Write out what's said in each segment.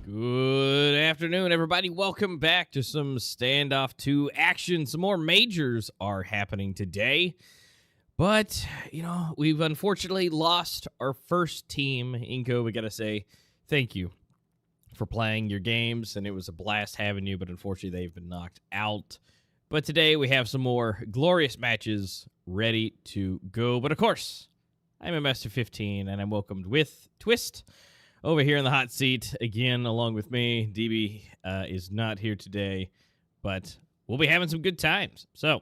Good afternoon, everybody. Welcome back to some Standoff 2 action. Some more majors are happening today. But, we've unfortunately lost our first team. INCO, we got to say thank you for playing your games, and it was a blast having you, but unfortunately they've been knocked out. But today we have some more glorious matches ready to go. But of course, I'm a Master 15, and I'm welcomed with Twist over here in the hot seat again, along with me. DB is not here today, but we'll be having some good times. So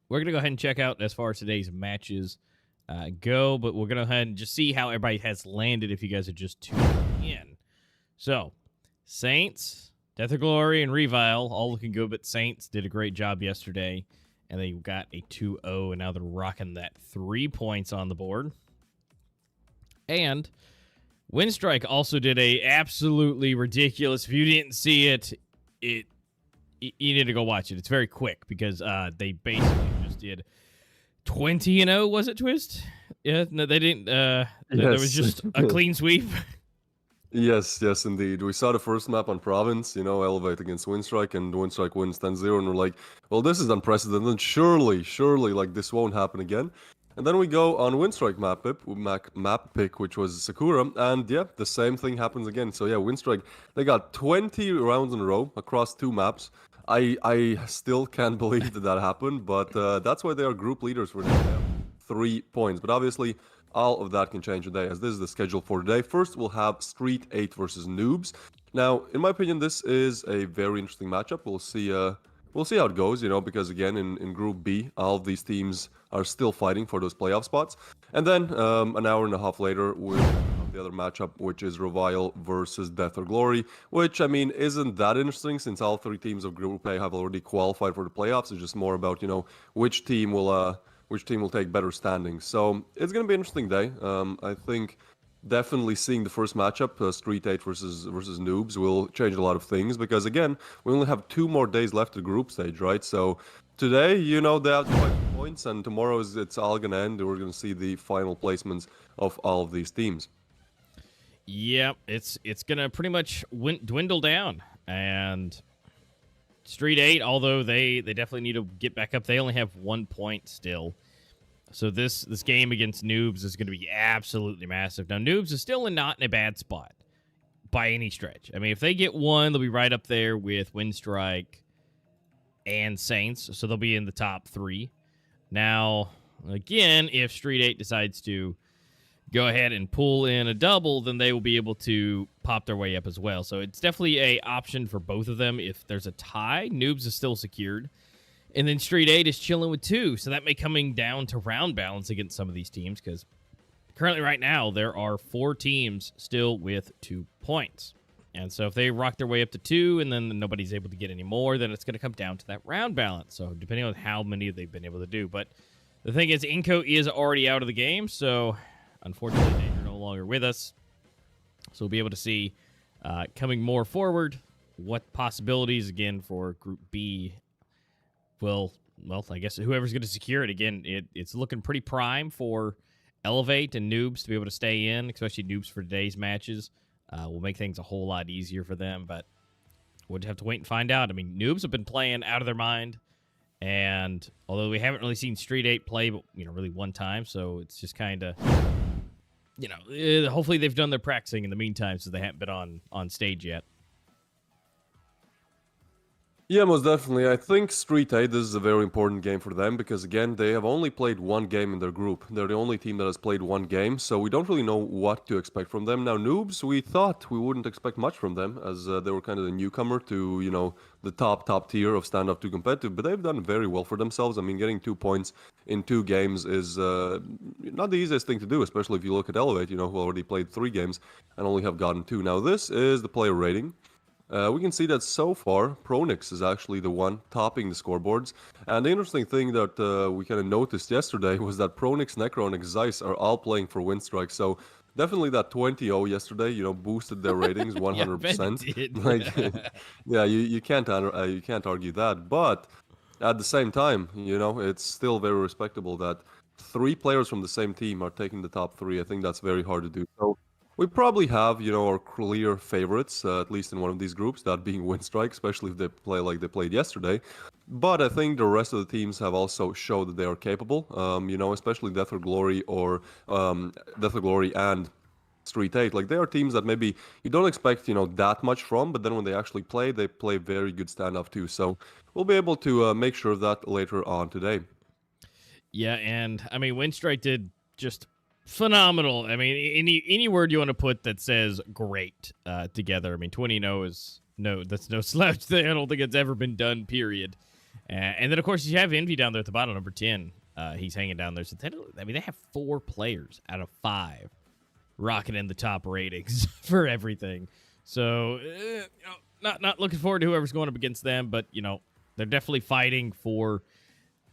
we're going to go ahead and check out as far as today's matches go, but we're going to go ahead and just see how everybody has landed if you guys are just tuning in. So, Saints, Death or Glory, and Revile all looking good, but Saints did a great job yesterday, and they got a 2-0, and now they're rocking that 3 points on the board. And Winstrike also did a absolutely ridiculous. If you didn't see it, you need to go watch it. It's very quick because they basically just did 20-0. Was it, Twist? Yeah, no, they didn't. Yes. There was just a clean sweep. Yes, indeed. We saw the first map on Province, Elevate against Winstrike, and Winstrike wins 10-0, and we're like, well, this is unprecedented. Surely, like, this won't happen again. And then we go on Winstrike map pick, which was Sakura, and yeah, the same thing happens again. So yeah, Winstrike, they got 20 rounds in a row across 2 maps. I still can't believe that happened, but that's why they are group leaders for now. They have 3 points, but obviously all of that can change today, as this is the schedule for today. First, we'll have STREETEIGHT versus NOOBS. Now, in my opinion, this is a very interesting matchup. We'll see how it goes, because again, in Group B, all of these teams are still fighting for those playoff spots. And then an hour and a half later, we'll have the other matchup, which is Revile versus Death or Glory, which, I mean, isn't that interesting since all 3 teams of Group A have already qualified for the playoffs. It's just more about, which team will take better standings. So it's going to be an interesting day. I think definitely seeing the first matchup, STREETEIGHT versus NOOBS, will change a lot of things because, again, we only have 2 more days left to group stage, right? So today, they have 5 points, and tomorrow it's all going to end, and we're going to see the final placements of all of these teams. Yep, it's going to pretty much dwindle down, and STREETEIGHT, although they definitely need to get back up, they only have 1 point still. So this game against NOOBS is going to be absolutely massive. Now, NOOBS is still not in a bad spot by any stretch. I mean, if they get 1, they'll be right up there with Winstrike and Saints, so they'll be in the top 3. Now, again, if STREETEIGHT decides to go ahead and pull in a double, then they will be able to pop their way up as well. So it's definitely an option for both of them. If there's a tie, NOOBS is still secured. And then STREETEIGHT is chilling with 2, so that may coming down to round balance against some of these teams, because currently right now there are 4 teams still with 2 points. And so if they rock their way up to 2 and then nobody's able to get any more, then it's going to come down to that round balance. So depending on how many they've been able to do. But the thing is, INCO is already out of the game, so unfortunately they're no longer with us. So we'll be able to see coming more forward what possibilities, again, for Group B well, I guess whoever's going to secure it, again, it's looking pretty prime for Elevate and NOOBS to be able to stay in, especially NOOBS for today's matches. Will make things a whole lot easier for them, but we'll just have to wait and find out. I mean, NOOBS have been playing out of their mind, and although we haven't really seen STREETEIGHT play, but, really one time, so it's just kind of, hopefully they've done their practicing in the meantime, so they haven't been on stage yet. Yeah, most definitely. I think STREETEIGHT, this is a very important game for them because, again, they have only played 1 game in their group. They're the only team that has played 1 game, so we don't really know what to expect from them. Now, NOOBS, we thought we wouldn't expect much from them as they were kind of the newcomer to, the top tier of Standoff 2 competitive, but they've done very well for themselves. I mean, getting 2 points in 2 games is not the easiest thing to do, especially if you look at Elevate, who already played 3 games and only have gotten 2. Now, this is the player rating. We can see that so far, Pronix is actually the one topping the scoreboards. And the interesting thing that we kind of noticed yesterday was that Pronix, Necro, and Zeiss are all playing for Winstrike. So definitely that 20-0 yesterday, boosted their ratings 100%. Like, yeah, you can't argue that. But at the same time, it's still very respectable that 3 players from the same team are taking the top 3. I think that's very hard to do. So We probably have, our clear favorites, at least in one of these groups, that being Winstrike, especially if they play like they played yesterday. But I think the rest of the teams have also showed that they are capable, especially Death or Glory or Death or Glory and Street 8. Like, they are teams that maybe you don't expect, that much from, but then when they play very good standoff too. So we'll be able to make sure of that later on today. Yeah, and I mean, Winstrike did just phenomenal. I mean, any word you want to put that says great together. I mean, 20-0 is that's no slouch. I don't think it's ever been done. Period. And then of course you have Envy down there at the bottom, number 10. He's hanging down there. So they have 4 players out of 5 rocking in the top ratings for everything. So not looking forward to whoever's going up against them, but they're definitely fighting for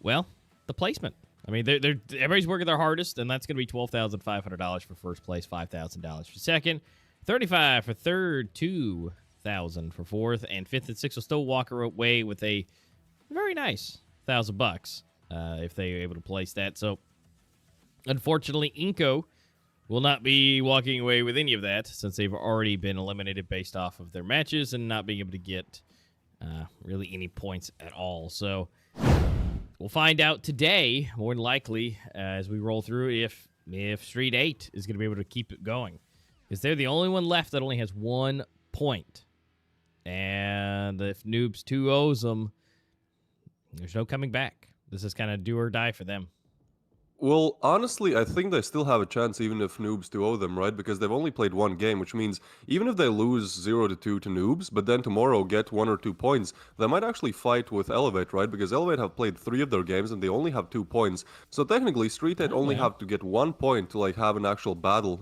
the placement. I mean, everybody's working their hardest, and that's going to be $12,500 for first place, $5,000 for second, $35,000 for third, $2,000 for fourth, and fifth and sixth will still walk away with a very nice $1,000 if they're able to place that. So, unfortunately, INCO will not be walking away with any of that since they've already been eliminated based off of their matches and not being able to get really any points at all. So, we'll find out today, more than likely, as we roll through, if STREETEIGHT is going to be able to keep it going. Because they're the only one left that only has 1 point. And if Noobs 2-0s them, there's no coming back. This is kind of do or die for them. Well, honestly, I think they still have a chance even if Noobs 2-0 them, right? Because they've only played 1 game, which means even if they lose 0-2 to Noobs, but then tomorrow get 1 or 2 points, they might actually fight with Elevate, right? Because Elevate have played 3 of their games and they only have 2 points. So technically, STREETEIGHT only have to get 1 point to like have an actual battle,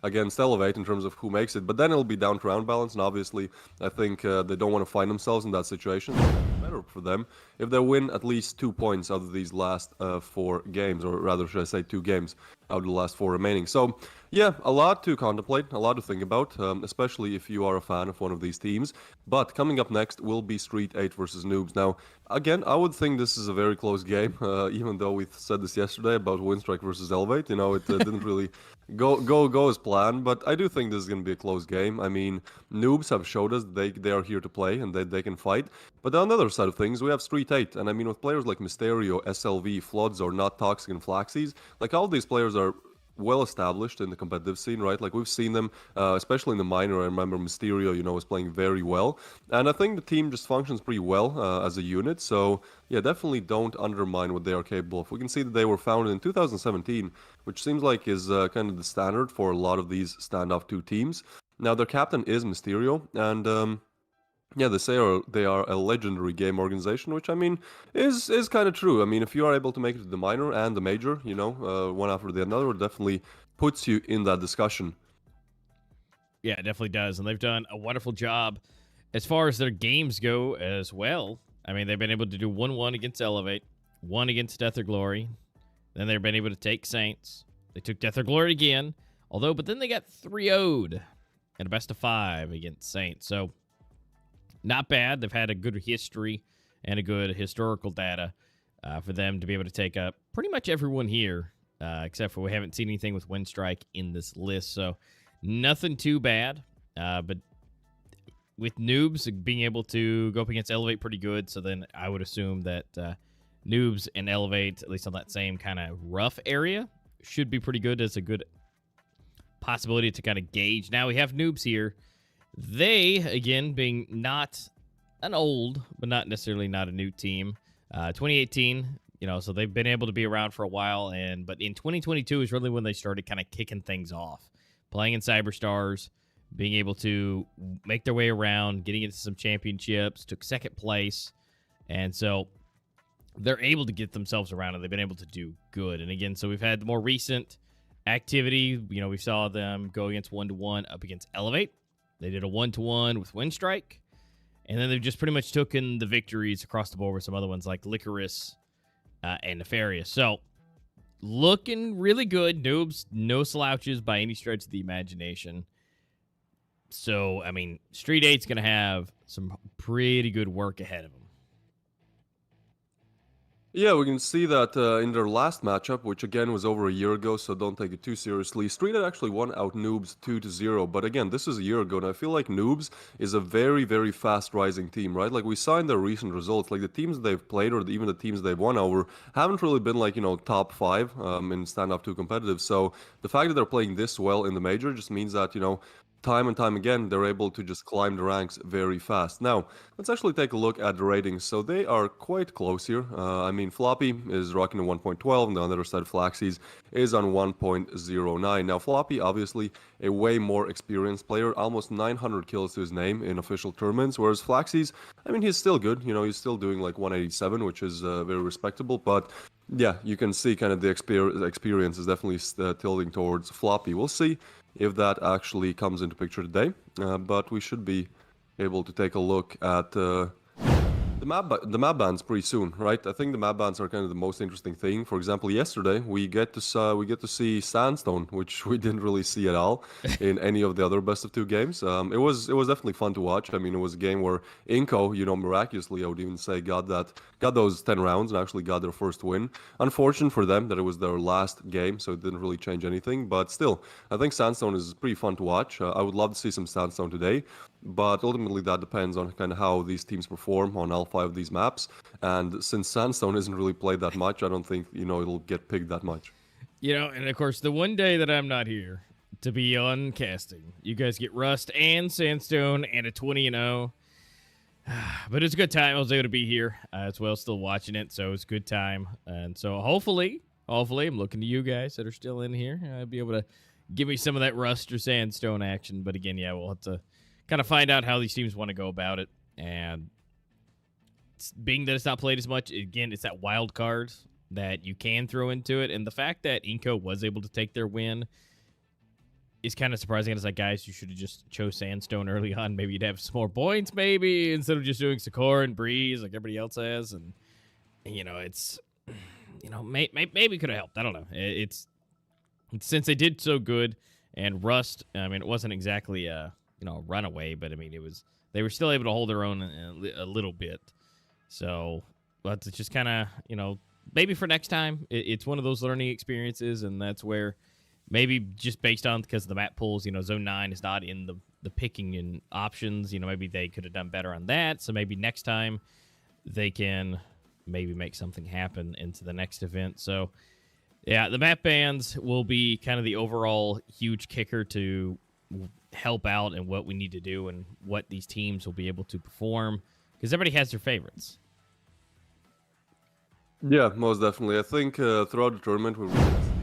against Elevate in terms of who makes it. But then it'll be down to round balance, and obviously, I think they don't want to find themselves in that situation. Better for them if they win at least 2 points out of these last 4 games, or rather, should I say 2 games out of the last 4 remaining. So, yeah, a lot to contemplate, a lot to think about, especially if you are a fan of one of these teams. But coming up next will be STREETEIGHT versus Noobs. Now, again, I would think this is a very close game, even though we said this yesterday about Winstrike versus Elevate. It didn't really go as planned, but I do think this is going to be a close game. I mean, Noobs have showed us they are here to play and they can fight. But on the other side of things, we have STREETEIGHT, and I mean, with players like Mysterio, SLV, Floods, or Not Toxic, and Flaxies, like all these players are well established in the competitive scene, right? Like we've seen them, especially in the minor. I remember Mysterio, was playing very well, and I think the team just functions pretty well as a unit. So yeah, definitely don't undermine what they are capable of. We can see that they were founded in 2017, which seems like is kind of the standard for a lot of these standoff 2 teams. Now their captain is Mysterio, and yeah, they say they are a legendary game organization, which I mean is kind of true. I mean, if you are able to make it to the minor and the major, one after the other, it definitely puts you in that discussion. Yeah, it definitely does, and they've done a wonderful job as far as their games go as well. I mean, they've been able to do 1-1 against Elevate, 1 against Death or Glory. Then they've been able to take Saints. They took Death or Glory again, but then they got 3-0'd in a best of 5 against Saints. So not bad. They've had a good history and a good historical data for them to be able to take up pretty much everyone here, except for we haven't seen anything with Winstrike in this list. So nothing too bad. But with Noobs being able to go up against Elevate pretty good, so then I would assume that Noobs and Elevate, at least on that same kind of rough area, should be pretty good. It's a good possibility to kind of gauge. Now we have Noobs here. They, again, being not an old, but not necessarily not a new team. 2018, so they've been able to be around for a while, but in 2022 is really when they started kind of kicking things off. Playing in Cyberstars, being able to make their way around, getting into some championships, took second place, and so they're able to get themselves around, and they've been able to do good. And again, so we've had the more recent activity. We saw them go against 1-1 up against Elevate. They did a 1-1 with Winstrike, and then they've just pretty much taken the victories across the board with some other ones like Licorice and Nefarious. So, looking really good. Noobs, no slouches by any stretch of the imagination. So, I mean, STREETEIGHT's going to have some pretty good work ahead of them. Yeah, we can see that in their last matchup, which again was over a year ago, so don't take it too seriously. STREETEIGHT actually won out Noobs 2-0, but again, this is a year ago, and I feel like Noobs is a very, very fast rising team, right? Like we saw in their recent results, like the teams they've played or even the teams they've won over haven't really been like, top five in Standoff 2 competitive. So the fact that they're playing this well in the major just means that, time and time again, they're able to just climb the ranks very fast. Now, let's actually take a look at the ratings. So they are quite close here. I mean, Floppy is rocking a 1.12, and on the other side, Flaxies is on 1.09. Now, Floppy, obviously, a way more experienced player, almost 900 kills to his name in official tournaments, whereas Flaxies, I mean, he's still good. He's still doing like 187, which is very respectable, but yeah, you can see kind of the experience is definitely tilting towards Floppy. We'll see if that actually comes into picture today, but we should be able to take a look at the map bans pretty soon, right? I think the map bans are kind of the most interesting thing. For example, yesterday we get to see Sandstone, which we didn't really see at all in any of the other best of two games. It was definitely fun to watch. I mean, it was a game where INCO, miraculously, I would even say, got those 10 rounds and actually got their first win. Unfortunate for them that it was their last game, so it didn't really change anything. But still, I think Sandstone is pretty fun to watch. I would love to see some Sandstone today. But ultimately, that depends on kind of how these teams perform on all five of these maps. And since Sandstone isn't really played that much, I don't think it'll get picked that much. And of course, the one day that I'm not here to be on casting, you guys get Rust and Sandstone and a 20-0. But it's a good time. I was able to be here as well, still watching it, so it's a good time. And so hopefully, I'm looking to you guys that are still in here. Be able to give me some of that Rust or Sandstone action. But again, yeah, we'll have to kind of find out how these teams want to go about it. And being that it's not played as much, again, it's that wild card that you can throw into it. And the fact that INCO was able to take their win is kind of surprising. It's like, guys, you should have just chose Sandstone early on. Maybe you'd have some more points, maybe, instead of just doing Sakura and Breeze like everybody else has. And, it's, maybe could have helped. I don't know. It's since they did so good. And Rust, I mean, it wasn't exactly a runaway, but I mean, they were still able to hold their own a little bit. So, but it's just kind of, maybe for next time, it's one of those learning experiences, and that's where maybe just based on because the map pools, Zone 9 is not in the picking and options. Maybe they could have done better on that. So maybe next time they can maybe make something happen into the next event. So, yeah, the map bans will be kind of the overall huge kicker to help out and what we need to do and what these teams will be able to perform because everybody has their favorites. Yeah, most definitely. I think throughout the tournament we've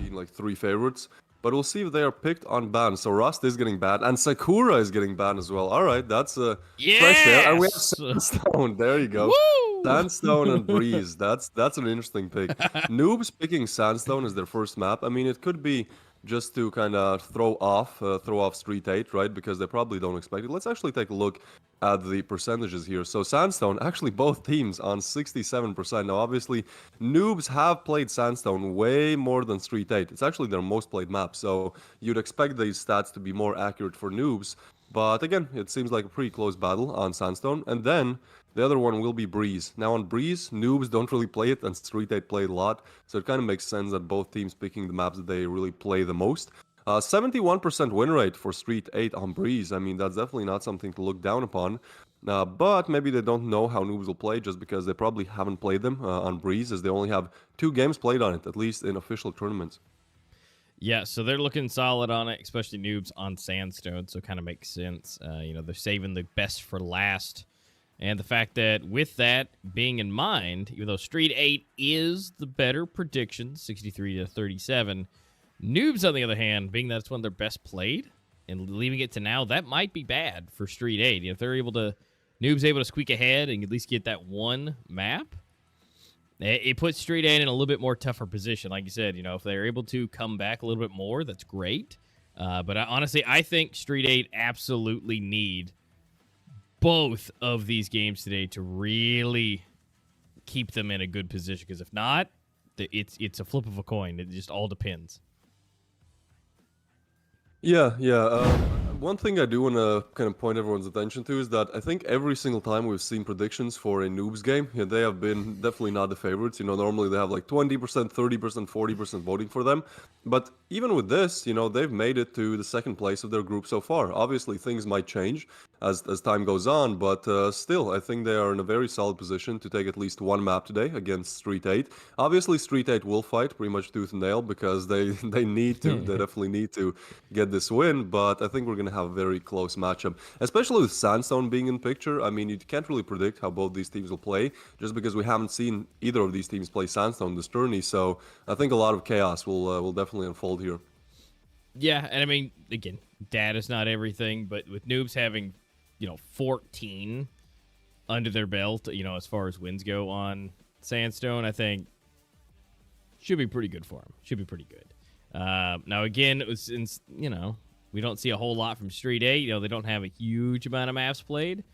seen like three favorites, but we'll see if they are picked on ban. So Rust is getting banned, and Sakura is getting banned as well. All right, that's fresh air. And we have Sandstone. There you go. Woo! Sandstone and Breeze. That's an interesting pick. Noobs picking Sandstone as their first map. I mean, it could be just to kind of throw off STREETEIGHT, right? Because they probably don't expect it. Let's actually take a look at the percentages here. So Sandstone, actually both teams on 67%. Now, obviously, Noobs have played Sandstone way more than STREETEIGHT. It's actually their most played map, so you'd expect these stats to be more accurate for Noobs. But again, it seems like a pretty close battle on Sandstone. And then the other one will be Breeze. Now on Breeze, Noobs don't really play it, and STREETEIGHT play it a lot. So it kind of makes sense that both teams picking the maps that they really play the most. 71% win rate for STREETEIGHT on Breeze. I mean, that's definitely not something to look down upon. But maybe they don't know how Noobs will play just because they probably haven't played them on Breeze, as they only have 2 games played on it, at least in official tournaments. Yeah, so they're looking solid on it, especially Noobs on Sandstone, so it kind of makes sense. They're saving the best for last. And the fact that with that being in mind, even though STREETEIGHT is the better prediction, 63-37, Noobs, on the other hand, being that it's one of their best played and leaving it to now, that might be bad for STREETEIGHT. If they're Noobs able to squeak ahead and at least get that one map, it puts STREETEIGHT in a little bit more tougher position. Like you said, if they're able to come back a little bit more, that's great. But honestly, I think STREETEIGHT absolutely need both of these games today to really keep them in a good position. Because if not, it's a flip of a coin. It just all depends. Yeah. one thing I do want to kind of point everyone's attention to is that I think every single time we've seen predictions for a noobs game, yeah, they have been definitely not the favorites. You know, normally they have like 20%, 30%, 40% voting for them. But even with this, you know, they've made it to the second place of their group so far. Obviously, things might change as time goes on, but still, I think they are in a very solid position to take at least one map today against Street 8. Obviously, Street 8 will fight pretty much tooth and nail because they need to. They definitely need to get this win, but I think we're going to have a very close matchup, especially with Sandstone being in picture. I mean, you can't really predict how both these teams will play just because we haven't seen either of these teams play Sandstone this tourney, so I think a lot of chaos will definitely unfold here. Yeah, and I mean, again, data's not everything, but with noobs having, 14 under their belt, as far as wins go on Sandstone, I think should be pretty good for them. Should be pretty good. Now, again, it was since, we don't see a whole lot from Street 8. They don't have a huge amount of maps played.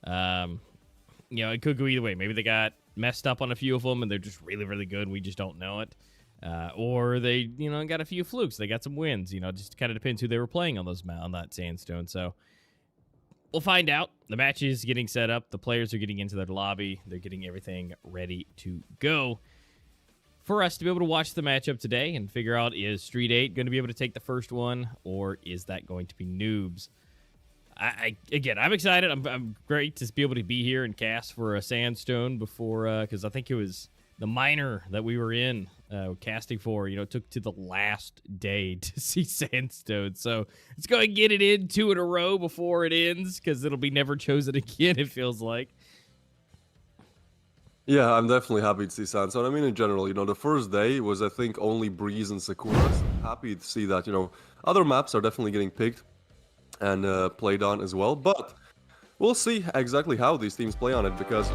It could go either way. Maybe they got messed up on a few of them and they're just really, really good and we just don't know it. Or they, got a few flukes. They got some wins. Just kind of depends who they were playing on that Sandstone. So we'll find out. The match is getting set up. The players are getting into their lobby. They're getting everything ready to go for us to be able to watch the matchup today and figure out, is Street 8 going to be able to take the first one, or is that going to be noobs? Again, I'm excited. I'm great to be able to be here and cast for a Sandstone before, because I think it was the minor that we were in casting for. It took to the last day to see Sandstone. So let's go and get it in 2 in a row before it ends, because it'll be never chosen again, it feels like. Yeah, I'm definitely happy to see Sandstone. I mean, in general, the first day was, I think, only Breeze and Sakura. So happy to see that, other maps are definitely getting picked and played on as well. But we'll see exactly how these teams play on it, because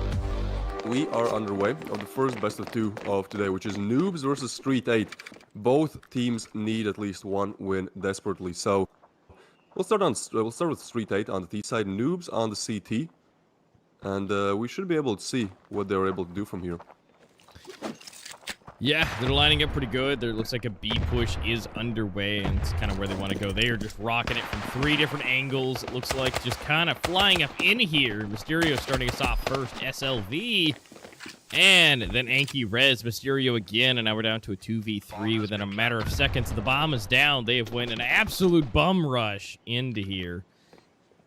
we are underway of the first best of 2 of today, which is Noobs versus Street 8. Both teams need at least one win desperately. So we'll start with Street 8 on the T side, Noobs on the CT. And we should be able to see what they're able to do from here. Yeah, they're lining up pretty good. There looks like a B push is underway, and it's kind of where they want to go. They are just rocking it from 3 different angles. It looks like just kind of flying up in here. Mysterio starting us off first, SLV. And then Anki res Mysterio again, and now we're down to a 2v3 within a matter of seconds. The bomb is down. They have went an absolute bum rush into here.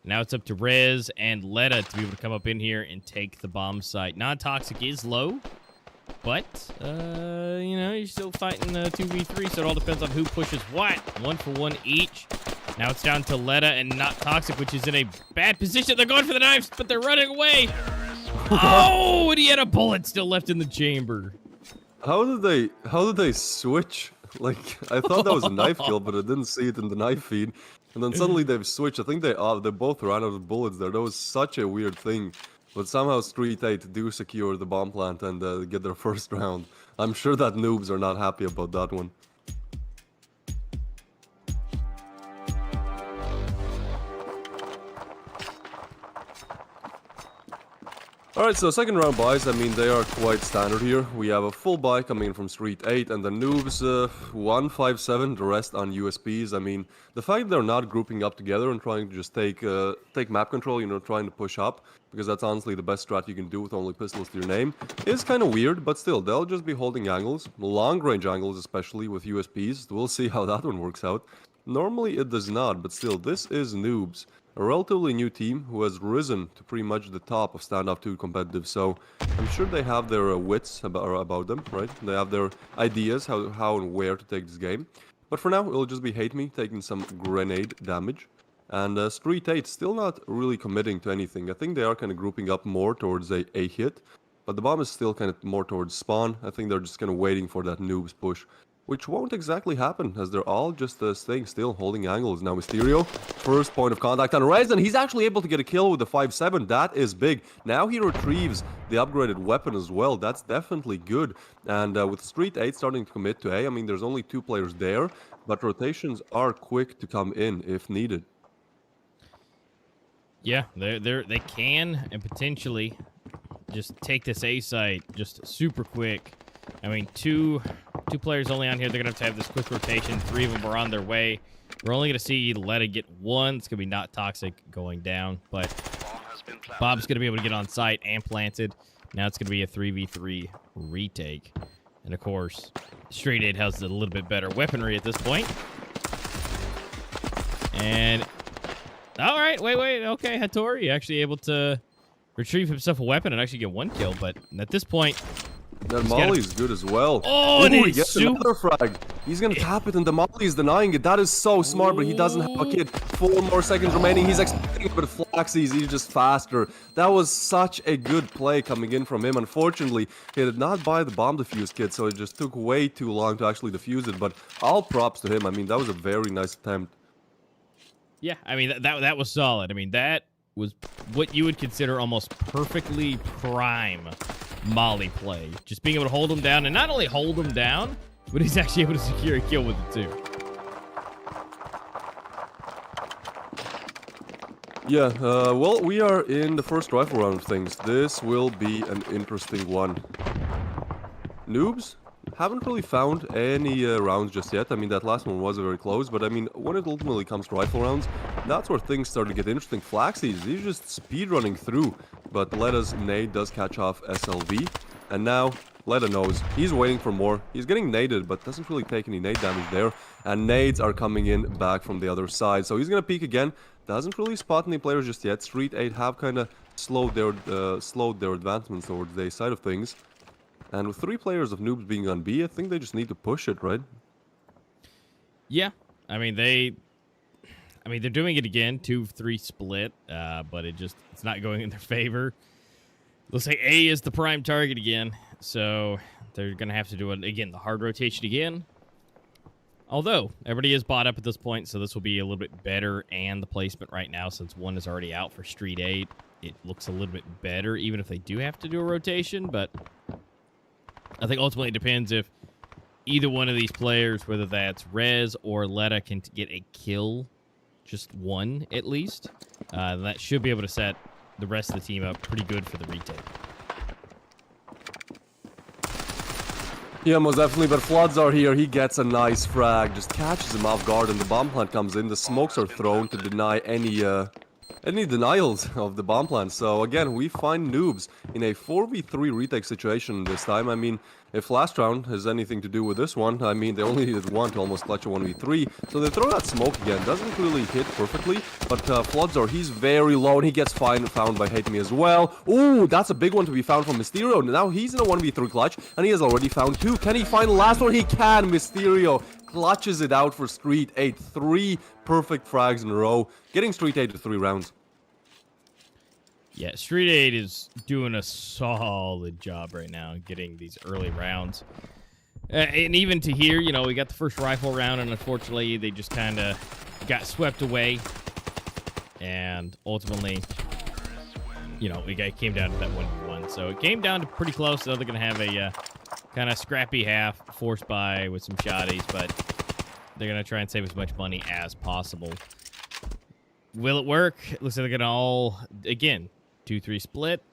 Now it's up to Rez and Letta to be able to come up in here and take the bomb site. Non-toxic is low, but, you're still fighting 2v3, so it all depends on who pushes what. 1 for 1 each. Now it's down to Letta and Not Toxic, which is in a bad position. They're going for the knives, but they're running away. Oh, and he had a bullet still left in the chamber. How did they switch? Like, I thought that was a knife kill, but I didn't see it in the knife feed. And then suddenly they've switched. I think they both ran out of bullets there. That was such a weird thing. But somehow Street 8 do secure the bomb plant and get their first round. I'm sure that noobs are not happy about that one. Alright, so second round buys, I mean, they are quite standard here. We have a full buy coming in from Street 8, and the noobs 157, the rest on USPs. I mean, the fact they're not grouping up together and trying to just take map control, trying to push up, because that's honestly the best strat you can do with only pistols to your name, is kind of weird, but still, they'll just be holding angles, long-range angles especially with USPs. We'll see how that one works out. Normally it does not, but still, this is noobs. A relatively new team who has risen to pretty much the top of Standoff 2 competitive, so I'm sure they have their wits about them, right? They have their ideas how and where to take this game. But for now, it'll just be Hate Me taking some grenade damage. And Street 8 still not really committing to anything. I think they are kind of grouping up more towards a hit, but the bomb is still kind of more towards spawn. I think they're just kind of waiting for that noobs push, which won't exactly happen, as they're all just staying still, holding angles. Now Mysterio, first point of contact on Rez, and he's actually able to get a kill with the 5-7. That is big. Now he retrieves the upgraded weapon as well. That's definitely good. And with Street 8 starting to commit to A, I mean, there's only 2 players there, but rotations are quick to come in if needed. Yeah, they can and potentially just take this A site just super quick. I mean, two players only on here. They're going to have this quick rotation. 3 of them are on their way. We're only going to see Letta get one. It's going to be not toxic going down, but Bob's going to be able to get on site and planted. Now it's going to be a 3v3 retake. And of course, STREETEIGHT has a little bit better weaponry at this point. And all right, wait. Okay, Hattori actually able to retrieve himself a weapon and actually get one kill, but at this point, that Molly is good as well. Oh, and he gets another frag. He's gonna tap it, and the Molly is denying it. That is so smart, but he doesn't have a kid. 4 more seconds remaining. He's expecting it, but Flaxy's he's just faster. That was such a good play coming in from him. Unfortunately, he did not buy the bomb defuse kit, so it just took way too long to actually defuse it. But all props to him. I mean, that was a very nice attempt. Yeah, I mean that was solid. I mean that was what you would consider almost perfectly prime Molly play. Just being able to hold him down, and not only hold him down, but he's actually able to secure a kill with it too. Yeah, well, we are in the first rifle round of things. This will be an interesting one. Noobs haven't really found any rounds just yet. I mean, that last one was very close, but I mean, when it ultimately comes to rifle rounds, that's where things start to get interesting. Flaxy's, he's just speed running through, but Letta's nade does catch off SLV, and now Letta knows he's waiting for more. He's getting naded, but doesn't really take any nade damage there, and nades are coming in back from the other side, so he's gonna peek again. Doesn't really spot any players just yet. STREETEIGHT have kind of slowed their advancements towards the side of things. And with 3 players of Noobs being on B, I think they just need to push it, right? Yeah, I mean they're doing it again, 2-3 split, but it's not going in their favor. Looks like A is the prime target again, so they're gonna have to do it again, the hard rotation again. Although everybody is bought up at this point, so this will be a little bit better, and the placement right now, since one is already out for STREETEIGHT, it looks a little bit better, even if they do have to do a rotation, but I think ultimately it depends if either one of these players, whether that's Rez or Letta, can get a kill, just one at least. That should be able to set the rest of the team up pretty good for the retake. Yeah, most definitely, but Floods are here. He gets a nice frag, just catches him off guard, and the bomb plant comes in. The smokes are thrown to deny any denials of the bomb plant. So again, we find Noobs in a 4v3 retake situation this time. I mean, if last round has anything to do with this one, I mean, they only needed one to almost clutch a 1v3. So they throw that smoke again. Doesn't really hit perfectly, but Floodzor, he's very low, and he gets found by Hate Me as well. Ooh, that's a big one to be found from Mysterio. Now he's in a 1v3 clutch, and he has already found 2. Can he find the last one? He can. Mysterio clutches it out for STREETEIGHT. 3 perfect frags in a row, getting STREETEIGHT to 3 rounds. Yeah, STREETEIGHT is doing a solid job right now getting these early rounds. And even to here, you know, we got the first rifle round, and unfortunately, they just kind of got swept away. And ultimately, you know, it came down to that 1v1. So it came down to pretty close. Now they're going to have a kind of scrappy half, forced by with some shotties, but they're going to try and save as much money as possible. Will it work? It looks like they're going to all, again, 2-3 split.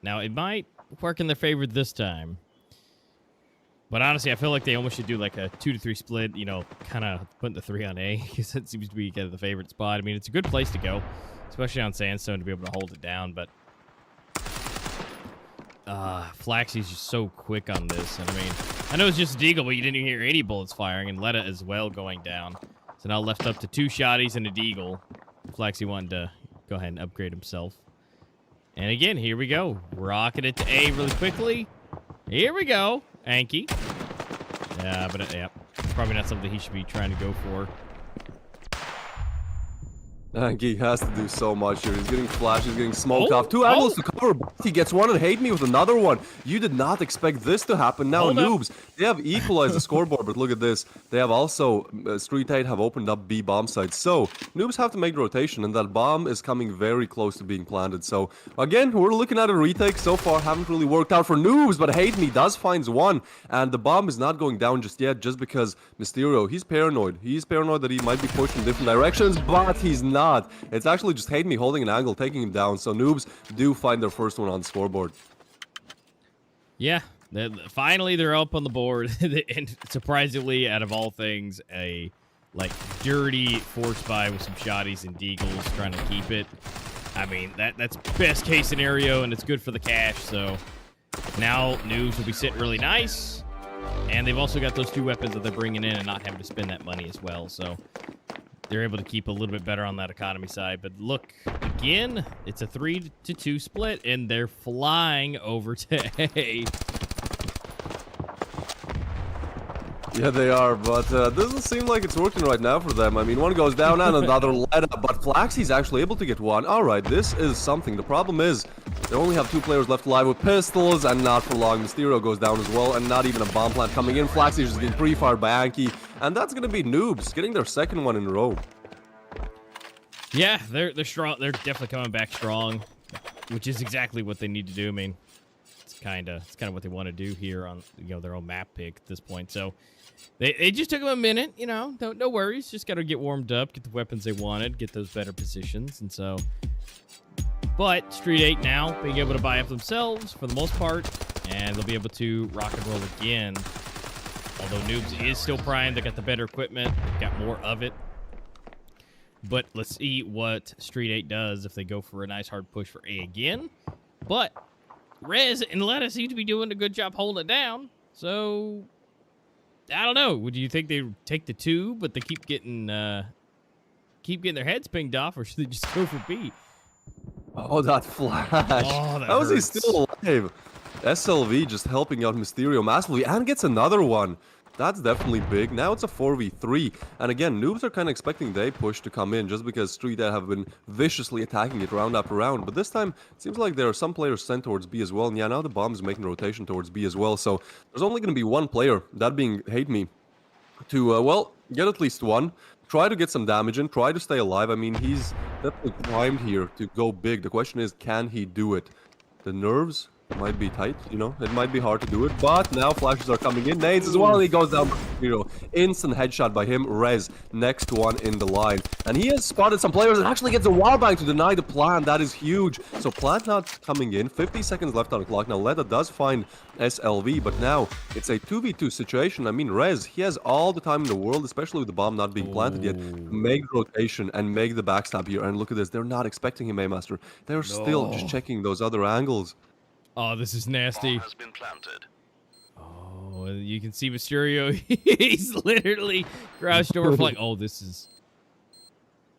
Now, it might work in their favor this time. But honestly, I feel like they almost should do like a 2-3 split, you know, kind of putting the 3 on A, because that seems to be kind of the favorite spot. I mean, it's a good place to go, especially on Sandstone, to be able to hold it down, but Flaxy's just so quick on this. And I mean, I know it's just a deagle, but you didn't even hear any bullets firing, and Letta as well going down. So now left up to 2 shotties and a deagle. Flaxy wanted to go ahead and upgrade himself. And again, here we go. Rocking it to A really quickly. Here we go. Anki. Yeah, but yeah, probably not something he should be trying to go for. Anki has to do so much here. He's getting flashed, he's getting smoked off. 2 angles to cover. He gets one and Hate Me with another one. You did not expect this to happen. Now Noobs, they have equalized the scoreboard, but look at this. They have also, STREETEIGHT have opened up B bomb sites. So Noobs have to make the rotation, and that bomb is coming very close to being planted. So again, we're looking at a retake. So far, haven't really worked out for Noobs, but Hate Me does find one. And the bomb is not going down just yet, just because Mysterio, he's paranoid. He's paranoid that he might be pushed in different directions, but he's not. It's actually just Hate Me holding an angle, taking him down. So Noobs do find their first one on the scoreboard. Yeah, finally they're up on the board. And surprisingly, out of all things, a like dirty force buy with some shotties and deagles trying to keep it. I mean, that's best case scenario, and it's good for the cash. So now Noobs will be sitting really nice, and they've also got those 2 weapons that they're bringing in and not having to spend that money as well. So they're able to keep a little bit better on that economy side. But look, again, it's a 3-2 split, and they're flying over to A. Yeah, they are, but doesn't seem like it's working right now for them. I mean, one goes down and another let up, but Flaxy's actually able to get one. All right, this is something. The problem is they only have 2 players left alive with pistols, and not for long. Mysterio goes down as well, and not even a bomb plant coming in. Flaxy's just getting pre-fired by Anki, and that's going to be Noobs getting their 2nd one in a row. Yeah, they're strong. They're definitely coming back strong, which is exactly what they need to do. I mean, it's kind of what they want to do here on their own map pick at this point. So they just took them a minute. No worries. Just got to get warmed up, get the weapons they wanted, get those better positions, and so. But STREETEIGHT now being able to buy up themselves for the most part, and they'll be able to rock and roll again. Although Noobs is still primed, they got the better equipment, they've got more of it. But let's see what STREETEIGHT does if they go for a nice hard push for A again. But Rez and Letta seem to be doing a good job holding it down. So I don't know. Would you think they would take the 2, but they keep getting their heads pinged off, or should they just go for B? Oh, that flash. Oh, How is he still alive? SLV just helping out Mysterio massively and gets another one. That's definitely big. Now it's a 4v3. And again, Noobs are kind of expecting the push to come in just because STREETEIGHT have been viciously attacking it round after round. But this time, it seems like there are some players sent towards B as well. And yeah, now the bomb is making a rotation towards B as well. So there's only going to be one player, that being Hate Me, to, well, get at least one. Try to get some damage in, try to stay alive. I mean, he's definitely primed here to go big. The question is, can he do it? The nerves might be tight, it might be hard to do it, but now flashes are coming in. Nades as well, and he goes down for Mysterio. Instant headshot by him. Rez, next one in the line. And he has spotted some players and actually gets a wallbang to deny the plan. That is huge. So Plant not coming in. 50 seconds left on the clock. Now Letta does find SLV, but now it's a 2v2 situation. I mean, Rez, he has all the time in the world, especially with the bomb not being planted yet, to make rotation and make the backstab here. And look at this, they're not expecting him, A-Master. They're still just checking those other angles. Oh, this is nasty. Bomb has been planted. Oh, you can see Mysterio. He's literally crouched over flank. Oh, this is...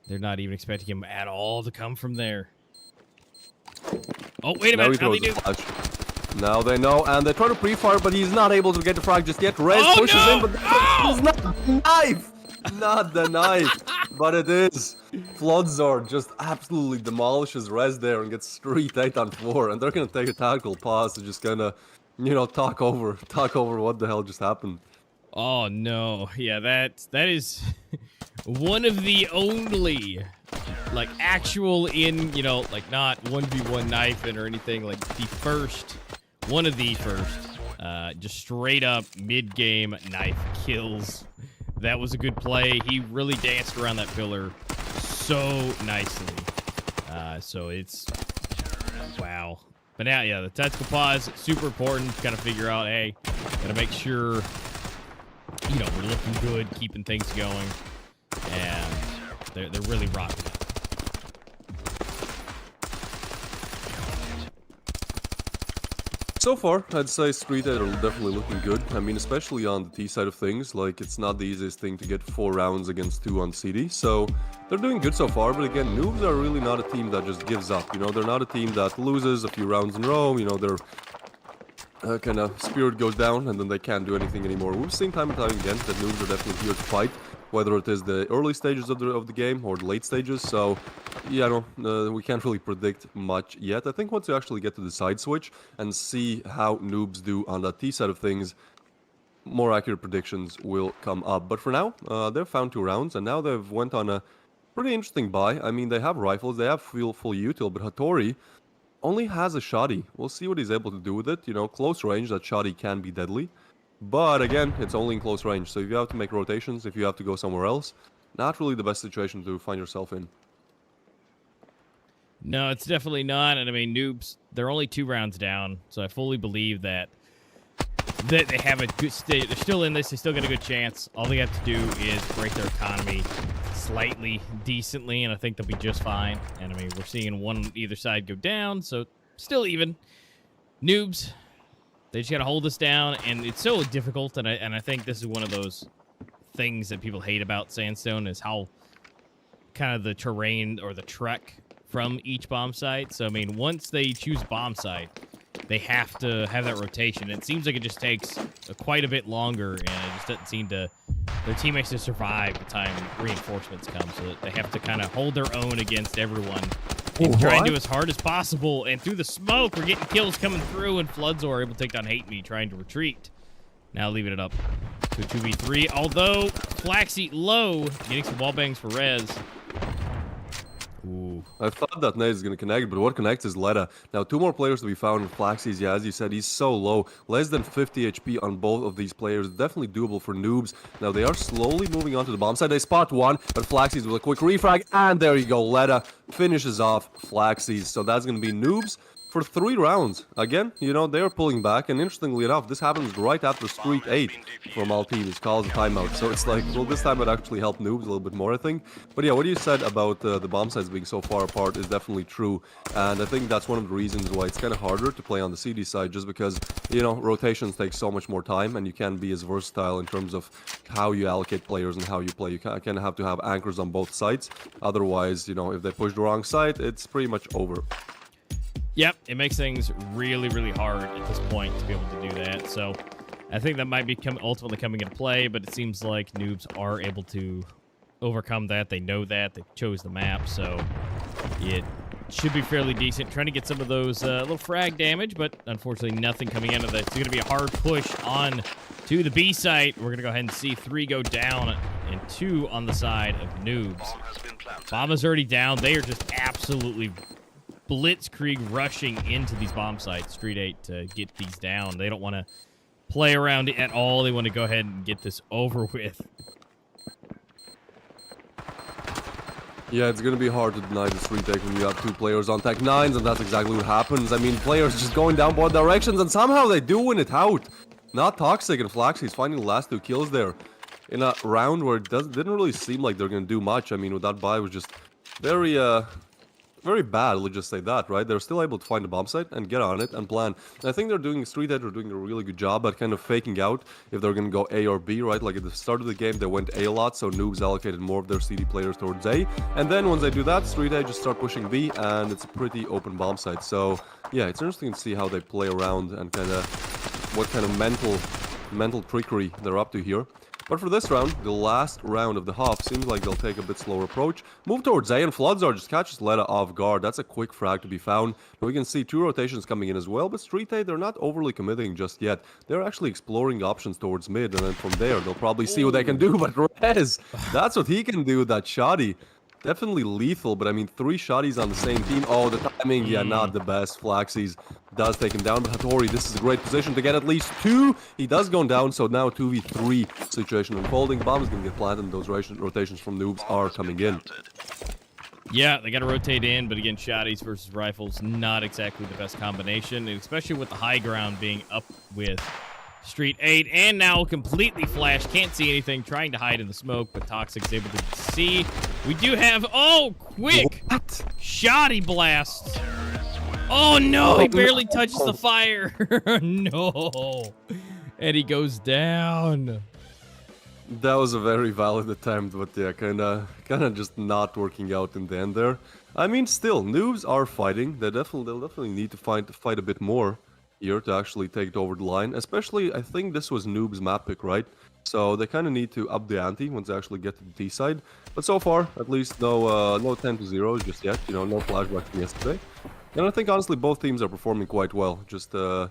They're not even expecting him at all to come from there. Oh, wait a minute. How they do? Now they know, and they try to pre-fire, but he's not able to get the frag just yet. Rez pushes in, but he's not the knife. Not the knife, but it is. Floodzord just absolutely demolishes Rez there and gets STREETEIGHT on 4, and they're gonna take a tactical pause to just kind of, talk over what the hell just happened. Oh no, yeah, that is one of the only actual like not 1v1 knifing or anything, like one of the first just straight up mid-game knife kills. That was a good play. He really danced around that pillar so nicely. So it's wow. But now, yeah, the tactical pause, super important to kind of figure out, hey, gotta make sure, we're looking good, keeping things going. And they're really rocking it. So far, I'd say STREETEIGHT are definitely looking good. I mean, especially on the T side of things. Like, it's not the easiest thing to get 4 rounds against 2 on CD. So, they're doing good so far. But again, Noobs are really not a team that just gives up. They're not a team that loses a few rounds in a row. Their kind of spirit goes down and then they can't do anything anymore. We've seen time and time again that Noobs are definitely here to fight, whether it is the early stages of the game or the late stages. So, yeah, we can't really predict much yet. I think once you actually get to the side switch and see how Noobs do on the T side of things, more accurate predictions will come up. But for now, they've found 2 rounds, and now they've went on a pretty interesting buy. I mean, they have rifles, they have full util, but Hattori only has a shoddy. We'll see what he's able to do with it. Close range, that shoddy can be deadly. But again, it's only in close range, so if you have to make rotations, if you have to go somewhere else, not really the best situation to find yourself in. No, it's definitely not. And I mean, Noobs, they're only 2 rounds down, so I fully believe that that they have a good state. They're still in this. They still got a good chance. All they have to do is break their economy slightly, decently, and I think they'll be just fine. And I mean, we're seeing one on either side go down, so still even. Noobs, they just got to hold us down, and it's so difficult. And I think this is one of those things that people hate about Sandstone is how kind of the terrain or the trek from each bomb site. So I mean, once they choose bomb site, they have to have that rotation. It seems like it just takes quite a bit longer, and it just doesn't seem to their teammates to survive the time reinforcements come. So that they have to kind of hold their own against everyone and try and do as hard as possible. And through the smoke, we're getting kills coming through, and Floodzor are able to take down Hate Me, trying to retreat. Now leaving it up to 2v3. Although Flaxseed low, getting some wall bangs for Rez. Ooh. I thought that nade is going to connect, but what connects is Leda. Now, 2 more players to be found in Flaxseed. Yeah, as you said, he's so low. Less than 50 HP on both of these players. Definitely doable for Noobs. Now, they are slowly moving on to the bomb side. They spot one, but Flaxseed with a quick refrag. And there you go. Leda finishes off Flaxseed. So that's going to be Noobs for 3 rounds. Again, you know, they're pulling back, and interestingly enough, this happens right after Street 8 for Maltese, calls a timeout. So it's like, well, this time it actually helped Noobs a little bit more, I think. But yeah, what you said about the bomb sites being so far apart is definitely true, and I think that's one of the reasons why it's kind of harder to play on the CD side, just because, you know, rotations take so much more time, and you can't be as versatile in terms of how you allocate players and how you play. You kind of have to have anchors on both sides. Otherwise, you know, if they push the wrong side, it's pretty much over. Yep, it makes things really, really hard at this point to be able to do that. So I think that might be ultimately coming into play, but it seems like Noobs are able to overcome that. They know that. They chose the map, so it should be fairly decent. Trying to get some of those little frag damage, but unfortunately nothing coming out of that. It's going to be a hard push on to the B site. We're going to go ahead and see 3 go down and 2 on the side of Noobs. Bomb is already down. They are just absolutely blitzkrieg rushing into these bomb sites, Street 8, to get these down. They don't want to play around at all. They want to go ahead and get this over with. Yeah, it's going to be hard to deny this retake when you have 2 players on Tech 9s, and that's exactly what happens. I mean, players just going down both directions, and somehow they do win it out. Not Toxic and Flaxseed finding the last 2 kills there in a round where it didn't really seem like they're going to do much. I mean, with that buy was just very bad, let's just say that, right? They're still able to find a bomb site and get on it and plan. And I think Street 8 are doing a really good job at kind of faking out if they're going to go A or B, right? Like at the start of the game, they went A a lot, so Noobs allocated more of their CD players towards A. And then once they do that, Street 8 just start pushing B, and it's a pretty open bomb site. So yeah, it's interesting to see how they play around and kind of what kind of mental trickery they're up to here. But for this round, the last round of the half, seems like they'll take a bit slower approach. Move towards A, and Floodzor just catches Leda off guard. That's a quick frag to be found. We can see 2 rotations coming in as well, but Street 8, they're not overly committing just yet. They're actually exploring options towards mid, and then from there, they'll probably see what they can do. But Rez, that's what he can do, that shoddy. Definitely lethal, but I mean, 3 shotties on the same team. Oh, the timing, yeah, not the best. Flaxseed does take him down, but Hattori, this is a great position to get at least 2. He does go down, so now 2v3 situation unfolding. Bomb is going to get planted, and those rotations from Noobs are coming in. Yeah, they got to rotate in, but again, shotties versus rifles, not exactly the best combination, especially with the high ground being up with Street 8, and now completely flashed. Can't see anything, trying to hide in the smoke, but Toxic's able to see. We do have, oh, quick! What? Shoddy blast! Oh no, he barely touches the fire! No! And he goes down. That was a very valid attempt, but yeah, kinda just not working out in the end there. I mean, still, Noobs are fighting. They'll definitely need to fight a bit more here to actually take it over the line. Especially, I think this was Noob's map pick, right? So they kind of need to up the ante once they actually get to the T side. But so far, at least no 10-0 just yet. You know, no flashback from yesterday. And I think honestly both teams are performing quite well. Just you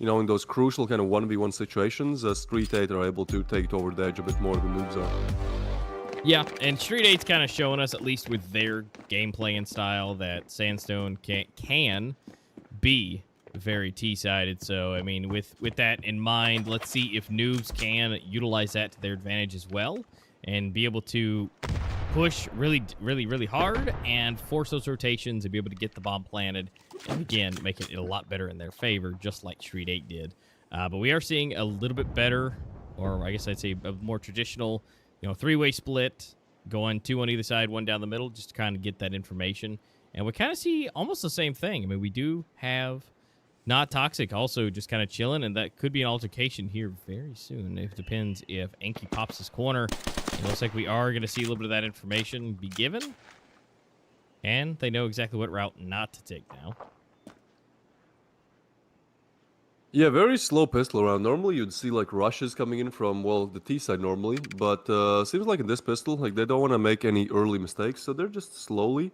know, in those crucial kind of 1v1 situations, Street 8 are able to take it over the edge a bit more than Noobs are. Yeah, and Street 8's kind of showing us, at least with their gameplay and style, that Sandstone can be very T-sided. So, I mean, with that in mind, let's see if Noobs can utilize that to their advantage as well and be able to push really hard and force those rotations and be able to get the bomb planted and, again, make it a lot better in their favor, just like Street 8 did But we are seeing a little bit better, or I guess I'd say a more traditional, three-way split, going 2 on either side, 1 down the middle, just to kind of get that information. And we kind of see almost the same thing. I mean, we do have Not Toxic also just kind of chilling, and that could be an altercation here very soon. It depends if Enki pops his corner. It looks like we are going to see a little bit of that information be given. And they know exactly what route not to take now. Yeah, very slow pistol round. Normally you'd see like rushes coming in from, well, the T side normally, but seems like in this pistol, like they don't want to make any early mistakes, so they're just slowly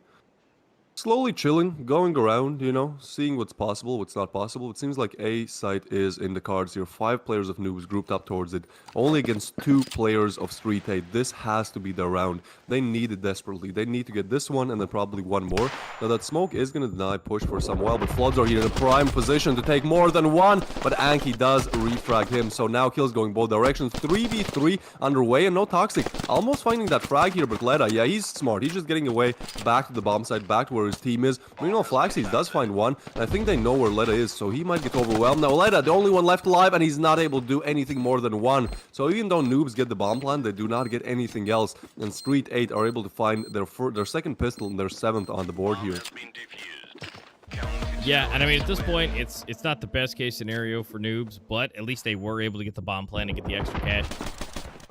chilling, going around, seeing what's possible, what's not possible. It seems like A site is in the cards here. 5 players of Noobs grouped up towards it, only against 2 players of STREETEIGHT. This has to be their round. They need it desperately. They need to get this one and then probably one more. Now that smoke is going to deny push for some while, but Floods are here in a prime position to take more than one, but Anki does refrag him, so now kills going both directions. 3v3 underway, and no Toxic. Almost finding that frag here, but Leda, yeah, he's smart. He's just getting away back to the bomb site, back to where his team is. Flaxies does find one, and I think they know where Leda is, so he might get overwhelmed. Now Leda, the only one left alive, and he's not able to do anything more than one. So even though Noobs get the bomb plant, they do not get anything else, and STREETEIGHT are able to find their second pistol and their 7th on the board here. Yeah, and I mean, at this point, it's not the best case scenario for Noobs, but at least they were able to get the bomb plant and get the extra cash.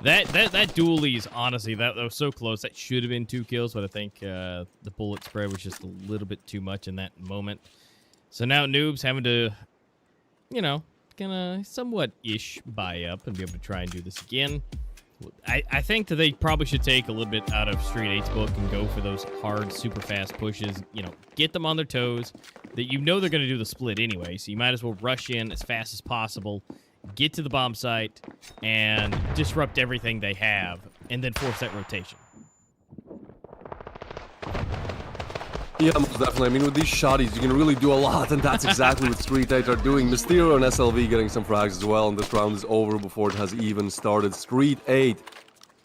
That dualies, honestly, that was so close. That should have been 2 kills, but I think the bullet spread was just a little bit too much in that moment. So now Noobs having to, gonna somewhat-ish buy up and be able to try and do this again. I think that they probably should take a little bit out of STREETEIGHT's book and go for those hard, super fast pushes. Get them on their toes. That they're going to do the split anyway, so you might as well rush in as fast as possible, get to the bomb site, and disrupt everything they have, and then force that rotation. Yeah, most definitely. I mean, with these shotties, you can really do a lot, and that's exactly what STREETEIGHT are doing. Mysterio and SLV getting some frags as well, and this round is over before it has even started. STREETEIGHT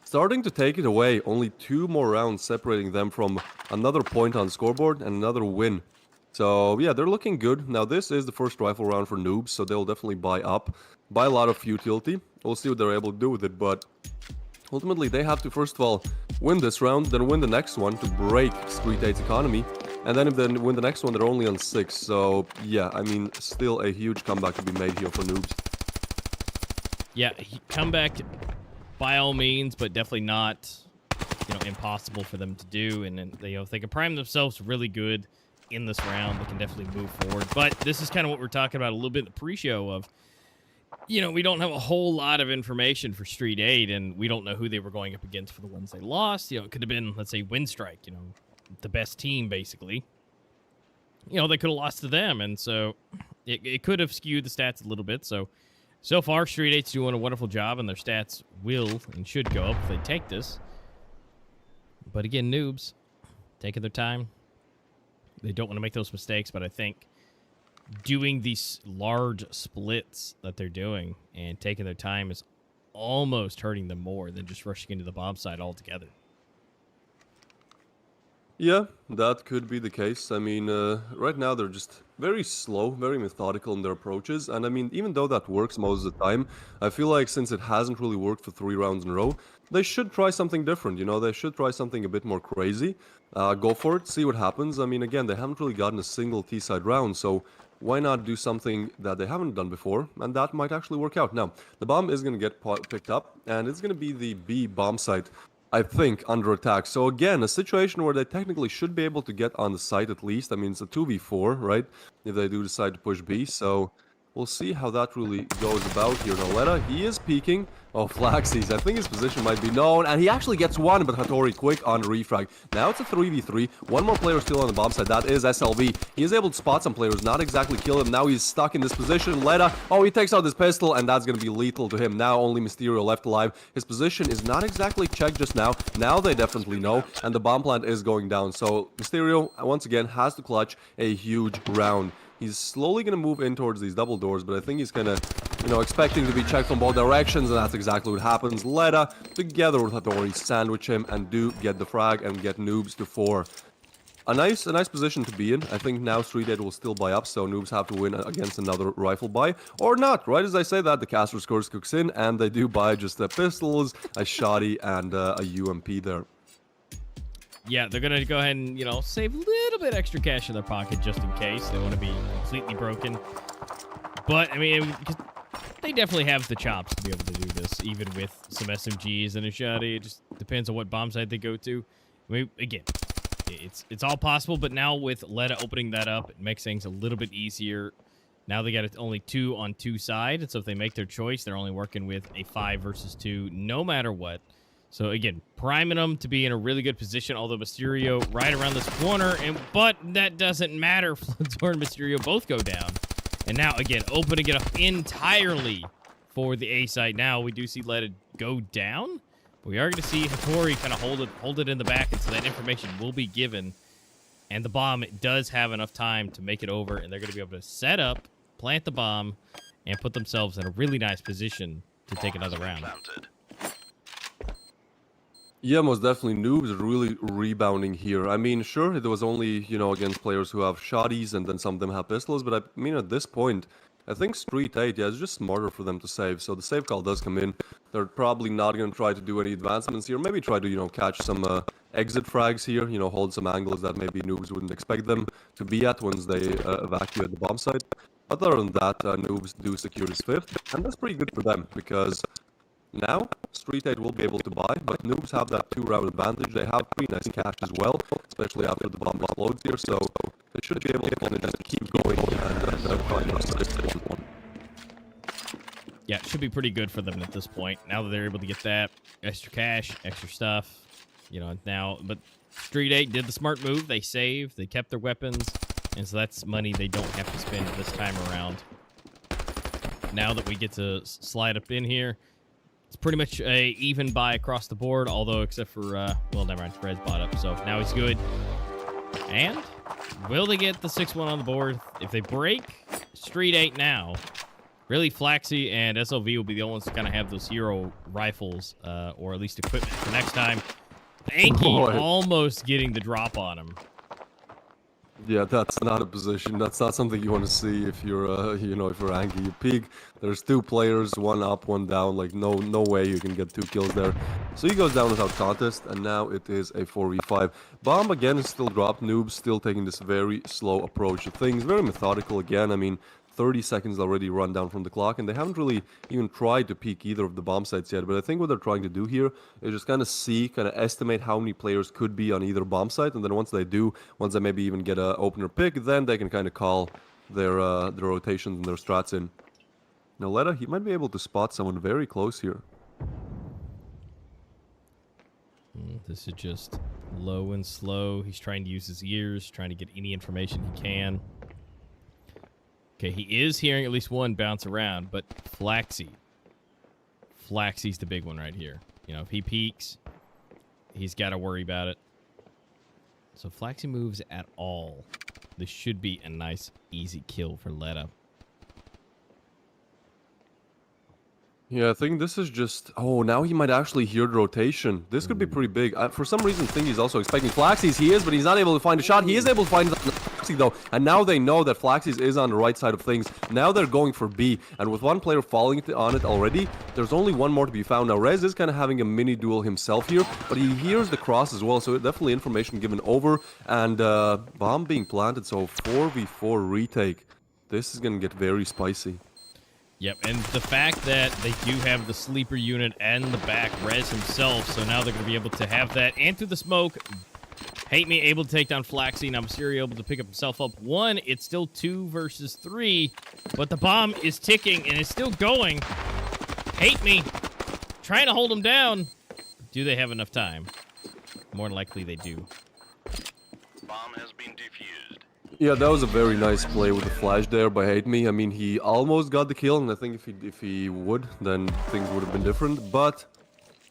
starting to take it away. Only 2 more rounds separating them from another point on the scoreboard and another win. So, yeah, they're looking good. Now, this is the first rifle round for Noobs, so they'll definitely buy up. Buy a lot of futility. We'll see what they're able to do with it, but ultimately, they have to, first of all, win this round, then win the next one to break STREETEIGHT's economy. And then if they win the next one, they're only on 6. So, yeah, I mean, still a huge comeback to be made here for Noobs. Yeah, comeback by all means, but definitely not, impossible for them to do. And then, if they can prime themselves really good in this round, they can definitely move forward. But this is kind of what we're talking about a little bit in the pre-show of, we don't have a whole lot of information for STREETEIGHT, and we don't know who they were going up against for the ones they lost. It could have been, let's say, Winstrike, the best team, basically. They could have lost to them, and so it could have skewed the stats a little bit. So far, STREETEIGHT's doing a wonderful job, and their stats will and should go up if they take this. But again, Noobs, taking their time. They don't want to make those mistakes, but I think doing these large splits that they're doing and taking their time is almost hurting them more than just rushing into the bomb site altogether. Yeah, that could be the case. I mean, right now they're just very slow, very methodical in their approaches. And I mean, even though that works most of the time, I feel like since it hasn't really worked for 3 rounds in a row, they should try something different. They should try something a bit more crazy. Go for it, see what happens. I mean, again, they haven't really gotten a single T-side round, so why not do something that they haven't done before? And that might actually work out. Now, the bomb is going to get picked up, and it's going to be the B bomb site, I think, under attack. So again, a situation where they technically should be able to get on the site at least. I mean, it's a 2v4, right? If they do decide to push B. So we'll see how that really goes about here. Now, Leda, he is peeking. Oh, Flaxies. I think his position might be known. And he actually gets one, but Hattori quick on refrag. Now it's a 3v3. One more player still on the bomb side. That is SLV. He is able to spot some players, not exactly kill him. Now he's stuck in this position. Leda, oh, he takes out his pistol, and that's going to be lethal to him. Now only Mysterio left alive. His position is not exactly checked just now. Now they definitely know, and the bomb plant is going down. So Mysterio, once again, has to clutch a huge round. He's slowly going to move in towards these double doors, but I think he's kind of, expecting to be checked from both directions, and that's exactly what happens. Leda, together with Hattori, sandwich him and do get the frag and get Noobs to 4. a nice position to be in. I think now STREETEIGHT will still buy up, so Noobs have to win against another rifle buy. Or not, right as I say that, the caster scores cooks in, and they do buy just the pistols, a shoddy, and a UMP there. Yeah, they're going to go ahead and, you know, save a little bit extra cash in their pocket just in case. They want to be completely broken. But, I mean, they definitely have the chops to be able to do this, even with some SMGs and a shoddy. It just depends on what bomb site they go to. I mean, again, it's all possible, but now with Letta opening that up, it makes things a little bit easier. Now they got it only 2 on 2 side, and so if they make their choice, they're only working with a 5 versus 2, no matter what. So again, priming them to be in a really good position, although Mysterio right around this corner, but that doesn't matter. Floodor and Mysterio both go down. And now, again, opening it up entirely for the A site. Now, we do see Letta go down. We are going to see Hattori kind of hold it in the back, and so that information will be given. And the bomb does have enough time to make it over, and they're going to be able to set up, plant the bomb, and put themselves in a really nice position to take another round. Yeah, most definitely. Noobs really rebounding here. I mean, sure, it was only, you know, against players who have shotties and then some of them have pistols, but I mean, at this point, I think STREETEIGHT, yeah, it's just smarter for them to save. So the save call does come in. They're probably not going to try to do any advancements here. Maybe try to, you know, catch some exit frags here, you know, hold some angles that maybe Noobs wouldn't expect them to be at once they evacuate the bomb site. But other than that, Noobs do secure his 5th, and that's pretty good for them because now, STREETEIGHT will be able to buy, but Noobs have that 2-round advantage. They have pretty nice cash as well, especially after the bomb explodes here, so they should be able to keep going and find this one. Yeah, it should be pretty good for them at this point. Now that they're able to get that extra cash, extra stuff, you know, now, but STREETEIGHT did the smart move. They saved, they kept their weapons, and so that's money they don't have to spend this time around. Now that we get to slide up in here, it's pretty much a even buy across the board, although except for, well, never mind, Red's bought up, so now he's good. And will they get the 6-1 on the board? If they break STREETEIGHT now, really Flaxy and SLV will be the only ones to kind of have those hero rifles, or at least equipment for next time. Anki almost getting the drop on him. Yeah, that's not a position. That's not something you want to see if you're, you know, if you're Anki. You peek, there's 2 players, 1 up, 1 down. Like, no way you can get 2 kills there. So he goes down without contest, and now it is a 4v5. Bomb, again, is still dropped. Noobs still taking this very slow approach to things. Very methodical again. I mean, 30 seconds already run down from the clock, and they haven't really even tried to peek either of the bomb sites yet. But I think what they're trying to do here is just kind of see, kind of estimate how many players could be on either bomb site, and then once they do, once they maybe even get a opener pick, then they can kind of call their rotations and their strats in. Now Letta, he might be able to spot someone very close here. This is just low and slow. He's trying to use his ears, trying to get any information he can. Okay, he is hearing at least one bounce around, but Flaxy's the big one right here. You know, if he peeks, he's got to worry about it. So if Flaxy moves at all, this should be a nice, easy kill for Letta. Yeah, I think this is just... Oh, now he might actually hear the rotation. This could be pretty big. For some reason, I think he's also expecting Flaxy's. He is, but he's not able to find a shot. He is able to find Flaxy, though. And now they know that Flaxy's is on the right side of things. Now they're going for B. And with 1 player falling on it already, there's only 1 more to be found. Now, Rez is kind of having a mini duel himself here, but he hears the cross as well, so definitely information given over. And bomb being planted, so 4v4 retake. This is going to get very spicy. Yep, and the fact that they do have the sleeper unit and the back Rez himself, so now they're going to be able to have that. And through the smoke, Hate Me able to take down Flaxy. Now Mysterio able to pick up himself up. 1, it's still 2 versus 3, but the bomb is ticking and it's still going. Hate Me trying to hold him down. Do they have enough time? More than likely they do. Bomb has been defused. Yeah, that was a very nice play with the flash there by Hate Me. I mean, he almost got the kill, and I think if he would, then things would have been different. But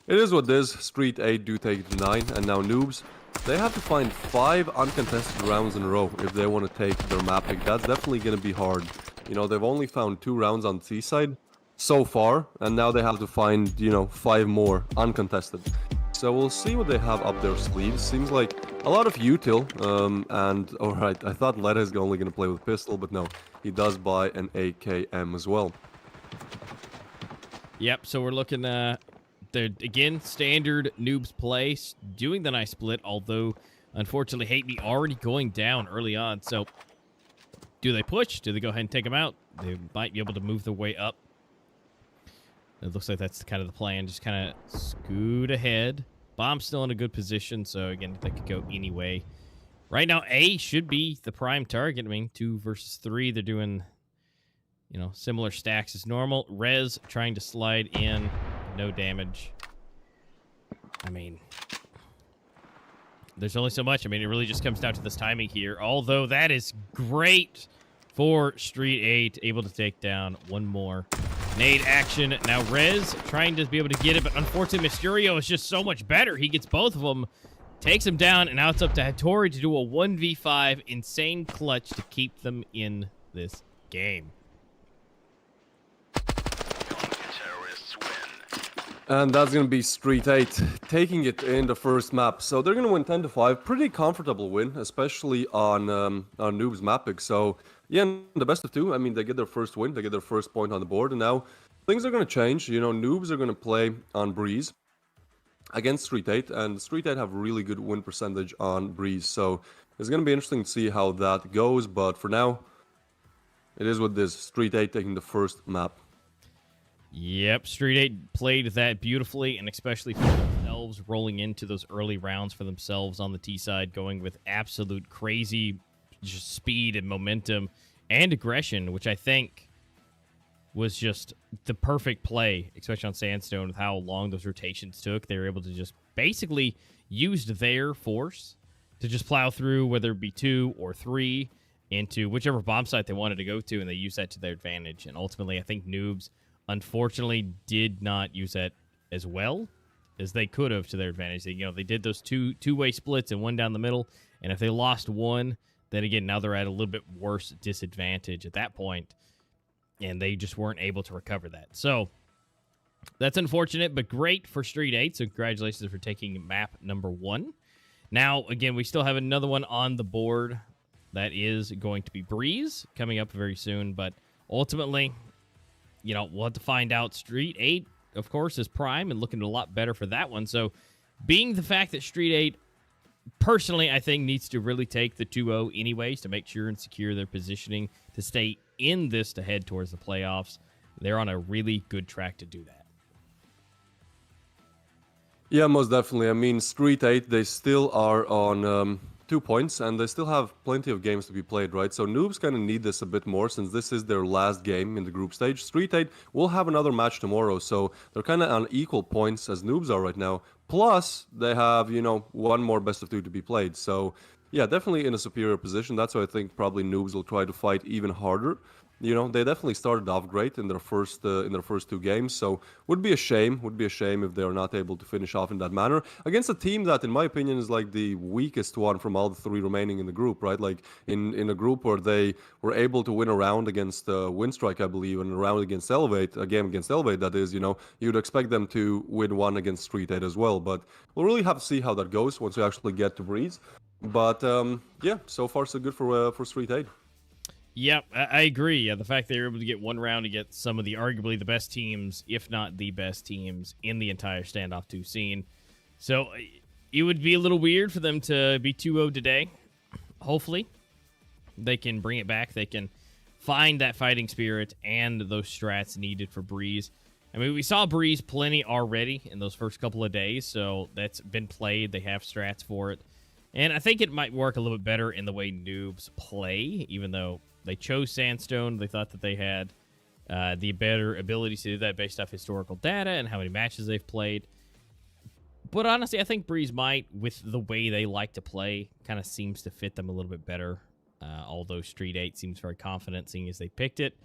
it is what it is. STREETEIGHT do take it to 9, and now Noobs, they have to find 5 uncontested rounds in a row if they want to take their map pick. That's definitely going to be hard. You know, they've only found 2 rounds on C side so far, and now they have to find, you know, 5 more uncontested. So we'll see what they have up their sleeves. Seems like a lot of util. And alright, I thought Letta is only going to play with pistol, but no, he does buy an AKM as well. Yep, so we're looking again, standard noobs play, doing the nice split, although unfortunately Hate Me already going down early on. So do they push? Do they go ahead and take him out? They might be able to move their way up. It looks like that's kind of the plan. Just kind of scoot ahead. Bomb's still in a good position, so again, they could go anyway. Right now, A should be the prime target. I mean, 2 versus 3. They're doing, you know, similar stacks as normal. Rez trying to slide in. No damage. I mean, there's only so much. I mean, it really just comes down to this timing here. Although that is great for STREETEIGHT. Able to take down one more. Nade action. Now Rez trying to be able to get it, but unfortunately Mysterio is just so much better. He gets both of them, takes him down, and now it's up to Hattori to do a 1v5 insane clutch to keep them in this game. And that's going to be STREETEIGHT taking it in the first map. So they're going to win 10-5. Pretty comfortable win, especially on Noob's map pick. So, yeah, the best of 2. I mean, they get their first win. They get their first point on the board. And now things are going to change. You know, Noobs are going to play on Breeze against STREETEIGHT. And STREETEIGHT have really good win percentage on Breeze. So it's going to be interesting to see how that goes. But for now, it is what this STREETEIGHT taking the first map. Yep, STREETEIGHT played that beautifully, and especially for themselves, rolling into those early rounds for themselves on the T side, going with absolute crazy just speed and momentum and aggression, which I think was just the perfect play, especially on Sandstone, with how long those rotations took. They were able to just basically use their force to just plow through, whether it be 2 or 3, into whichever bomb site they wanted to go to, and they used that to their advantage. And ultimately, I think Noobs unfortunately did not use that as well as they could have to their advantage. They, you know, they did those two-way splits and one down the middle, and if they lost one, then again, now they're at a little bit worse disadvantage at that point, and they just weren't able to recover that. So that's unfortunate, but great for STREETEIGHT, so congratulations for taking map number 1. Now, again, we still have another one on the board that is going to be Breeze coming up very soon, but ultimately, you know, we'll have to find out. STREETEIGHT, of course, is prime and looking a lot better for that one. So, being the fact that STREETEIGHT, personally, I think, needs to really take the 2-0 anyways to make sure and secure their positioning to stay in this to head towards the playoffs. They're on a really good track to do that. Yeah, most definitely. I mean, STREETEIGHT, they still are on 2 points, and they still have plenty of games to be played, right? So Noobs kind of need this a bit more since this is their last game in the group stage. STREETEIGHT will have another match tomorrow, so they're kind of on equal points as Noobs are right now. Plus, they have, you know, one more best of 2 to be played. So, yeah, definitely in a superior position. That's why I think probably Noobs will try to fight even harder. You know, they definitely started off great in their first 2 games, so would be a shame if they are not able to finish off in that manner against a team that, in my opinion, is like the weakest one from all the 3 remaining in the group, right? Like in a group where they were able to win a round against Winstrike, I believe, and a round against Elevate, a game against Elevate, that is, you know, you'd expect them to win one against STREETEIGHT as well, but we'll really have to see how that goes once we actually get to Breeze. But yeah, so far so good for STREETEIGHT. Yep, I agree. Yeah, the fact they were able to get one round to get some of the arguably the best teams, if not the best teams, in the entire Standoff 2 scene. So it would be a little weird for them to be 2-0 today. Hopefully, they can bring it back. They can find that fighting spirit and those strats needed for Breeze. I mean, we saw Breeze plenty already in those first couple of days, so that's been played. They have strats for it. And I think it might work a little bit better in the way Noobs play, even though they chose Sandstone. They thought that they had the better ability to do that based off historical data and how many matches they've played. But honestly, I think Breeze might, with the way they like to play, kind of seems to fit them a little bit better. Although STREETEIGHT seems very confident, seeing as they picked it.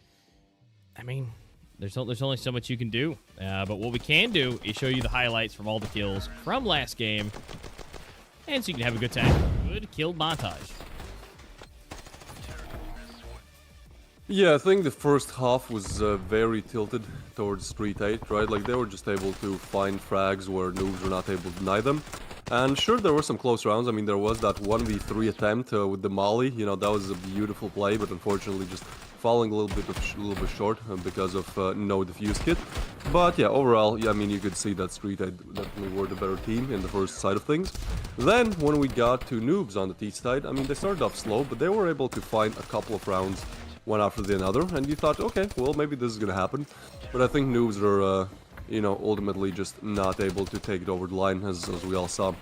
I mean, there's only so much you can do. But what we can do is show you the highlights from all the kills from last game. And so you can have a good time. Good kill montage. Yeah, I think the first half was very tilted towards STREETEIGHT, right? Like, they were just able to find frags where Noobs were not able to deny them. And sure, there were some close rounds. I mean, there was that 1v3 attempt with the Molly. You know, that was a beautiful play, but unfortunately just falling a little bit short because of no defuse kit. But yeah, overall, yeah, I mean, you could see that STREETEIGHT definitely were the better team in the first side of things. Then, when we got to Noobs on the T side, I mean, they started off slow, but they were able to find a couple of rounds, one after the another, and you thought, okay, well, maybe this is gonna happen. But I think Noobs are, you know, ultimately just not able to take it over the line, as we all saw.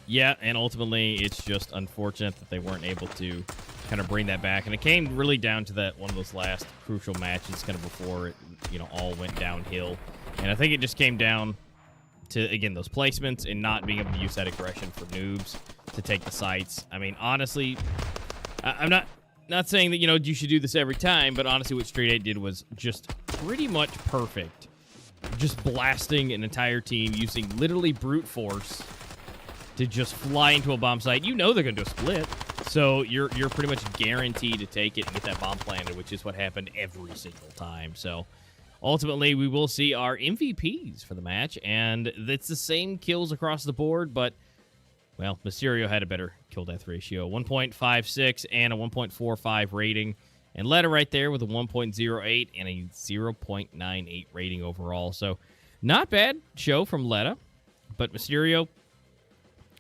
Yeah, and ultimately, it's just unfortunate that they weren't able to kind of bring that back. And it came really down to that one of those last crucial matches kind of before it, you know, all went downhill. And I think it just came down to, again, those placements and not being able to use that aggression for Noobs to take the sites. I mean, honestly, I'm not saying that, you know, you should do this every time, but honestly what STREETEIGHT did was just pretty much perfect. Just blasting an entire team using literally brute force to just fly into a bomb site. You know they're going to do a split, so you're pretty much guaranteed to take it and get that bomb planted, which is what happened every single time. So ultimately, we will see our MVPs for the match, and it's the same kills across the board, but, well, Mysterio had a better kill-death ratio. 1.56 and a 1.45 rating, and Letta right there with a 1.08 and a 0.98 rating overall. So not bad show from Letta, but Mysterio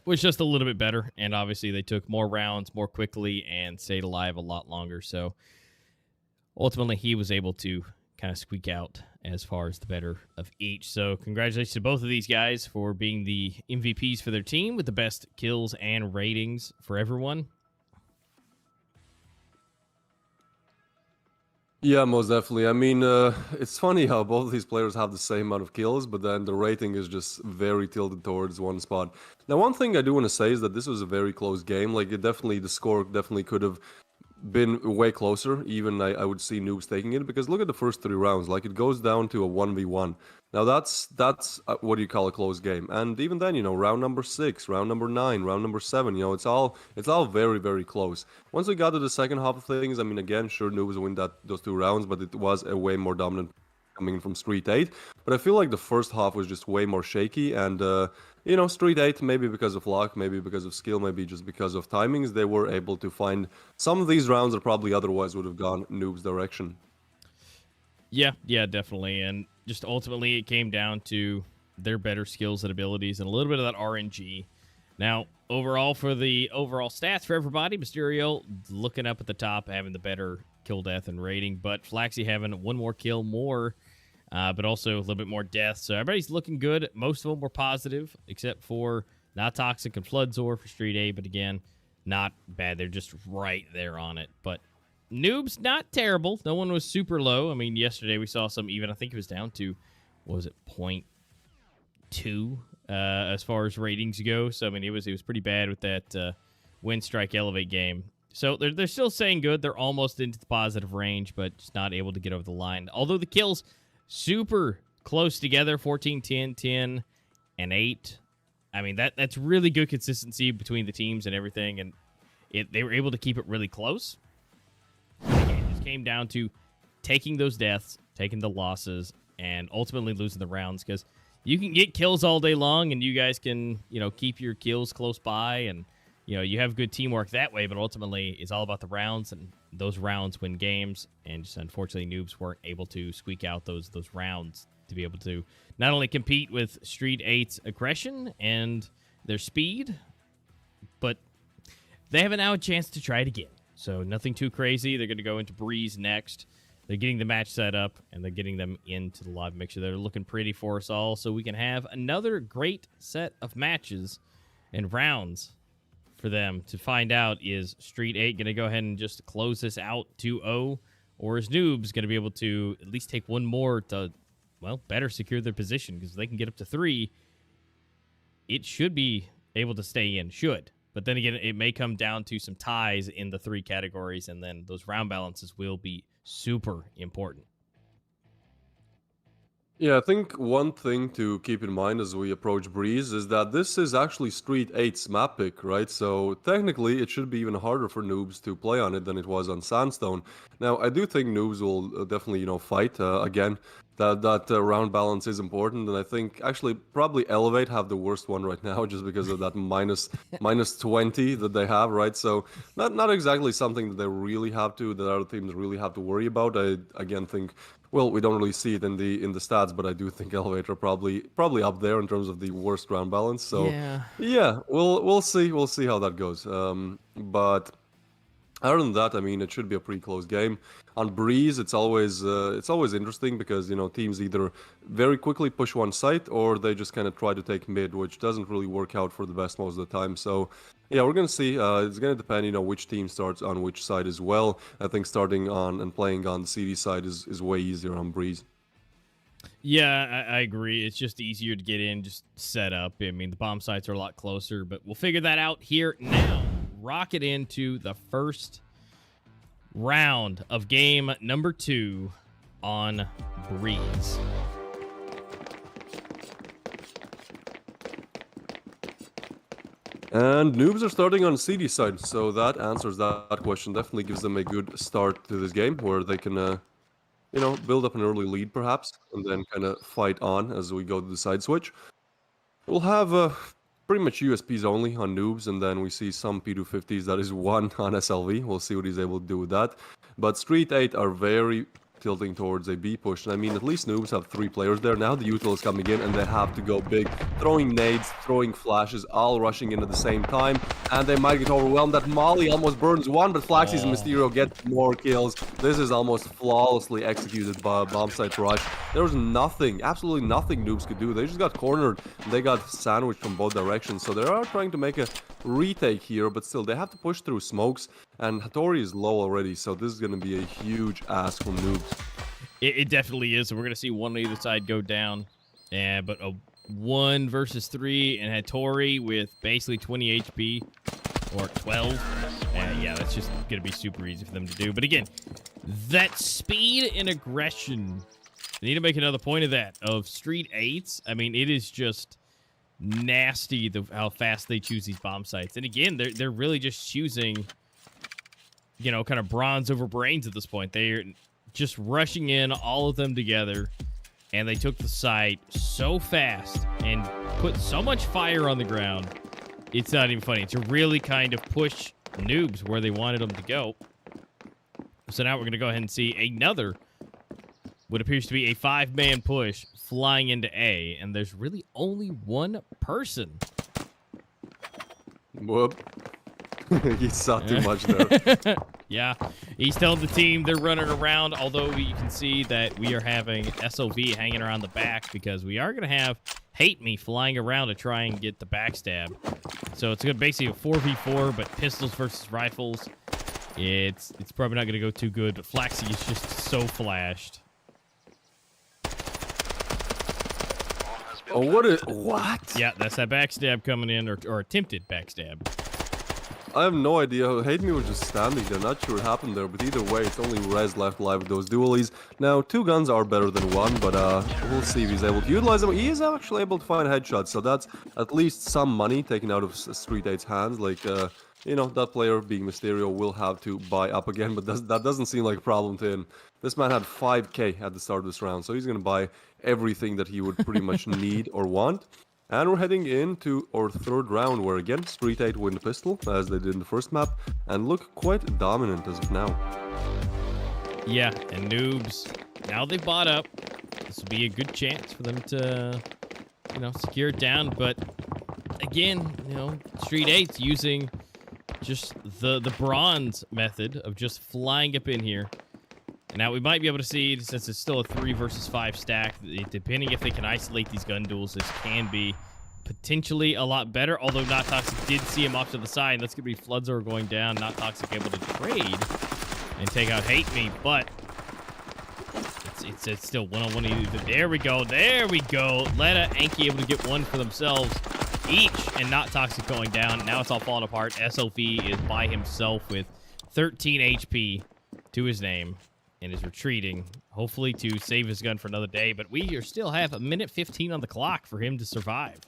was just a little bit better, and obviously they took more rounds more quickly and stayed alive a lot longer. So ultimately, he was able to kind of squeak out as far as the better of each. So congratulations to both of these guys for being the MVPs for their team with the best kills and ratings for everyone. Yeah, most definitely. I mean, it's funny how both of these players have the same amount of kills, but then the rating is just very tilted towards one spot. Now, one thing I do want to say is that this was a very close game. Like, the score definitely could have been way closer. Even I would see Noobs taking it, because look at the first 3 rounds. Like, it goes down to a 1v1. Now that's what you call a close game. And even then, you know, round number 6, round number 9, round number 7, you know, it's all very, very close. Once we got to the second half of things, I mean, again, sure, Noobs win those 2 rounds, but it was a way more dominant coming from STREETEIGHT. But I feel like the first half was just way more shaky, and you know, STREETEIGHT, maybe because of luck, maybe because of skill, maybe just because of timings, they were able to find some of these rounds that probably otherwise would have gone Noob's direction. Yeah, definitely. And just ultimately, it came down to their better skills and abilities and a little bit of that RNG. Now, overall, for the overall stats for everybody, Mysterio looking up at the top, having the better kill death and rating, but Flaxy having one more kill more, but also a little bit more death. So everybody's looking good. Most of them were positive, except for Not Toxic and Floodzor for STREETEIGHT, but again, not bad. They're just right there on it. But Noobs, not terrible. No one was super low. I mean, yesterday we saw some even, I think it was down to, what was it, 0.2 as far as ratings go. So, I mean, it was pretty bad with that Winstrike Elevate game. So they're still saying good. They're almost into the positive range, but just not able to get over the line. Although the kills super close together, 14, 10, 10, and 8. I mean, that's really good consistency between the teams and everything, and they were able to keep it really close. Again, it just came down to taking those deaths, taking the losses, and ultimately losing the rounds, because you can get kills all day long, and you guys can, you know, keep your kills close by, and, you know, you have good teamwork that way, but ultimately it's all about the rounds, and those rounds win games, and just unfortunately Noobs weren't able to squeak out those rounds to be able to not only compete with STREETEIGHT's aggression and their speed, but they have now a chance to try it again. So nothing too crazy. They're going to go into Breeze next. They're getting the match set up, and they're getting them into the live mixer. They're looking pretty for us all, so we can have another great set of matches and rounds for them to find out. Is STREETEIGHT going to go ahead and just close this out 2-0, or is Noobs going to be able to at least take one more to, well, better secure their position? Because if they can get up to 3, it should be able to stay in. Should. But then again, it may come down to some ties in the 3 categories, and then those round balances will be super important. Yeah, I think one thing to keep in mind as we approach Breeze is that this is actually STREETEIGHT's map pick, right? So technically, it should be even harder for Noobs to play on it than it was on Sandstone. Now, I do think Noobs will definitely, you know, fight. Again, that round balance is important, and I think actually probably Elevate have the worst one right now just because of that minus 20 that they have, right? So not exactly something that they really have to, that other teams really have to worry about. I again think, well, we don't really see it in the stats, but I do think Elevate are probably up there in terms of the worst round balance. So yeah, we'll see how that goes. But other than that, I mean, it should be a pretty close game. On Breeze, it's always interesting because, you know, teams either very quickly push one site or they just kind of try to take mid, which doesn't really work out for the best most of the time. So yeah, we're gonna see. It's gonna depend, you know, which team starts on which side as well. I think starting on and playing on the CD side is way easier on Breeze. Yeah, I agree. It's just easier to get in, just set up. I mean, the bomb sites are a lot closer, but we'll figure that out here now. Rocket into the first round of game number 2 on Breeze. And noobs are starting on CD side, so that answers that question. Definitely gives them a good start to this game where they can, you know, build up an early lead perhaps, and then kind of fight on as we go to the side switch. We'll have pretty much USPs only on noobs, and then we see some P250s. That is one on SLV. We'll see what he's able to do with that. But STREETEIGHT are very tilting towards a B push. And I mean, at least noobs have 3 players there. Now the util is coming in and they have to go big. Throwing nades, throwing flashes, all rushing in at the same time. And they might get overwhelmed. That Molly almost burns one, but Flaxies and Mysterio get more kills. This is almost flawlessly executed by a bomb site rush. There was nothing, absolutely nothing noobs could do. They just got cornered. They got sandwiched from both directions. So they are trying to make a retake here, but still they have to push through smokes. And Hattori is low already, so this is going to be a huge ask from noobs. It definitely is. So we're going to see one on either side go down. But a 1 versus 3 and Hattori with basically 20 HP or 12. Yeah, that's just going to be super easy for them to do. But again, that speed and aggression, they need to make another point of that, of STREETEIGHT. I mean, it is just nasty how fast they choose these bomb sites. And again, they're really just choosing, you know, kind of bronze over brains at this point. They're just rushing in, all of them together, and they took the site so fast and put so much fire on the ground. It's not even funny. To really kind of push noobs where they wanted them to go. So now we're going to go ahead and see another, what appears to be a 5-man push flying into A, and there's really only one person. Whoop. He saw too much there. Yeah, he's telling the team they're running around, although you can see that we are having SOV hanging around the back because we are going to have Hate Me flying around to try and get the backstab. So it's going to basically a 4v4, but pistols versus rifles. It's probably not going to go too good, but Flaxy is just so flashed. Oh, what? Yeah, that's that backstab coming in, or attempted backstab. I have no idea. Hate Me was just standing there. Not sure what happened there, but either way, it's only Rez left alive with those dualies. Now, 2 guns are better than 1, but we'll see if he's able to utilize them. He is actually able to find headshots, so that's at least some money taken out of STREETEIGHT's hands. Like, you know, that player being Mysterio will have to buy up again, but that doesn't seem like a problem to him. This man had 5k at the start of this round, so he's going to buy everything that he would pretty much need or want. And we're heading into our 3rd round, where again, STREETEIGHT win the pistol, as they did in the first map, and look quite dominant as of now. Yeah, and noobs, now they've bought up. This will be a good chance for them to, you know, secure it down. But again, you know, STREETEIGHT's using just the bronze method of just flying up in here. Now, we might be able to see, since it's still a 3 versus 5 stack, depending if they can isolate these gun duels, this can be potentially a lot better, although Not Toxic did see him off to the side. That's going to be Floods are going down. Not Toxic able to trade and take out Hate Me, but it's still one-on-one. There we go. There we go. Letta, Anki able to get one for themselves each, and Not Toxic going down. Now it's all falling apart. SLV is by himself with 13 HP to his name and is retreating, hopefully to save his gun for another day. But we still have a minute 15 on the clock for him to survive.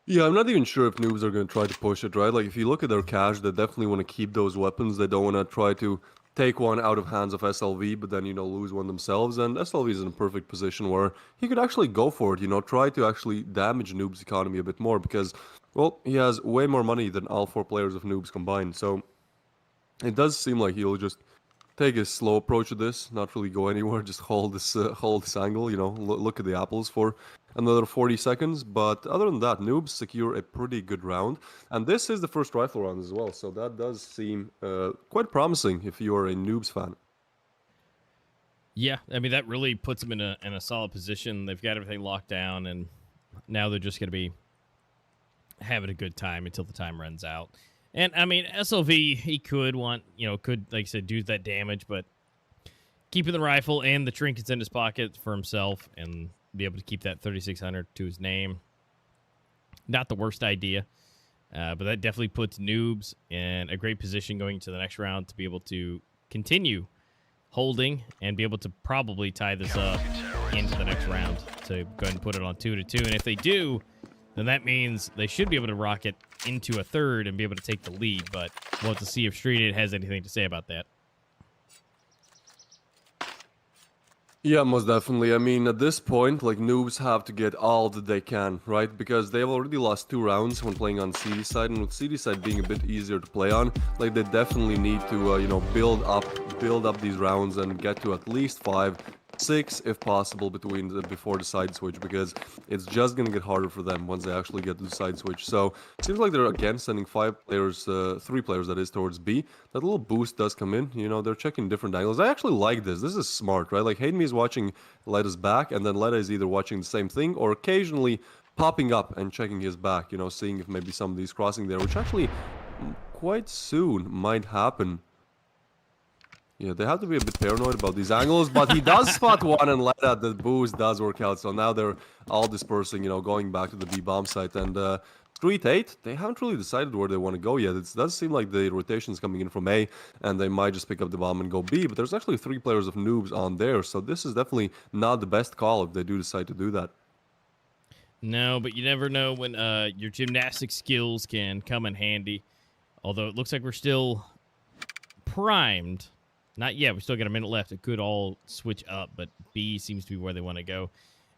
Yeah, I'm not even sure if noobs are going to try to push it, right? Like, if you look at their cash, they definitely want to keep those weapons. They don't want to try to take one out of hands of SLV, but then, you know, lose one themselves. And SLV is in a perfect position where he could actually go for it, you know, try to actually damage Noob's economy a bit more because, well, he has way more money than all 4 players of Noobs combined. So it does seem like he'll just take a slow approach to this, not really go anywhere, just hold this angle, you know, look at the apples for another 40 seconds. But other than that, Noobs secure a pretty good round, and this is the first rifle round as well, so that does seem quite promising if you are a Noobs fan. Yeah, I mean, that really puts them in a solid position. They've got everything locked down, and now they're just going to be having a good time until the time runs out. And, I mean, SLV, he could want, you know, could, like I said, do that damage, but keeping the rifle and the trinkets in his pocket for himself and be able to keep that 3600 to his name, not the worst idea. But that definitely puts Noobs in a great position going into the next round to be able to continue holding and be able to probably tie this up into the next round to go ahead and put it on 2-2. And if they do, then that means they should be able to rocket into a third and be able to take the lead. But we'll have to see if STREETEIGHT has anything to say about that. Yeah, most definitely. I mean, at this point, like, Noobs have to get all that they can, right? Because they've already lost 2 rounds when playing on CD side, and with CD side being a bit easier to play on, like, they definitely need to, you know, build up these rounds and get to at least 5, 6, if possible, before the side switch, because it's just gonna get harder for them once they actually get to the side switch. So it seems like they're again sending 5 players, 3 players that is, towards B. That little boost does come in, you know, they're checking different angles. I actually like this. This is smart, right? Like, Hayden is watching Letta's back, and then Letta is either watching the same thing or occasionally popping up and checking his back, you know, seeing if maybe somebody's crossing there, which actually quite soon might happen. Yeah, they have to be a bit paranoid about these angles, but he does spot one and let that the boost does work out. So now they're all dispersing, you know, going back to the B bomb site. And STREETEIGHT, they haven't really decided where they want to go yet. It does seem like the rotation's coming in from A, and they might just pick up the bomb and go B. But there's actually 3 players of Noobs on there, so this is definitely not the best call if they do decide to do that. No, but you never know when your gymnastic skills can come in handy. Although it looks like we're still primed. Not yet. We still got a minute left. It could all switch up, but B seems to be where they want to go.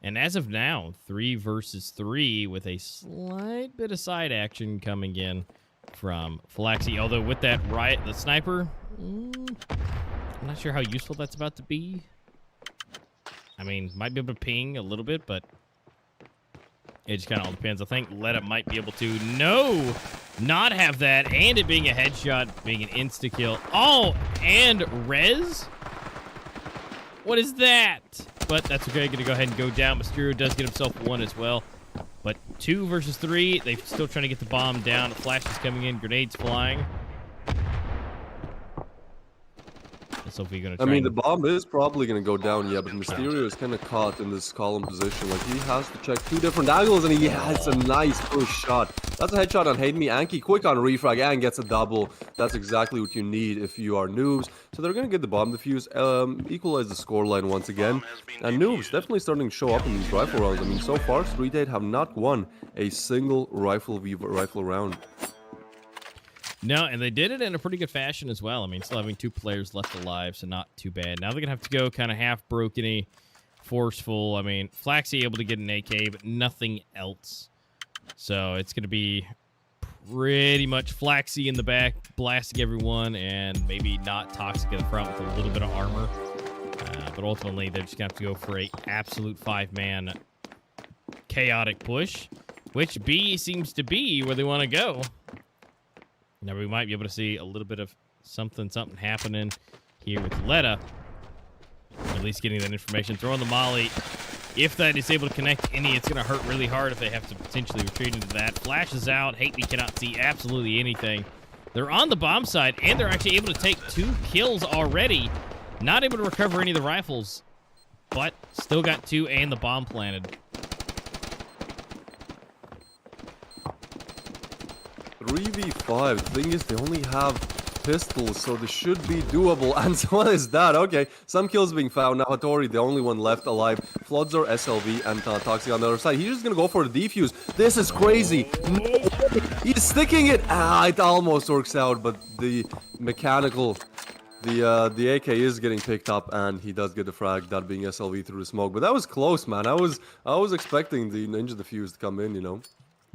And as of now, 3 versus 3 with a slight bit of side action coming in from Flaxy. Although with that the sniper, I'm not sure how useful that's about to be. I mean, might be able to ping a little bit, but it just kind of all depends. I think Letta might be able to not have that, and it being a headshot, being an insta-kill. Oh, and res? What is that? But that's okay. Going to go ahead and go down. Mysterio does get himself 1 as well. But 2 versus 3. They're still trying to get the bomb down. The flash is coming in. Grenades flying. I mean, the bomb is probably going to go down, yeah, but Mysterio is kind of caught in this column position. Like, he has to check 2 different angles, and he has a nice push shot. That's a headshot on Hayden. Anki quick on refrag and gets a double. That's exactly what you need if you are Noobs. So they're going to get the bomb defuse, equalize the scoreline once again. And Noobs definitely starting to show up in these rifle rounds. I mean, so far, STREETEIGHT have not won a single rifle round. No, and they did it in a pretty good fashion as well. I mean, still having 2 players left alive, so not too bad. Now they're going to have to go kind of half-broken-y, forceful. I mean, Flaxy able to get an AK, but nothing else. So it's going to be pretty much Flaxy in the back, blasting everyone, and maybe not Toxic in the front with a little bit of armor. But ultimately, they're just going to have to go for a absolute 5-man chaotic push, which B seems to be where they want to go. Now we might be able to see a little bit of something happening here with Letta. At least getting that information. Throwing the molly. If that is able to connect any, it's going to hurt really hard if they have to potentially retreat into that. Flashes out. Hayden cannot see absolutely anything. They're on the bomb side, and they're actually able to take 2 kills already. Not able to recover any of the rifles, but still got 2 and the bomb planted. 3v5. The thing is, they only have pistols, so this should be doable. And so what is that? Okay, some kills being found. Now Hattori, the only one left alive. Floodzor, SLV, and Toxic on the other side. He's just gonna go for the defuse. This is crazy. No, he's sticking it. It almost works out, but the mechanical The AK is getting picked up, and he does get the frag, that being SLV through the smoke. But that was close, man. I was expecting the Ninja Defuse to come in, you know.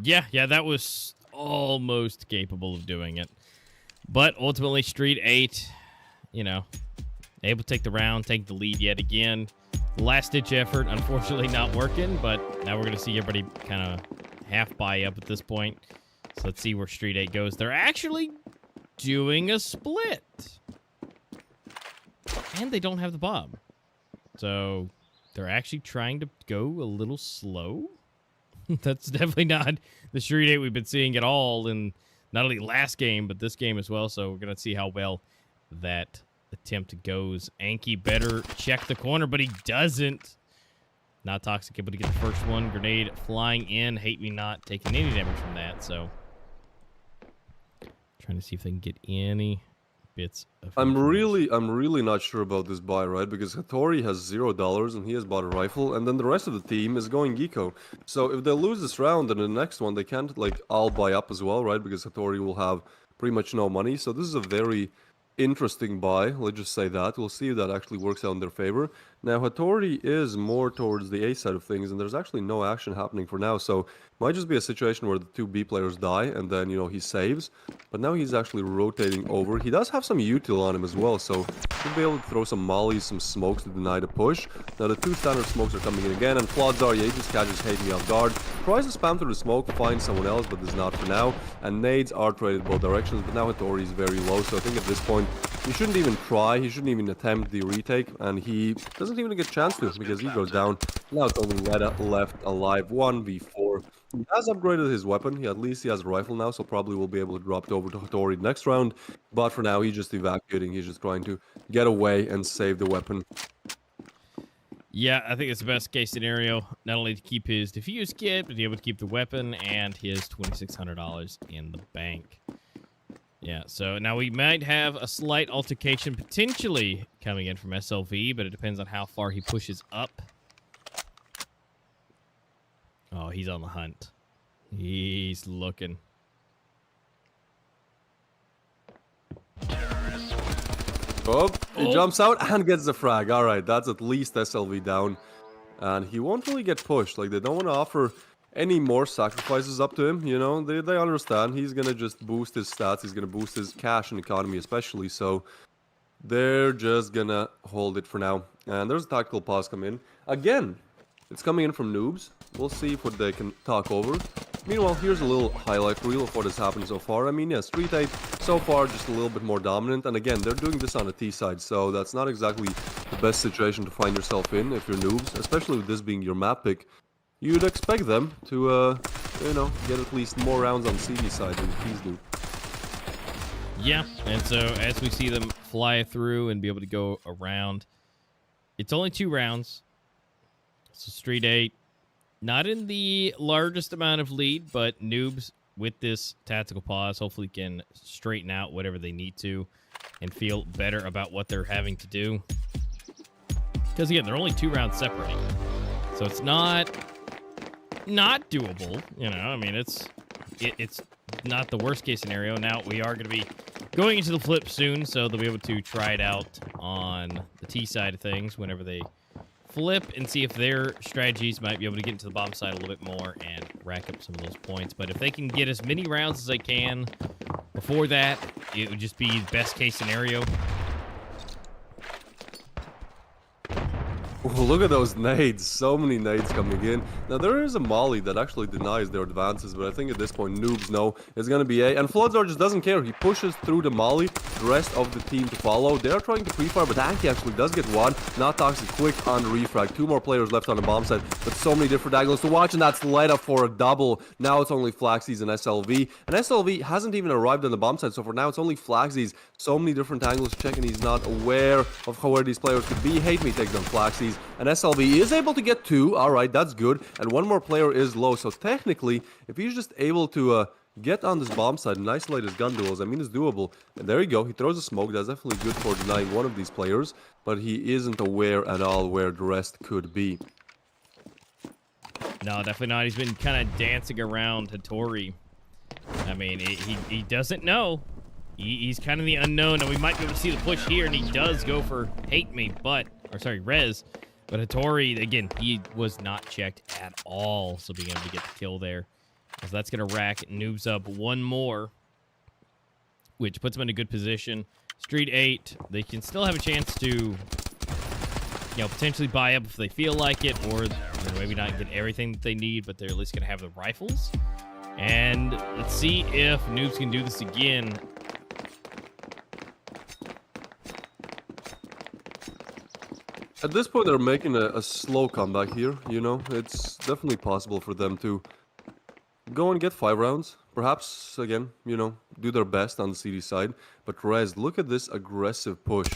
Yeah, that was almost capable of doing it. But ultimately, STREETEIGHT, you know, able to take the round, take the lead yet again. Last-ditch effort, unfortunately not working, but now we're going to see everybody kind of half buy up at this point. So let's see where STREETEIGHT goes. They're actually doing a split. And they don't have the bomb. So they're actually trying to go a little slow. That's definitely not the STREETEIGHT we've been seeing at all in not only last game, but this game as well. So we're going to see how well that attempt goes. Anki better check the corner, but he doesn't. Not Toxic able to get the first one. Grenade flying in. Hate me not taking any damage from that. So trying to see if they can get any bits of I'm really not sure about this buy, right? Because Hattori has $0 and he has bought a rifle, and then the rest of the team is going eco. So if they lose this round, then the next one they can't like all buy up as well, right? Because Hattori will have pretty much no money. So this is a very interesting buy, let's just say that. We'll see if that actually works out in their favor. Now, Hattori is more towards the A side of things, and there's actually no action happening for now, so it might just be a situation where the two B players die, and then, you know, he saves. But now he's actually rotating over. He does have some util on him as well, so he'll be able to throw some mollies, some smokes to deny the push. Now, the two standard smokes are coming in again, and Flodzar, yeah, he just catches Hate Me off guard. Tries to spam through the smoke, finds someone else, but does not for now. And nades are traded both directions, but now Hattori is very low, so I think at this point, he shouldn't even try, he shouldn't even attempt the retake, and he doesn't even get a chance to because he goes down. Now it's only left alive 1v4. He has upgraded his weapon, at least he has a rifle now, so probably will be able to drop it over to Hattori next round. But for now, he's just evacuating, he's just trying to get away and save the weapon. Yeah, I think it's the best case scenario. Not only to keep his defuse kit, but to be able to keep the weapon and his $2,600 in the bank. Yeah, so now we might have a slight altercation potentially coming in from SLV, but it depends on how far he pushes up. Oh, he's on the hunt. He's looking. Oh, he jumps out and gets the frag. All right, that's at least SLV down. And he won't really get pushed. Like, they don't want to offer any more sacrifices up to him, you know? They understand. He's going to just boost his stats. He's going to boost his cash and economy especially. So they're just going to hold it for now. And there's a tactical pause come in. Again, it's coming in from Noobs. We'll see what they can talk over. Meanwhile, here's a little highlight reel of what has happened so far. I mean, yeah, STREETEIGHT so far just a little bit more dominant. And again, they're doing this on the T side, so that's not exactly the best situation to find yourself in if you're Noobs, especially with this being your map pick. You'd expect them to, you know, get at least more rounds on CD side than the T's do. Yeah, and so as we see them fly through and be able to go around, it's only 2 rounds. So STREETEIGHT, not in the largest amount of lead, but Noobs with this tactical pause hopefully can straighten out whatever they need to and feel better about what they're having to do. Because again, they're only 2 rounds separating. So it's not doable, you know. I mean, it's not the worst case scenario. Now we are going to be going into the flip soon, so they'll be able to try it out on the T side of things whenever they flip and see if their strategies might be able to get into the bomb side a little bit more and rack up some of those points. But if they can get as many rounds as they can before that, it would just be the best case scenario. Ooh, look at those nades, so many nades coming in. Now there is a molly that actually denies their advances, but I think at this point Noobs know it's going to be A. And Flodzar just doesn't care, he pushes through the molly, the rest of the team to follow. They're trying to pre-fire, but Anki actually does get one. Not Toxic, quick on refrag. 2 more players left on the bomb side, but so many different angles to watch, and that's led up for a double. Now it's only Flaxies and SLV, and SLV hasn't even arrived on the bomb side, so for now it's only Flaxies. So many different angles to check, and he's not aware of where these players could be. Hate Me takes down Flaxies. And SLV is able to get 2. Alright, that's good. And 1 more player is low. So technically, if he's just able to get on this bomb side and isolate his gun duels, I mean, it's doable. And there you go. He throws a smoke. That's definitely good for denying one of these players. But he isn't aware at all where the rest could be. No, definitely not. He's been kind of dancing around Hattori. I mean, he doesn't know. He's kind of the unknown, and we might be able to see the push here, and he does go for Rez. But Hattori, again, he was not checked at all, so being able to get the kill there. So that's going to rack Noobs up one more, which puts him in a good position. STREETEIGHT, they can still have a chance to, potentially buy up if they feel like it, or maybe not get everything that they need, but they're at least going to have the rifles. And let's see if Noobs can do this again. At this point, they're making a slow comeback here, It's definitely possible for them to go and get 5 rounds. Perhaps, again, do their best on the CD side. But Rez, look at this aggressive push.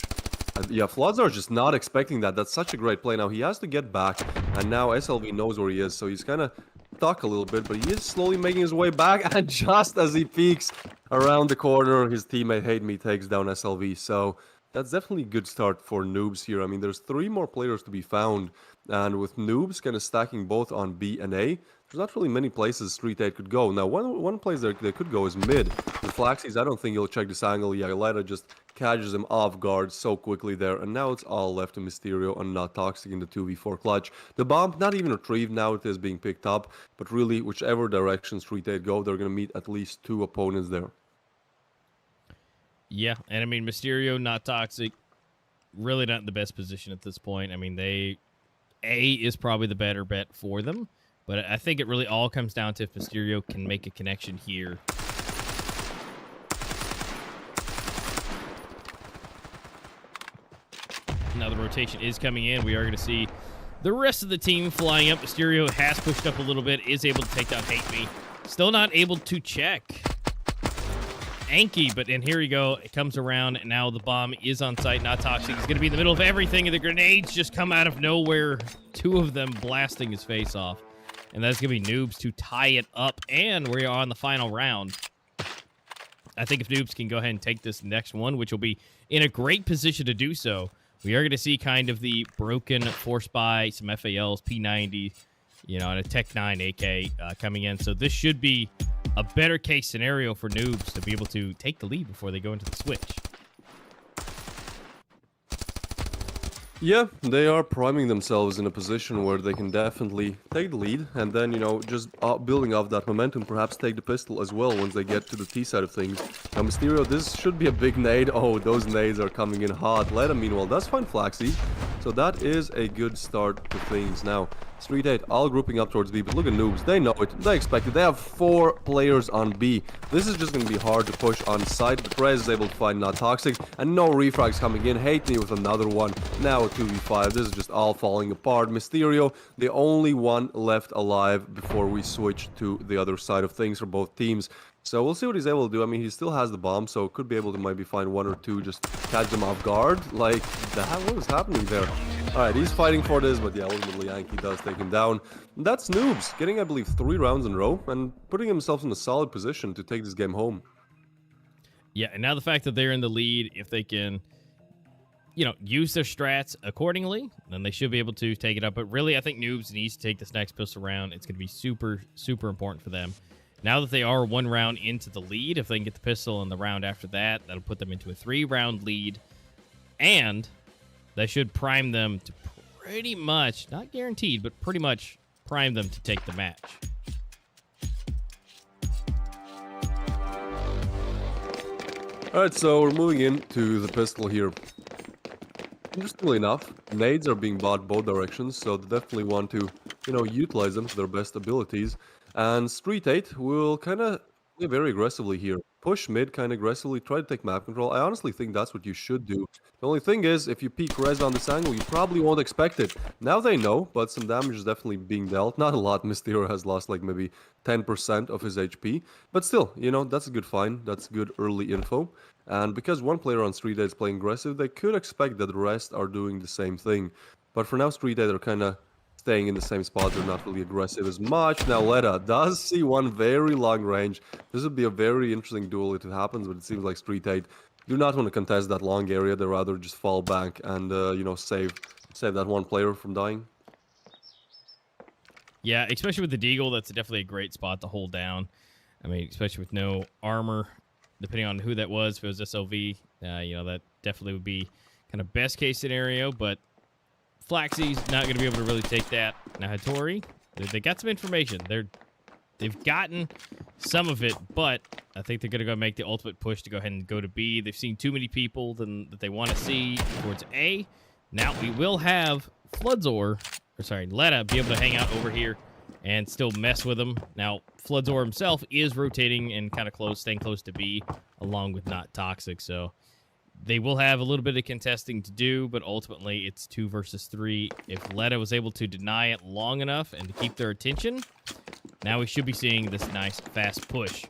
And yeah, Floods are just not expecting that. That's such a great play. Now, he has to get back. And now SLV knows where he is. So he's kind of stuck a little bit. But he is slowly making his way back. And just as he peeks around the corner, his teammate Hate Me takes down SLV. So that's definitely a good start for Noobs here. I mean, there's 3 more players to be found. And with Noobs kind of stacking both on B and A, there's not really many places STREETEIGHT could go. Now, one place they could go is mid. With Flaxies, I don't think he'll check this angle. Yeah, Leda just catches him off guard so quickly there. And now it's all left to Mysterio and Not Toxic in the 2v4 clutch. The bomb, not even retrieved. Now it is being picked up. But really, whichever direction STREETEIGHT go, they're going to meet at least 2 opponents there. Yeah, and I mean, Mysterio, Not Toxic, really not in the best position at this point. I mean, A is probably the better bet for them. But I think it really all comes down to if Mysterio can make a connection here. Now the rotation is coming in. We are going to see the rest of the team flying up. Mysterio has pushed up a little bit, is able to take down Hate Me. Still not able to check Anki, but here we go. It comes around, and now the bomb is on site. Not Toxic. He's going to be in the middle of everything, and the grenades just come out of nowhere. 2 of them blasting his face off. And that's going to be Noobs to tie it up, and we are on the final round. I think if Noobs can go ahead and take this next one, which will be in a great position to do so, we are going to see kind of the broken Force Buy, some FALs, P90, and a Tech 9 AK coming in. So this should be a better case scenario for Noobs to be able to take the lead before they go into the switch. Yeah, they are priming themselves in a position where they can definitely take the lead and then, just building off that momentum, perhaps take the pistol as well once they get to the T side of things. Now, Mysterio, this should be a big nade. Oh, those nades are coming in hot. Leda, meanwhile, does find Flaxy. So that is a good start to things. Now, STREETEIGHT all grouping up towards B, but look at Noobs. They know it. They expect it. They have 4 players on B. This is just going to be hard to push on site, but Rez is able to find Not Toxic, and no refrags coming in. Hate Me with another one. Now a 2v5. This is just all falling apart. Mysterio, the only one left alive before we switch to the other side of things for both teams. So we'll see what he's able to do. I mean, he still has the bomb, so could be able to maybe find 1 or 2, just catch them off guard. Like, what was happening there? Alright, he's fighting for this, but yeah, ultimately Yankee does take him down. And that's Noobs, getting, I believe, 3 rounds in a row, and putting himself in a solid position to take this game home. Yeah, and now the fact that they're in the lead, if they can, use their strats accordingly, then they should be able to take it up. But really, I think Noobs needs to take this next pistol round. It's going to be super, super important for them. Now that they are 1 round into the lead, if they can get the pistol in the round after that, that'll put them into a 3-round lead. And that should prime them to pretty much, not guaranteed, but pretty much prime them to take the match. Alright, so we're moving into the pistol here. Interestingly enough, nades are being bought both directions, so they definitely want to, utilize them to their best abilities. And STREETEIGHT will kind of play very aggressively here. Push mid kind of aggressively, try to take map control. I honestly think that's what you should do. The only thing is, if you peek Rez on this angle, you probably won't expect it. Now they know, but some damage is definitely being dealt. Not a lot. Mysterio has lost like maybe 10% of his HP. But still, that's a good find. That's good early info. And because one player on STREETEIGHT is playing aggressive, they could expect that the rest are doing the same thing. But for now, STREETEIGHT are kind of staying in the same spot. They're not really aggressive as much. Now Leda does see one very long range. This would be a very interesting duel if it happens, but it seems like STREETEIGHT do not want to contest that long area. They rather just fall back and save that one player from dying. Yeah, especially with the Deagle, that's definitely a great spot to hold down. I mean, especially with no armor depending on who that was. If it was SLV, you know, that definitely would be kind of best case scenario. But Flaxy's not going to be able to really take that. Now Hattori, they got some information. They've gotten some of it, but I think they're going to go make the ultimate push to go ahead and go to B. They've seen too many people that they want to see towards A. Now we will have Letta be able to hang out over here and still mess with them. Now, Floodzor himself is rotating and kind of staying close to B, along with Not Toxic, so they will have a little bit of contesting to do, but ultimately it's 2 versus 3. If Letta was able to deny it long enough and to keep their attention, now we should be seeing this nice fast push.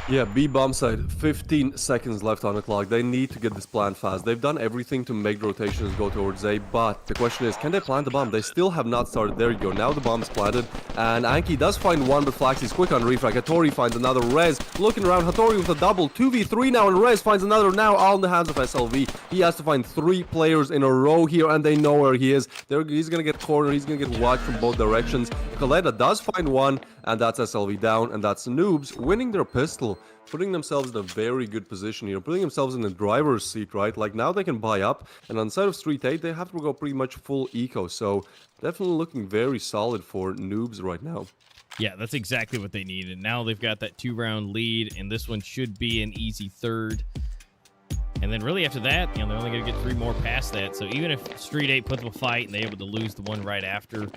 Yeah, B bomb side, 15 seconds left on the clock. They need to get this plant fast. They've done everything to make rotations go towards A, but the question is, can they plant the bomb? They still have not started. There you go. Now the bomb is planted, and Anki does find one, but Flaxy's quick on refrag. Hattori finds another. Rez looking around. Hattori with a double. 2v3 now, and Rez finds another now, all in the hands of SLV. He has to find 3 players in a row here, and they know where he is. He's going to get cornered. He's going to get watched from both directions. Kaleda does find one, and that's SLV down, and that's Noobs winning their pistol. Putting themselves in a very good position here, putting themselves in the driver's seat, right? Like now they can buy up, and on the side of STREETEIGHT, they have to go pretty much full eco. So definitely looking very solid for Noobs right now. Yeah, that's exactly what they need. And now they've got that 2-round lead, and this one should be an easy third. And then really after that, you know, they're only going to get 3 more past that. So even if STREETEIGHT puts up a fight and they're able to lose the one right after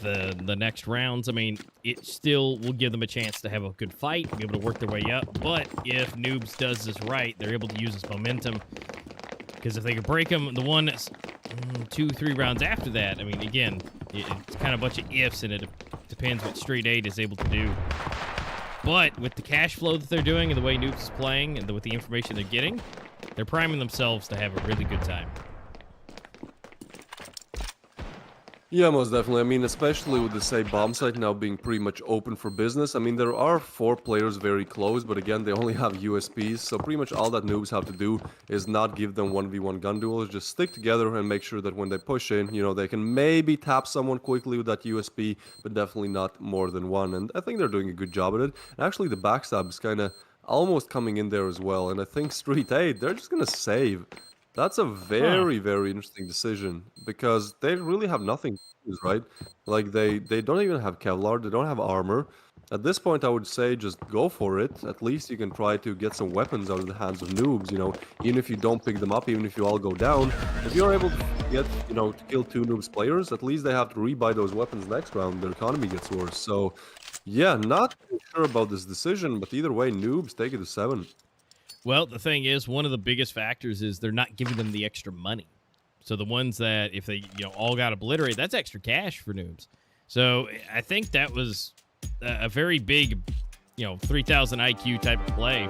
the next rounds, I mean, it still will give them a chance to have a good fight, be able to work their way up. But if Noobs does this right, they're able to use this momentum, because if they can break them the 1, 2, 3 rounds after that, I mean, again, it's kind of a bunch of ifs, and it depends what STREETEIGHT is able to do. But with the cash flow that they're doing and the way Noobs is playing and with the information they're getting, they're priming themselves to have a really good time. Yeah, most definitely. I mean, especially with the say bomb site now being pretty much open for business. I mean, there are 4 players very close, but again, they only have USPs. So pretty much all that Noobs have to do is not give them 1v1 gun duels. Just stick together and make sure that when they push in, you know, they can maybe tap someone quickly with that USP, but definitely not more than one. And I think they're doing a good job at it. And actually, the backstab is kind of almost coming in there as well. And I think STREETEIGHT, they're just going to save. That's a very, very interesting decision, because they really have nothing to use, right? Like, they don't even have Kevlar, they don't have armor. At this point, I would say just go for it. At least you can try to get some weapons out of the hands of Noobs, you know, even if you don't pick them up, even if you all go down. If you're able to get, you know, to kill 2 Noobs players, at least they have to rebuy those weapons next round. Their economy gets worse. So, yeah, not sure about this decision, but either way, Noobs take it to 7. Well, the thing is, one of the biggest factors is they're not giving them the extra money. So the ones that, if they, you know, all got obliterated, that's extra cash for Noobs. So I think that was a very big, you know, 3,000 IQ type of play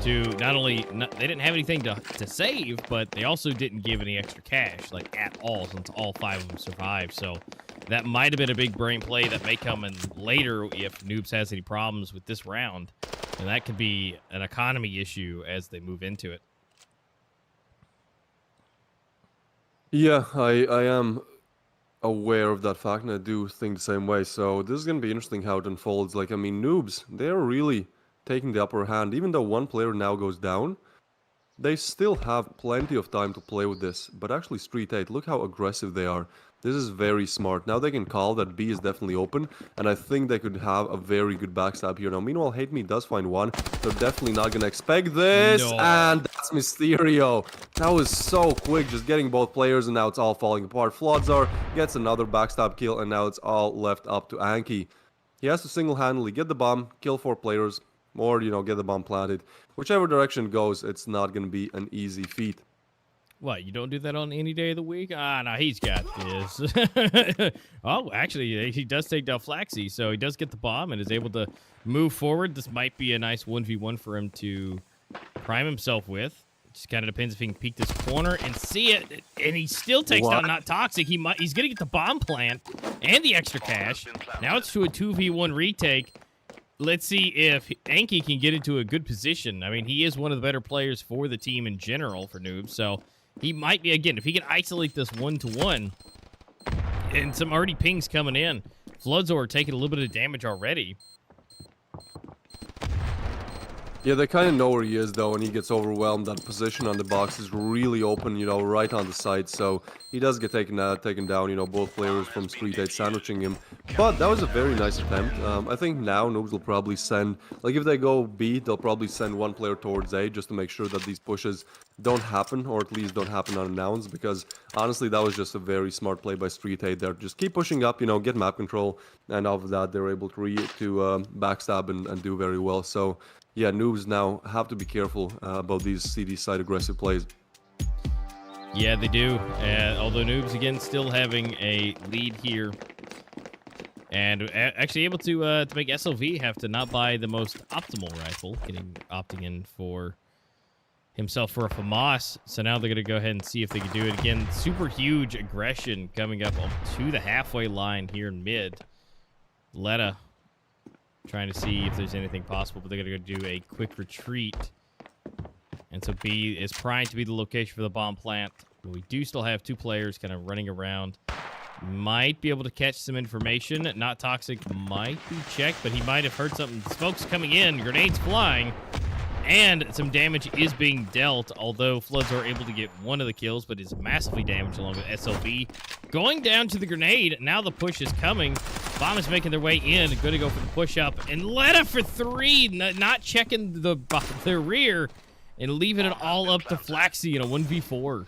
to not only, they didn't have anything to save, but they also didn't give any extra cash, like, at all, since all 5 of them survived. So that might have been a big brain play that may come in later if Noobs has any problems with this round. And that could be an economy issue as they move into it. Yeah, I am aware of that fact, and I do think the same way. So this is going to be interesting how it unfolds. Like, I mean, Noobs, they're really taking the upper hand. Even though one player now goes down, they still have plenty of time to play with this. But actually, STREETEIGHT, look how aggressive they are. This is very smart. Now they can call that B is definitely open, and I think they could have a very good backstab here. Now, meanwhile, Hate Me does find one. They're definitely not going to expect this, and that's Mysterio. That was so quick, just getting both players, and now it's all falling apart. Flodzar gets another backstab kill, and now it's all left up to Anki. He has to single-handedly get the bomb, kill 4 players, or, you know, get the bomb planted. Whichever direction it goes, it's not going to be an easy feat. What, you don't do that on any day of the week? Ah, no, he's got this. Oh, actually, he does take down Flaxy, so he does get the bomb and is able to move forward. This might be a nice 1v1 for him to prime himself with. It just kind of depends if he can peek this corner and see it. And he still takes down Not Toxic. He's going to get the bomb plant and the extra cash. Now it's to a 2v1 retake. Let's see if Anki can get into a good position. I mean, he is one of the better players for the team in general for Noobs, so he might be, again, if he can isolate this 1-to-1, and some already pings coming in, Floodzor taking a little bit of damage already. Yeah, they kind of know where he is, though, and he gets overwhelmed. That position on the box is really open, you know, right on the side, so he does get taken down, you know, both players from Street 8 sandwiching him. But that was a very nice attempt. I think now Noobs will probably send, like, if they go B, they'll probably send one player towards A just to make sure that these pushes don't happen, or at least don't happen unannounced, because honestly, that was just a very smart play by Street 8 there. Just keep pushing up, you know, get map control, and off of that, they're able to backstab and do very well. So yeah, noobs now have to be careful about these CD side aggressive plays. Yeah, they do. Although Noobs, again, still having a lead here. And actually able to make SLV have to not buy the most optimal rifle, opting in for himself for a FAMAS. So now they're going to go ahead and see if they can do it again. Super huge aggression coming up to the halfway line here in mid. Letta trying to see if there's anything possible, but they're going to go do a quick retreat. And so B is primed to be the location for the bomb plant. But we do still have two players kind of running around. Might be able to catch some information. Not Toxic might be checked, but he might have heard something. Smoke's coming in, grenades flying, and some damage is being dealt, although Floods are able to get one of the kills, but is massively damaged along with SLV. Going down to the grenade, now the push is coming. Bomb is making their way in, going to go for the push-up, and Letta for 3, not checking the rear, and leaving it all up to Flaxy in a 1v4.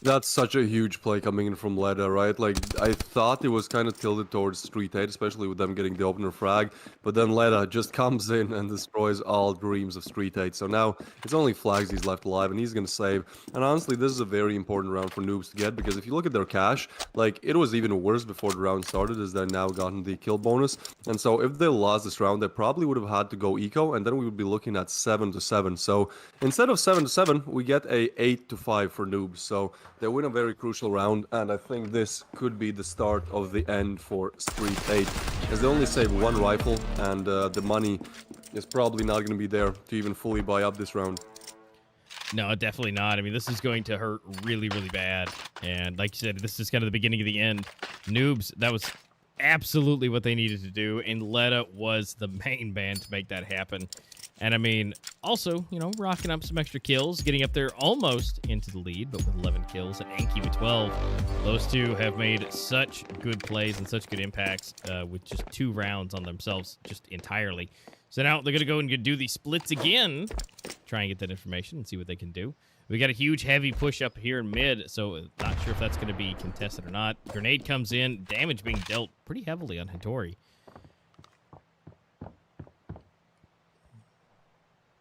That's such a huge play coming in from Leda, right? Like, I thought it was kind of tilted towards Street 8, especially with them getting the opener frag, but then Leda just comes in and destroys all dreams of Street 8. So now it's only Flags he's left alive, and he's going to save. And honestly, this is a very important round for Noobs to get, because if you look at their cash, like, it was even worse before the round started, as they've now gotten the kill bonus. And so if they lost this round, they probably would have had to go eco, and then we would be looking at 7-7. So instead of 7-7, we get a 8-5 for Noobs. So they win a very crucial round, and I think this could be the start of the end for Street 8, as they only save one rifle, and the money is probably not going to be there to even fully buy up this round. No, definitely not. I mean, this is going to hurt really, really bad. And like you said, this is kind of the beginning of the end. Noobs, that was absolutely what they needed to do, and Letta was the main man to make that happen. And I mean, also, you know, rocking up some extra kills, getting up there almost into the lead, but with 11 kills, and Anki with 12. Those two have made such good plays and such good impacts with just 2 rounds on themselves, just entirely. So now they're going to go and do these splits again, try and get that information and see what they can do. We got a huge heavy push up here in mid, so not sure if that's going to be contested or not. Grenade comes in, damage being dealt pretty heavily on Hattori.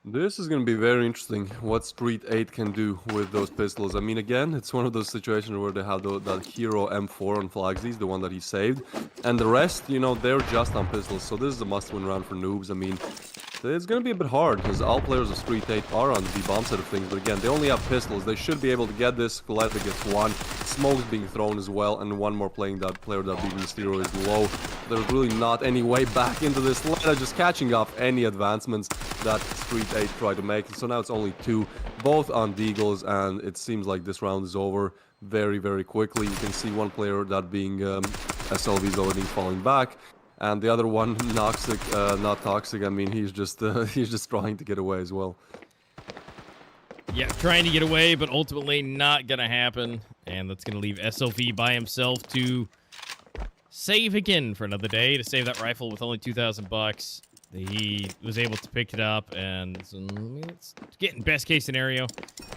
This is going to be very interesting, what Street 8 can do with those pistols. I mean, again, it's one of those situations where they have that hero M4 on Flagsies, the one that he saved. And the rest, you know, they're just on pistols. So this is a must-win round for Noobs. I mean, it's going to be a bit hard, because all players of Street 8 are on the bomb side of things. But again, they only have pistols. They should be able to get this. Coletta gets 1. Smoke's being thrown as well. And one more player that beat Mysterio is low. There's really not any way back into this. Coletta just catching up any advancements that Street 8 tried to make. So now it's only 2, both on Deagles, and it seems like this round is over very, very quickly. You can see one player, that being SLV's already falling back, and the other one, not Toxic. I mean, he's just trying to get away as well. Yeah, trying to get away, but ultimately not gonna happen, and that's gonna leave SLV by himself to save again for another day, to save that rifle with only 2,000 bucks. He was able to pick it up, and so let's get in best case scenario.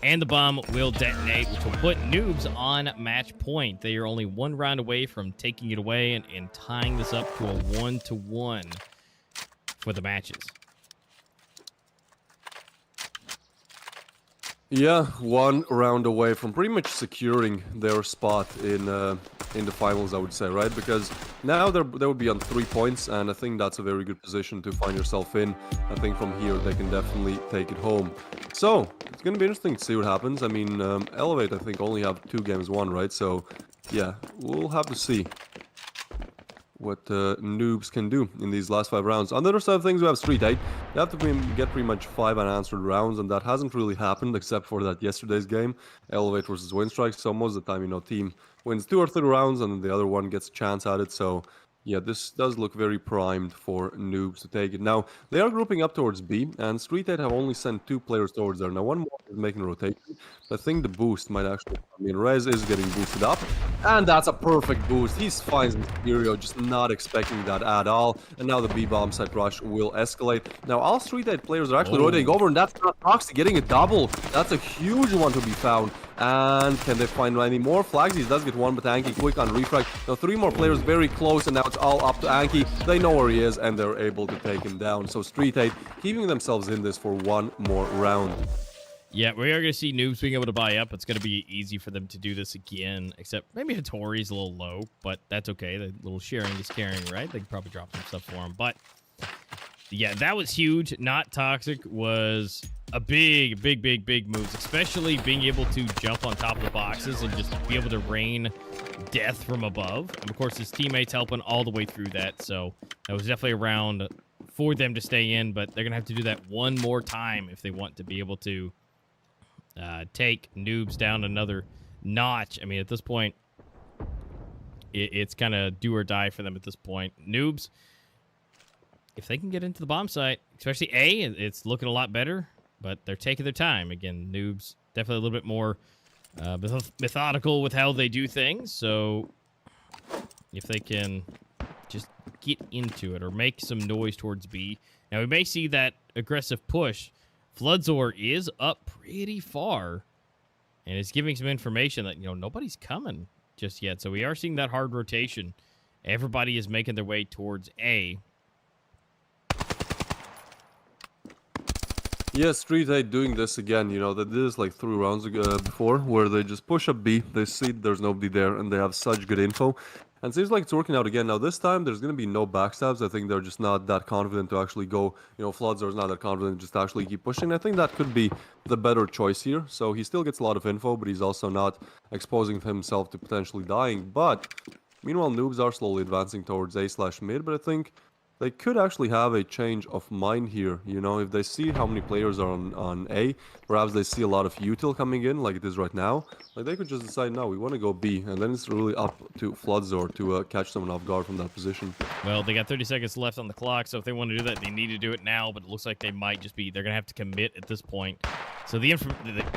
And the bomb will detonate, which will put Noobs on match point. They are only 1 round away from taking it away and tying this up to a 1-1 for the matches. Yeah, 1 round away from pretty much securing their spot in the finals, I would say, right? Because now they would be on 3 points, and I think that's a very good position to find yourself in. I think from here they can definitely take it home. So it's gonna be interesting to see what happens. I mean, Elevate, I think, only have 2 games won, right? So yeah, we'll have to see what Noobs can do in these last 5 rounds. On the other side of things, we have Street 8. They have to get pretty much 5 unanswered rounds, and that hasn't really happened except for that yesterday's game, Elevate versus Winstrike. So most of the time, you know, team wins 2 or 3 rounds, and then the other one gets a chance at it. So Yeah, this does look very primed for Noobs to take it. Now, they are grouping up towards B, and STREETEIGHT have only sent 2 players towards there. Now, one more is making a rotation. I think the boost might actually come in. Rez is getting boosted up, and that's a perfect boost. He finds Mysterio, just not expecting that at all. And now the B bomb site rush will escalate. Now, all STREETEIGHT players are actually rotating over, and that's not Toxic getting a double. That's a huge one to be found. And can they find any more? Flagsies does get one, but Anki quick on refrag. Now 3 more players very close, and now it's all up to Anki. They know where he is, and they're able to take him down. So STREETEIGHT keeping themselves in this for one more round. Yeah, we are going to see Noobs being able to buy up. It's going to be easy for them to do this again, except maybe Hattori's a little low, but that's okay. The little sharing is caring, right? They can probably drop some stuff for him, but yeah, that was huge. Not Toxic was a big move, especially being able to jump on top of the boxes and just be able to rain death from above. And of course, his teammates helping all the way through that. So that was definitely a round for them to stay in, but they're going to have to do that one more time if they want to be able to take Noobs down another notch. I mean, at this point, it's kind of do or die for them at this point. Noobs, if they can get into the bomb site, especially A, it's looking a lot better, but they're taking their time. Again, Noobs definitely a little bit more methodical with how they do things, so if they can just get into it or make some noise towards B. Now, we may see that aggressive push. Floodzor is up pretty far, and it's giving some information that, nobody's coming just yet, so we are seeing that hard rotation. Everybody is making their way towards A. Yeah, STREETEIGHT doing this again. They did this like 3 rounds ago before, where they just push up B, they see there's nobody there, and they have such good info. And it seems like it's working out again. Now, this time, there's going to be no backstabs. I think they're just not that confident to actually go. Floodzor's not that confident just to actually keep pushing. I think that could be the better choice here. So he still gets a lot of info, but he's also not exposing himself to potentially dying. But, meanwhile, Noobs are slowly advancing towards A/mid, but I think they could actually have a change of mind here. If they see how many players are on A, perhaps they see a lot of util coming in, like it is right now. Like, they could just decide, no, we want to go B, and then it's really up to Floodzor to catch someone off guard from that position. Well, they got 30 seconds left on the clock, so if they want to do that, they need to do it now, but it looks like they might just be, they're going to have to commit at this point. So the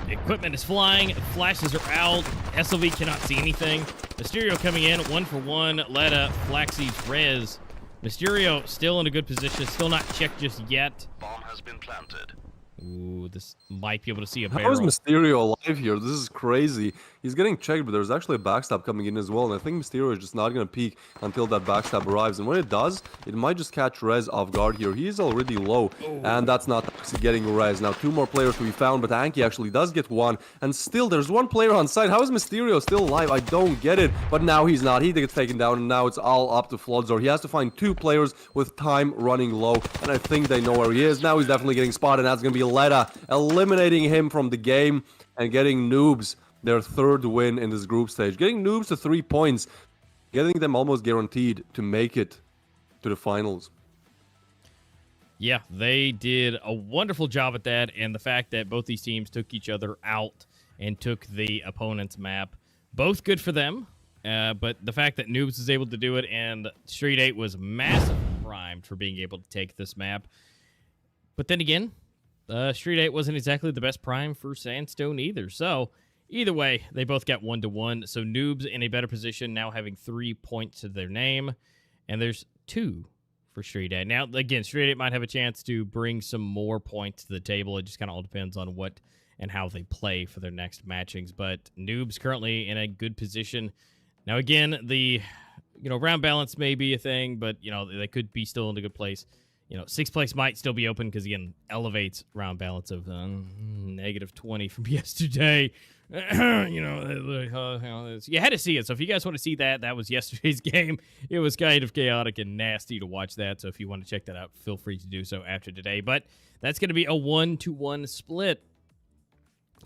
equipment is flying, flashes are out, SLV cannot see anything. Mysterio coming in, 1-for-1, Letta, Flaxy's Rez. Mysterio still in a good position, still not checked just yet. Bomb has been planted. Ooh, this might be able to see a How barrel. is Mysterio alive here? This is crazy. He's getting checked, but there's actually a backstab coming in as well, and I think Mysterio is just not going to peek until that backstab arrives, and when it does, it might just catch Rez off guard here. He's already low, and that's not actually getting Rez. Now, 2 more players to be found, but Anki actually does get one, and still, there's 1 player on site. How is Mysterio still alive? I don't get it, but now he's not. He gets taken down, and now it's all up to Floodzor. He has to find 2 players with time running low, and I think they know where he is. Now he's definitely getting spotted, and that's going to be Letta, eliminating him from the game and getting Noobs their 3rd win in this group stage. Getting Noobs to 3 points, getting them almost guaranteed to make it to the finals. Yeah, they did a wonderful job at that, and the fact that both these teams took each other out and took the opponent's map, both good for them, but the fact that Noobs was able to do it and STREETEIGHT was massive primed for being able to take this map. But then again, STREETEIGHT wasn't exactly the best prime for Sandstone either. So, either way, they both got 1-1. So, Noobs in a better position, now having 3 points to their name. And there's 2 for STREETEIGHT. Now, again, STREETEIGHT might have a chance to bring some more points to the table. It just kind of all depends on what and how they play for their next matchings. But Noobs currently in a good position. Now, again, the round balance may be a thing, but, they could be still in a good place. 6th place might still be open because, again, elevates round balance of -20 from yesterday. You had to see it. So if you guys want to see that, that was yesterday's game. It was kind of chaotic and nasty to watch that. So if you want to check that out, feel free to do so after today. But that's going to be a 1-1 split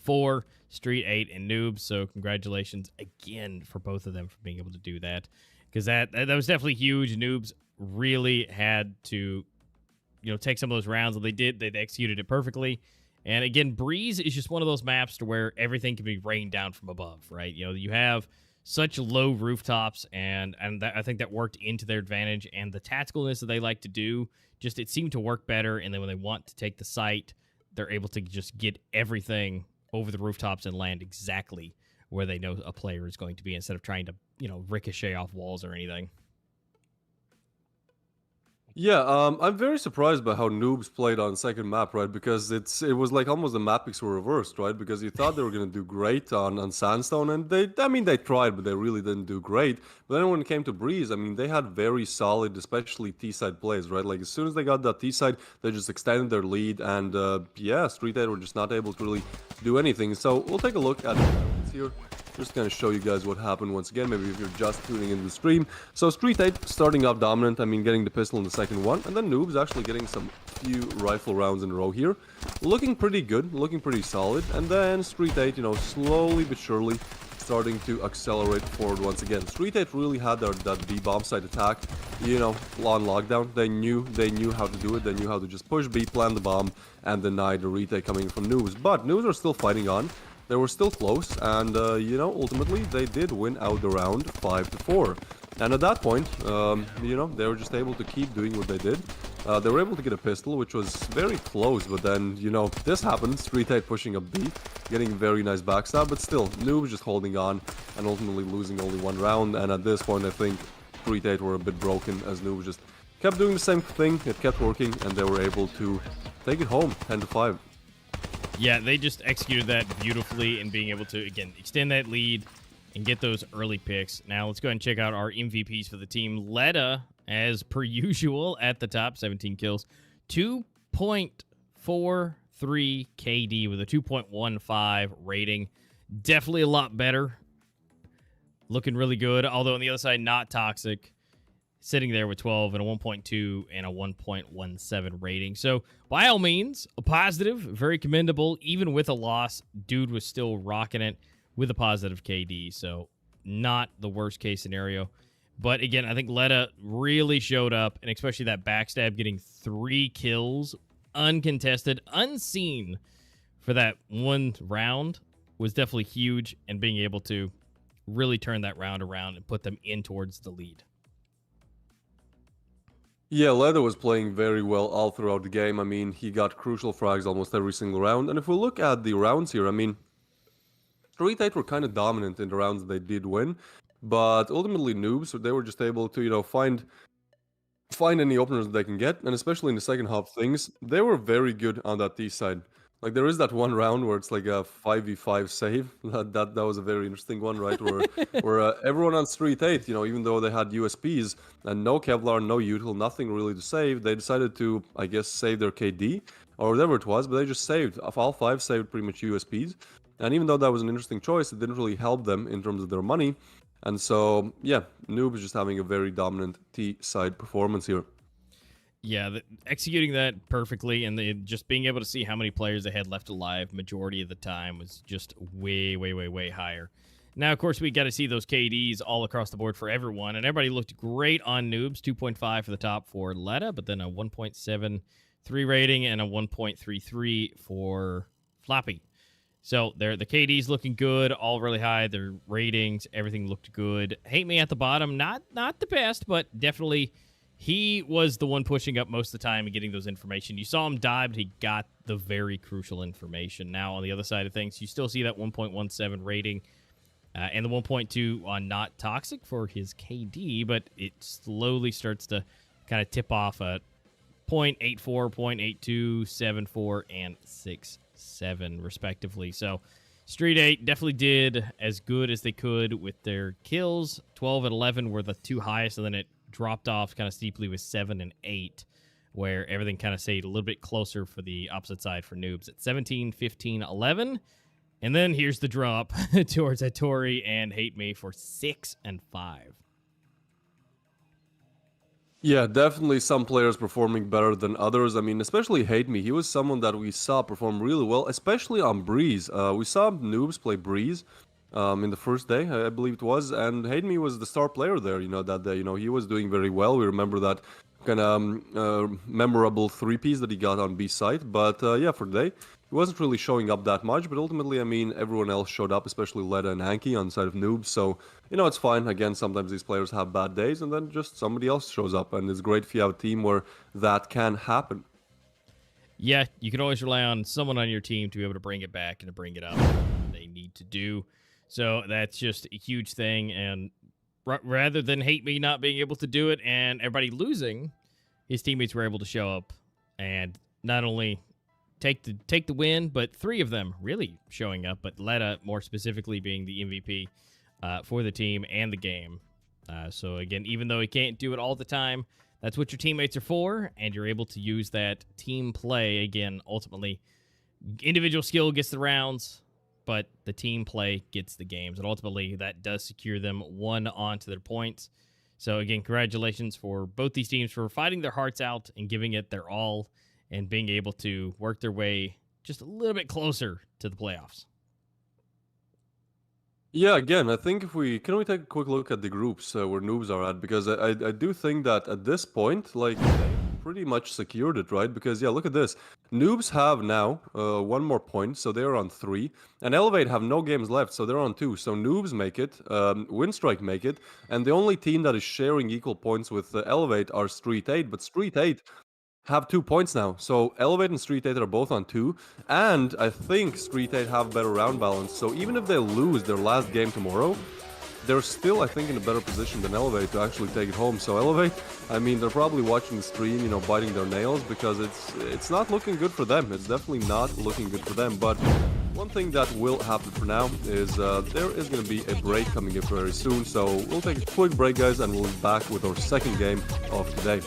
for STREETEIGHT and Noobs. So congratulations again for both of them for being able to do that, because that was definitely huge. Noobs really had to take some of those rounds, and they did. They executed it perfectly. And again, Breeze is just one of those maps to where everything can be rained down from above, right? You have such low rooftops, and I think that worked into their advantage. And the tacticalness that they like to do, just it seemed to work better. And then when they want to take the site, they're able to just get everything over the rooftops and land exactly where they know a player is going to be, instead of trying to, you know, ricochet off walls or anything. Yeah, I'm very surprised by how Noobs played on second map, right? Because it was like almost the mappings were reversed, right? Because you thought they were gonna do great on Sandstone, and I mean, they tried, but they really didn't do great. But then when it came to Breeze, I mean, they had very solid, especially T-side plays, right? Like as soon as they got that T-side, they just extended their lead, and yeah, STREETEIGHT were just not able to really do anything. So we'll take a look at the rounds here. Just gonna show you guys what happened once again, maybe if you're just tuning into the stream. So STREETEIGHT starting off dominant, I mean getting the pistol in the second one, and then Noobs actually getting some few rifle rounds in a row here. Looking pretty good, looking pretty solid, and then STREETEIGHT, you know, slowly but surely starting to accelerate forward once again. STREETEIGHT really had that B bomb site attack, you know, on lockdown. They knew how to do it. They knew how to just push B, plant the bomb, and deny the retake coming from Noobs. But Noobs are still fighting on. They were still close, and you know, ultimately they did win out the round 5-4. And at that point, you know, they were just able to keep doing what they did. They were able to get a pistol, which was very close, but then, you know, this happened. STREETEIGHT pushing a B, getting a very nice backstab, but still, Noobs just holding on and ultimately losing only one round. And at this point, I think STREETEIGHT were a bit broken, as Noobs just kept doing the same thing. It kept working, and they were able to take it home 10-5. Yeah, they just executed that beautifully in being able to, again, extend that lead and get those early picks. Now, let's go ahead and check out our MVPs for the team. Letta, as per usual, at the top, 17 kills. 2.43 KD with a 2.15 rating. Definitely a lot better. Looking really good. Although, on the other side, not toxic. Sitting there with 12 and a 1.2 and a 1.17 rating. So, by all means, a positive, very commendable. Even with a loss, dude was still rocking it with a positive KD. So, not the worst case scenario. But again, I think Letta really showed up, and especially that backstab, getting 3 kills, uncontested, unseen for that one round was definitely huge, and being able to really turn that round around and put them in towards the lead. Yeah, Letta was playing very well all throughout the game. I mean, he got crucial frags almost every single round. And if we look at the rounds here, I mean, STREETEIGHT were kind of dominant in the rounds they did win. But ultimately, Noobs, so they were just able to, you know, find any openers that they can get. And especially in the second half of things, they were very good on that T side. Like, there is that one round where it's like a 5v5 save. That was a very interesting one, right? Where everyone on STREETEIGHT, you know, even though they had USPs and no Kevlar, no util, nothing really to save, they decided to, I guess, save their KD or whatever it was, but they just saved. All 5 saved pretty much USPs. And even though that was an interesting choice, it didn't really help them in terms of their money. And so, yeah, Noob is just having a very dominant T-side performance here. Yeah, executing that perfectly, and just being able to see how many players they had left alive majority of the time was just way, way, way, way higher. Now, of course, we got to see those KDs all across the board for everyone, and everybody looked great on Noobs. 2.5 for the top for Letta, but then a 1.73 rating and a 1.33 for Floppy. So the KD's looking good, all really high. Their ratings, everything looked good. Hate Me at the bottom, not the best, but definitely he was the one pushing up most of the time and getting those information. You saw him die, but he got the very crucial information. Now, on the other side of things, you still see that 1.17 rating and the 1.2 on not toxic for his KD, but it slowly starts to kind of tip off at 0.84, 0.82, 7.4, and 6.7, respectively. So, STREETEIGHT definitely did as good as they could with their kills. 12 and 11 were the 2 highest, and then it dropped off kind of steeply with 7 and 8, where everything kind of stayed a little bit closer for the opposite side for Noobs at 17, 15, 11. And then here's the drop towards Hattori and Hate Me for 6 and 5. Yeah, definitely some players performing better than others. I mean, especially Hate Me. He was someone that we saw perform really well, especially on Breeze. We saw Noobs play Breeze in the first day, I believe it was, and Hate Me was the star player there, you know, that day. You know, he was doing very well. We remember that kind of memorable three-piece that he got on B side. But yeah, for today, he wasn't really showing up that much. But ultimately, I mean, everyone else showed up, especially Leda and Hanky on the side of noobs. So, you know, it's fine. Again, sometimes these players have bad days, and then just somebody else shows up. And it's great if you have a team where that can happen. Yeah, you can always rely on someone on your team to be able to bring it back and to bring it up when they need to do. So that's just a huge thing. And rather than hate me not being able to do it and everybody losing, his teammates were able to show up and not only take the win, but three of them really showing up. But Leda, more specifically, being the MVP for the team and the game. So again, even though he can't do it all the time, that's what your teammates are for, and you're able to use that team play. Again, ultimately, individual skill gets the rounds, but the team play gets the games. And ultimately, that does secure them one onto their points. So again, congratulations for both these teams for fighting their hearts out and giving it their all and being able to work their way just a little bit closer to the playoffs. Yeah, again, I think if we take a quick look at the groups where noobs are at, because I do think that at this point, like, they pretty much secured it, right? Because yeah, look at this. Noobs have now one more point, so they're on 3, and Elevate have no games left, so they're on 2. So noobs make it, Winstrike make it, and the only team that is sharing equal points with Elevate are STREETEIGHT, but STREETEIGHT have 2 points now. So Elevate and STREETEIGHT are both on 2, and I think STREETEIGHT have better round balance. So even if they lose their last game tomorrow, they're still, I think, in a better position than Elevate to actually take it home. So Elevate, I mean, they're probably watching the stream, you know, biting their nails, because it's not looking good for them. It's definitely not looking good for them. But one thing that will happen for now is there is going to be a break coming up very soon. So we'll take a quick break, guys, and we'll be back with our second game of today.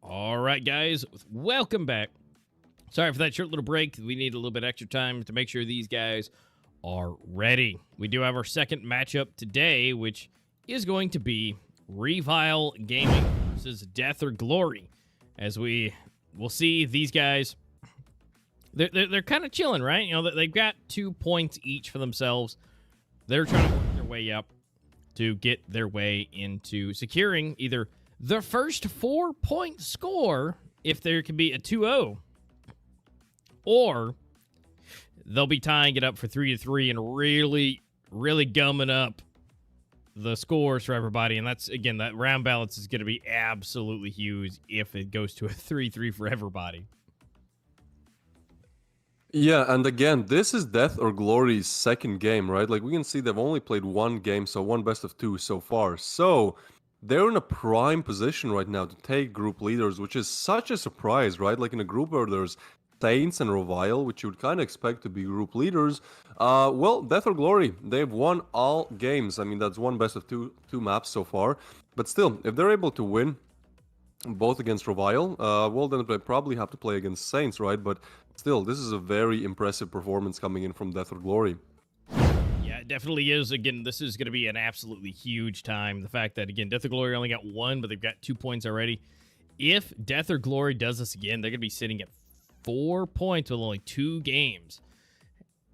All right, guys, welcome back. Sorry for that short little break. We need a little bit extra time to make sure these guys are ready. We do have our second matchup today, which is going to be RevialGG versus Death or Glory. As we'll see these guys, they're kind of chilling, right? You know, they've got 2 points each for themselves. They're trying to work their way up to get their way into securing either the first 4-point score, if there can be a 2-0, or they'll be tying it up for 3-3 and really, really gumming up the scores for everybody. And that's, again, that round balance is going to be absolutely huge if it goes to a 3-3 for everybody. Yeah, and again, this is Death or Glory's second game, right? Like we can see they've only played one game, so one best of two so far. So they're in a prime position right now to take group leaders, which is such a surprise, right? Like in a group where there's Saints and Revile, which you would kind of expect to be group leaders. Well, Death or Glory, they've won all games. I mean, that's one best of two maps so far. But still, if they're able to win both against Revile, well, then they probably have to play against Saints, right? But still, this is a very impressive performance coming in from Death or Glory. Yeah, it definitely is. Again, this is going to be an absolutely huge time. The fact that, again, Death or Glory only got one, but they've got 2 points already. If Death or Glory does this again, they're going to be sitting at 4 points with only 2 games.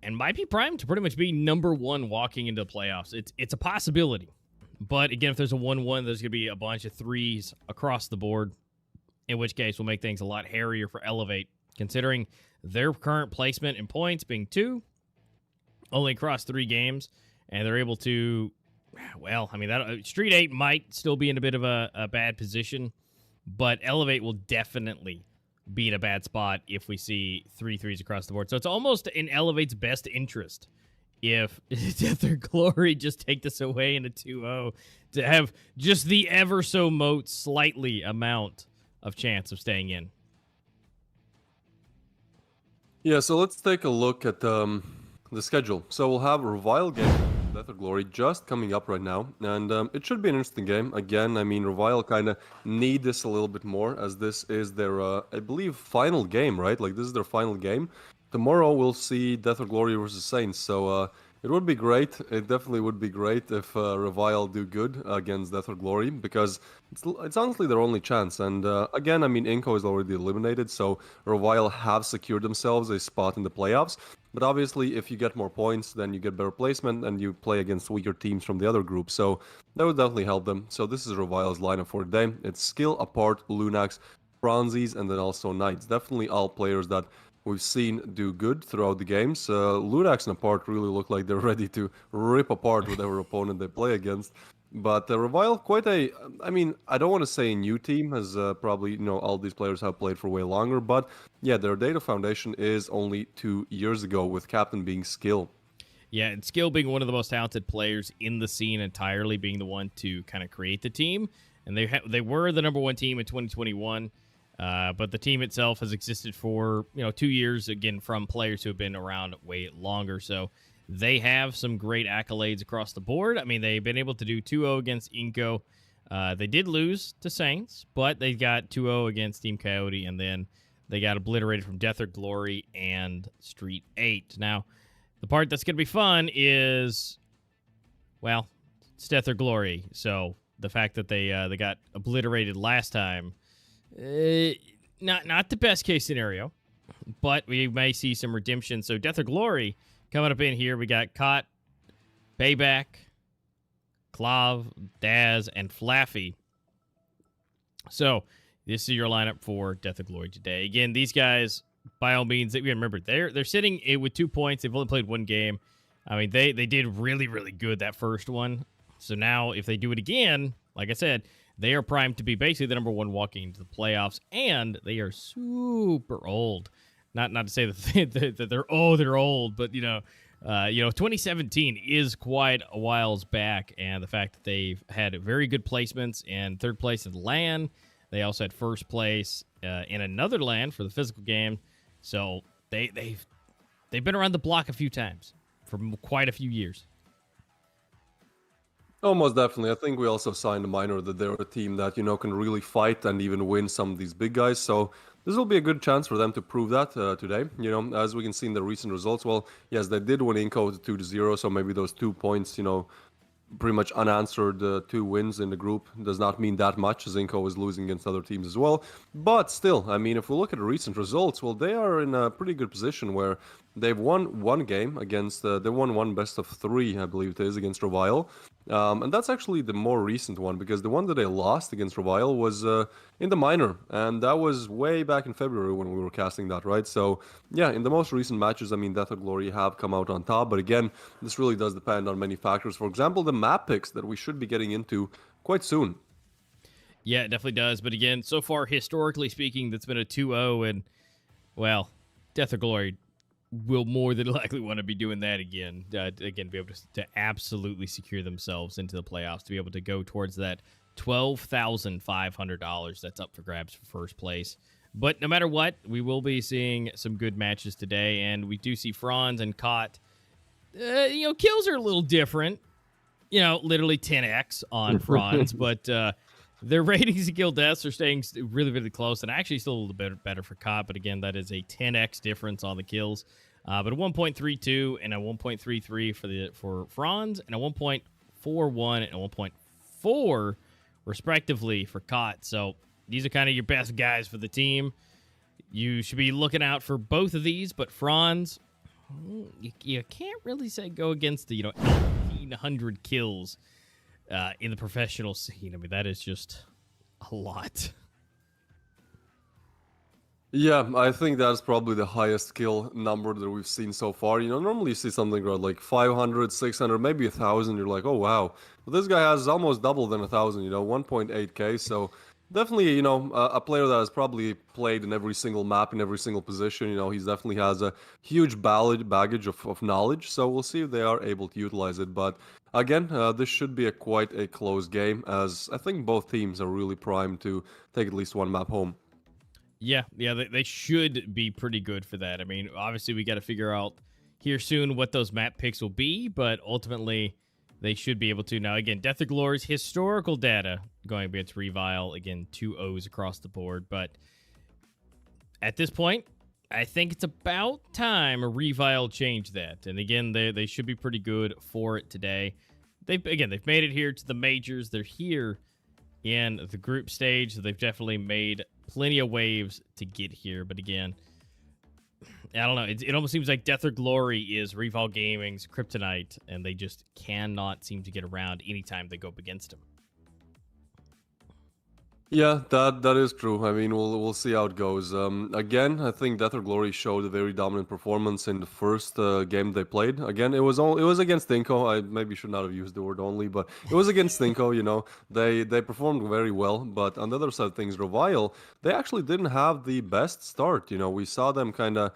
And might be primed to pretty much be number one walking into the playoffs. It's a possibility. But again, if there's a 1-1, there's going to be a bunch of threes across the board, in which case will make things a lot hairier for Elevate, considering their current placement in points being 2, only across 3 games, and they're able to, well, I mean, that STREETEIGHT might still be in a bit of a bad position, but Elevate will definitely be in a bad spot if we see 3 threes across the board. So it's almost in Elevate's best interest if Death or Glory just take this away in a 2-0 to have just the ever so slightly amount of chance of staying in. Yeah, so let's take a look at the schedule. So we'll have RevialGG, Death or Glory, just coming up right now, and it should be an interesting game. Again, I mean, Revile kind of need this a little bit more, as this is their, I believe, final game, right? Like, this is their final game. Tomorrow we'll see Death or Glory versus Saints, so it would be great. It definitely would be great if Revile do good against Death or Glory, because it's honestly their only chance. And again, I mean, INCO is already eliminated, so Revile have secured themselves a spot in the playoffs. But obviously, if you get more points, then you get better placement, and you play against weaker teams from the other group. So that would definitely help them. So this is Revile's lineup for today. It's Skill, Apart, Lunax, Bronzes, and then also Knights. Definitely all players that we've seen do good throughout the games. Lunax and Apart really look like they're ready to rip apart whatever opponent they play against. But Revile, quite a, I mean, I don't want to say a new team, as probably, you know, all these players have played for way longer. But yeah, their data foundation is only 2 years ago, with captain being Skill. Yeah, and Skill being one of the most talented players in the scene entirely, being the one to kind of create the team. And they were the number 1 team in 2021. But the team itself has existed for 2 years, again, from players who have been around way longer. So they have some great accolades across the board. I mean, they've been able to do 2-0 against INCO. They did lose to Saints, but they got 2-0 against Team Coyote, and then they got obliterated from Death or Glory and STREETEIGHT. Now, the part that's going to be fun is, well, it's Death or Glory. So the fact that they got obliterated last time, not the best case scenario, but we may see some redemption. So Death or Glory coming up in here. We got Cot, Payback, Clav, Daz, and Flaffy. So this is your lineup for Death or Glory today. Again, these guys, by all means, remember they're sitting with 2 points. They've only played 1 game. I mean, they did really, really good that first one. So now if they do it again, like I said, they are primed to be basically the number 1 walking into the playoffs, and they are super old. Not to say that they're old, but 2017 is quite a whiles back, and the fact that they've had very good placements in 3rd place in LAN, they also had 1st place in another LAN for the physical game. So they've been around the block a few times for quite a few years. Oh, most definitely. I think we also signed a minor that they're a team that, can really fight and even win some of these big guys. So this will be a good chance for them to prove that today. As we can see in the recent results, well, yes, they did win INCO 2-0, so maybe those 2 points, pretty much unanswered 2 wins in the group does not mean that much, as INCO is losing against other teams as well. But still, I mean, if we look at the recent results, well, they are in a pretty good position where they've won 1 game against, they won 1 best of 3, I believe it is, against Revile. And that's actually the more recent one, because the one that they lost against Revile was in the minor, and that was way back in February when we were casting that, right? So yeah, in the most recent matches, I mean, Death or Glory have come out on top, but again, this really does depend on many factors. For example, the map picks that we should be getting into quite soon. Yeah, it definitely does. But again, so far, historically speaking, that's been a 2-0, and, well, Death or Glory will more than likely want to be doing that again. Again, be able to absolutely secure themselves into the playoffs, to be able to go towards that $12,500 that's up for grabs for first place. But no matter what, we will be seeing some good matches today, and we do see Franz and Cott. Kills are a little different. Literally 10x on Franz, but their ratings and kill deaths are staying really, really close, and actually still a little bit better for Cott. But again, that is a 10x difference on the kills. But a 1.32 and a 1.33 for Franz, and a 1.41 and a 1.4 respectively for Cott. So these are kind of your best guys for the team. You should be looking out for both of these, but Franz, you can't really say go against the 1,800 kills in the professional scene. I mean, that is just a lot. Yeah, I think that's probably the highest kill number that we've seen so far. Normally you see something around like 500, 600, maybe 1,000. You're like, oh wow. But this guy has almost double than 1,000, 1.8k. So definitely, a player that has probably played in every single map, in every single position. He definitely has a huge baggage of knowledge. So we'll see if they are able to utilize it. But again, this should be quite a close game, as I think both teams are really primed to take at least one map home. Yeah, they should be pretty good for that. I mean, obviously we got to figure out here soon what those map picks will be, but ultimately they should be able to. Now, again, Death or Glory's historical data going against Revile. Again, 2 O's across the board. But at this point, I think it's about time Revile changed that. And again, they should be pretty good for it today. They've made it here to the majors. They're here in the group stage, so they've definitely made plenty of waves to get here. But again, I don't know. It almost seems like Death or Glory is RevialGG Gaming's kryptonite, and they just cannot seem to get around anytime they go up against him. Yeah, that is true. I mean, we'll see how it goes. Again, I think Death or Glory showed a very dominant performance in the first game they played. Again, it was against INCO. I maybe should not have used the word only, but it was against INCO. They performed very well. But on the other side of things, Revile, they actually didn't have the best start. We saw them kind of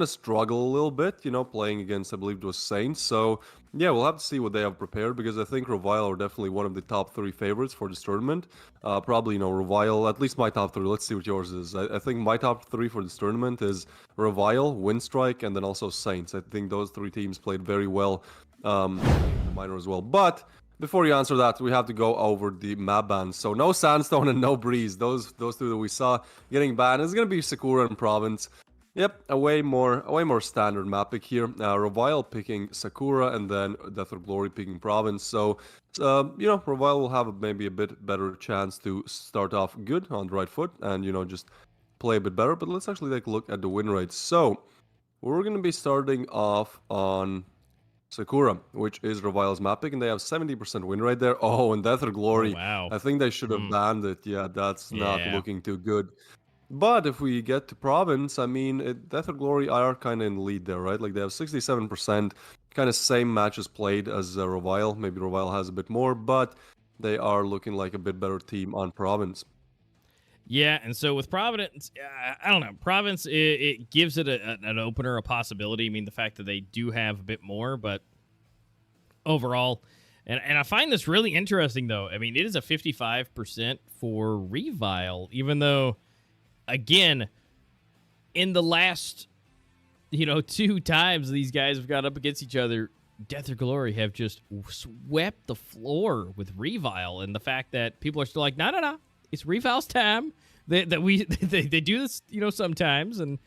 struggle a little bit. Playing against, I believe it was Saints. So yeah, we'll have to see what they have prepared, because I think Revile are definitely one of the top 3 favorites for this tournament. Probably, Revile, at least my top 3. Let's see what yours is. I think my top 3 for this tournament is Revile, Winstrike, and then also Saints. I think those 3 teams played very well in the minor as well. But before you answer that, we have to go over the map bans. So no Sandstone and no Breeze. Those 2 that we saw getting banned. It's going to be Sakura and Province. Yep, a way more standard map pick here. Revile picking Sakura, and then Death or Glory picking Province. So, Revile will have maybe a bit better chance to start off good on the right foot and, just play a bit better. But let's actually take a look at the win rates. So, we're going to be starting off on Sakura, which is Revile's map pick, and they have 70% win rate there. Oh, and Death or Glory. Oh, wow. I think they should have banned it. Yeah, that's not looking too good. But if we get to Province, I mean, Death or Glory are kind of in the lead there, right? Like, they have 67%, kind of same matches played as Revile. Maybe Revile has a bit more, but they are looking like a bit better team on Province. Yeah, and so with Providence, I don't know. Province, it gives it an opener, a possibility. I mean, the fact that they do have a bit more, but overall, and I find this really interesting, though. I mean, it is a 55% for Revile, even though, again, in the last, 2 times these guys have got up against each other, Death or Glory have just swept the floor with Revile, and the fact that people are still like, no, it's Revile's time. They do this, sometimes, and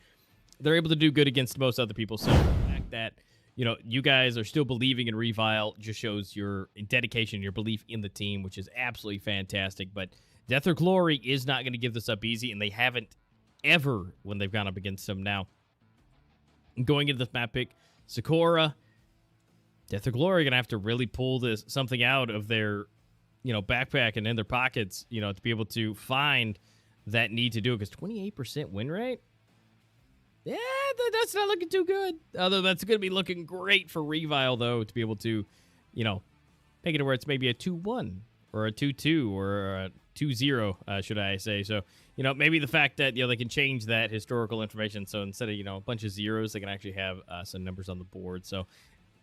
they're able to do good against most other people. So the fact that, you guys are still believing in Revile just shows your dedication, your belief in the team, which is absolutely fantastic. But Death or Glory is not going to give this up easy, and they haven't ever when they've gone up against them. Now, going into this map pick, Sakura, Death or Glory are going to have to really pull something out of their, backpack and in their pockets, to be able to find that need to do it. Because 28% win rate, yeah, that's not looking too good. Although that's going to be looking great for Revile, though, to be able to, make it to where it's maybe a 2-1 or a 2-2 or 2-0, should I say. So, you know, maybe the fact that, you know, they can change that historical information. So instead of, you know, a bunch of zeros, they can actually have some numbers on the board. So,